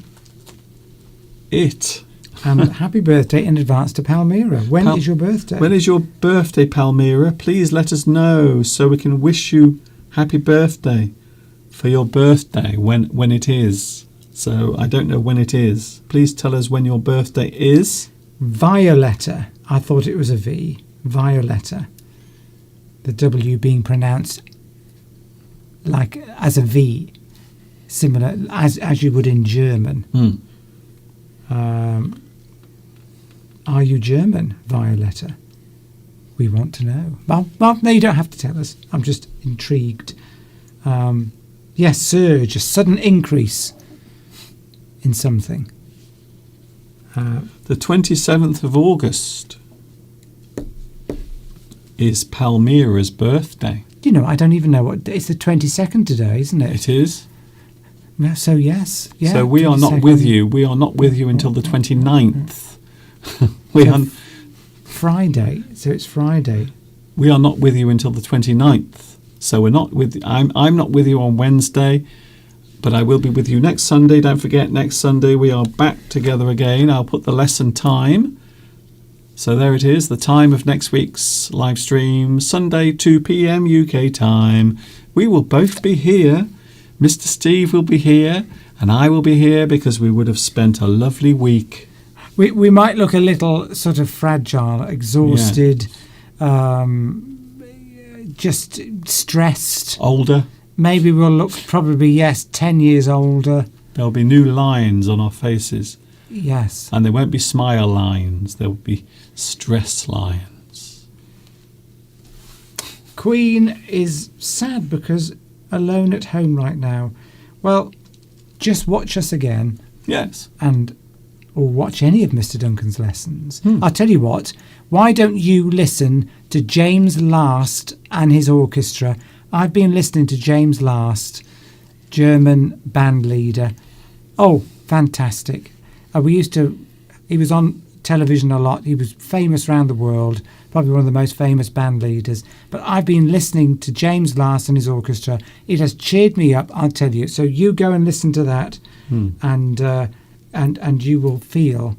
it. And happy birthday in advance to Palmyra. When is your birthday? When is your birthday, Palmyra? Please let us know so we can wish you happy birthday for your birthday when it is. So I don't know when it is. Please tell us when your birthday is. Violetta. I thought it was a V. Violetta. The W being pronounced like as a V, similar as you would in German. Are you German, Violetta? We want to know. Well, no, you don't have to tell us. I'm just intrigued. Yes, surge, a sudden increase in something. The 27th of August is Palmyra's birthday. You know, I don't even know what... It's the 22nd today, isn't it? It is. So, yes. Yeah, so we are not 22nd. with you. We are not with you until the 29th. Friday. So it's Friday. We are not with you until the 29th. So we're not with... I'm not with you on Wednesday, but I will be with you next Sunday. Don't forget, next Sunday we are back together again. I'll put the lesson time. So there it is, the time of next week's live stream, Sunday 2 p.m. UK time. We will both be here. Mr. Steve will be here and I will be here because we would have spent a lovely week. We might look a little sort of fragile, exhausted, just stressed. Older. Maybe we'll look probably, 10 years older. There'll be new lines on our faces. Yes. And there won't be smile lines. There will be stress lines. Queen is sad because alone at home right now. Well, just watch us again. Yes. Or watch any of Mr. Duncan's lessons. I'll tell you what, why don't you listen to James Last and his orchestra? I've been listening to James Last, German band leader. Oh, fantastic. He was on television a lot. He was famous around the world, probably one of the most famous band leaders. But I've been listening to James Last and his orchestra. It has cheered me up, I'll tell you. So you go and listen to that, and you will feel,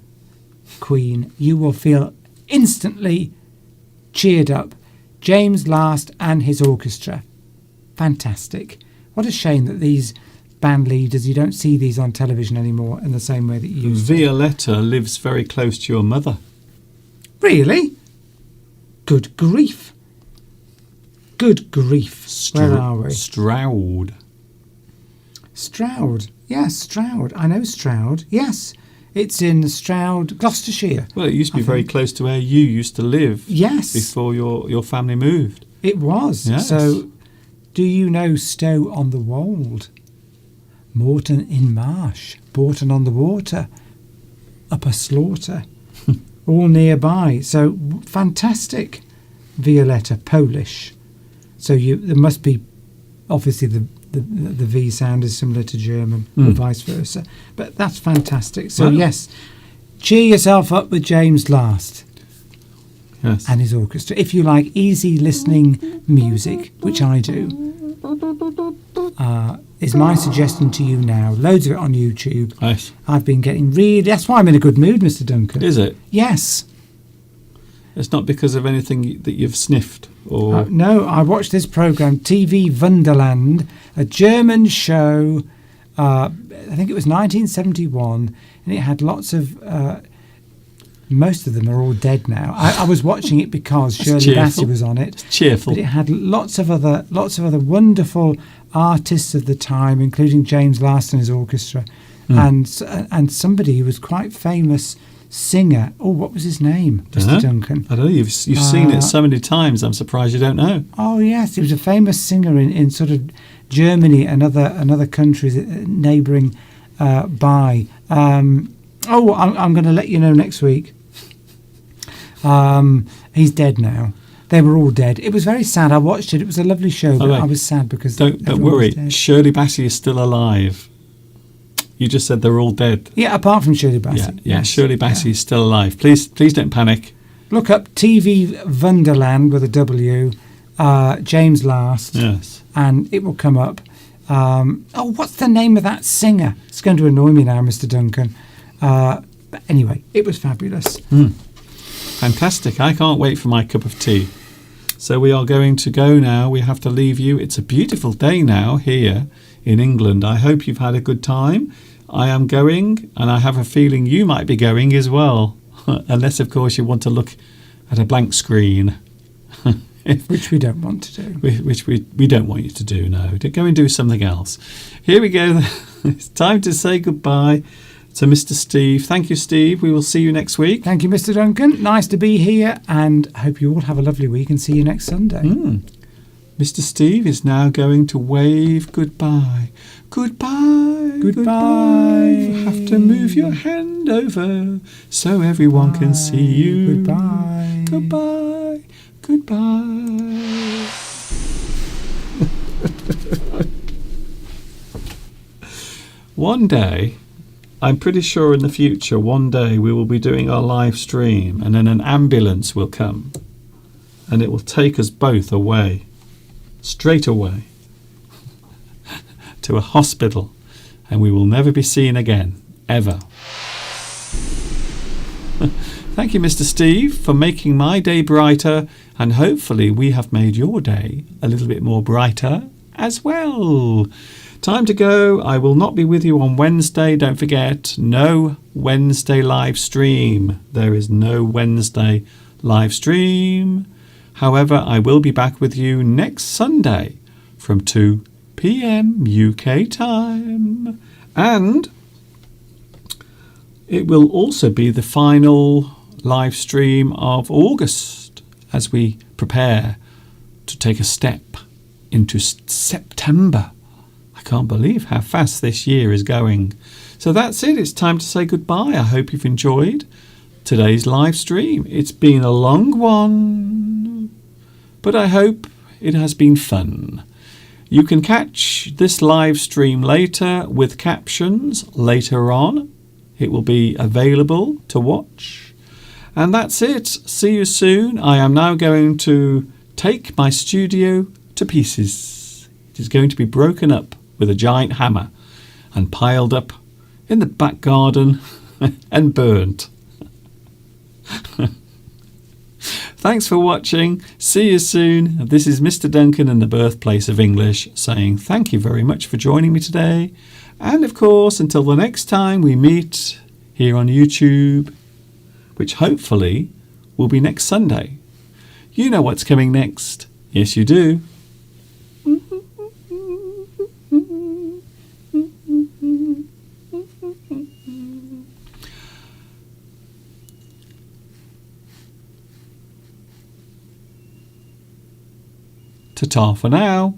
Queen, you will feel instantly cheered up. James Last and his orchestra. Fantastic. What a shame that these band leaders, you don't see these on television anymore in the same way that you used to. Violetta lives very close to your mother. Really? Good grief. Good grief. Where are we? Stroud. Stroud. Yes, Stroud. I know Stroud. Yes. It's in Stroud, Gloucestershire. Well, it used to be very close to where you used to live. Yes. Before your family moved. It was. Yes. So, do you know Stow on the Wold? Morton in Marsh, Bourton on the Water, Upper Slaughter, all nearby. So fantastic, Violetta, Polish. So there must be, obviously the V sound is similar to German or vice versa. But that's fantastic. So yes, cheer yourself up with James Last. Yes. And his orchestra. If you like easy listening music, which I do, is my suggestion to you now. Loads of it on YouTube. Yes. I've been getting that's why I'm in a good mood, Mr. Duncan. Is it? Yes. It's not because of anything that you've sniffed or... No, I watched this program, TV Wunderland, a German show. I think it was 1971, and it had lots of... most of them are all dead now. I was watching it because Shirley Bassey was on it. It's cheerful. But it had lots of other wonderful artists of the time, including James Last and his orchestra, and somebody who was quite famous singer. Oh, what was his name, Mr. Duncan? I don't know. You've seen it so many times. I'm surprised you don't know. Oh yes, he was a famous singer in sort of Germany and other countries neighbouring by. I'm going to let you know next week. He's dead now. They were all dead. It was very sad. I watched it. It was a lovely show, but I was sad because don't worry. Shirley Bassey is still alive. You just said they're all dead. Yeah, apart from Shirley Bassey. Yeah, yes, Shirley Bassey is still alive. Please don't panic. Look up TV Wunderland with a W, James Last. Yes. And it will come up. What's the name of that singer? It's going to annoy me now, Mr. Duncan. But anyway, it was fabulous. Fantastic. I can't wait for my cup of tea. So we are going to go now. We have to leave you. It's a beautiful day now here in England. I hope you've had a good time. I am going, and I have a feeling you might be going as well. Unless, of course, you want to look at a blank screen. Which we don't want to do. Which we don't want you to do, no. Go and do something else. Here we go. It's time to say goodbye to Mr. Steve. Thank you, Steve. We will see you next week. Thank you, Mr. Duncan. Nice to be here, and hope you all have a lovely week and see you next Sunday. Mr. Steve is now going to wave goodbye. Goodbye. Goodbye. You have to move your hand over so everyone can see you. Goodbye. Goodbye. Goodbye. One day, I'm pretty sure in the future, one day we will be doing our live stream and then an ambulance will come and it will take us both away, straight away, to a hospital, and we will never be seen again, ever. Thank you, Mr. Steve, for making my day brighter, and hopefully we have made your day a little bit more brighter as well. Time to go. I will not be with you on Wednesday. Don't forget, no Wednesday live stream. There is no Wednesday live stream. However, I will be back with you next Sunday from 2 p.m. UK time. And it will also be the final live stream of August as we prepare to take a step into September. I can't believe how fast this year is going. So that's it. It's time to say goodbye. I hope you've enjoyed today's live stream. It's been a long one, but I hope it has been fun. You can catch this live stream later with captions later on. It will be available to watch. And that's it. See you soon. I am now going to take my studio to pieces. It is going to be broken up with a giant hammer and piled up in the back garden and burnt. Thanks for watching. See you soon. This is Mr. Duncan in the birthplace of English saying thank you very much for joining me today. And of course, until the next time we meet here on YouTube, which hopefully will be next Sunday. You know what's coming next. Yes, you do. Ta-ta for now.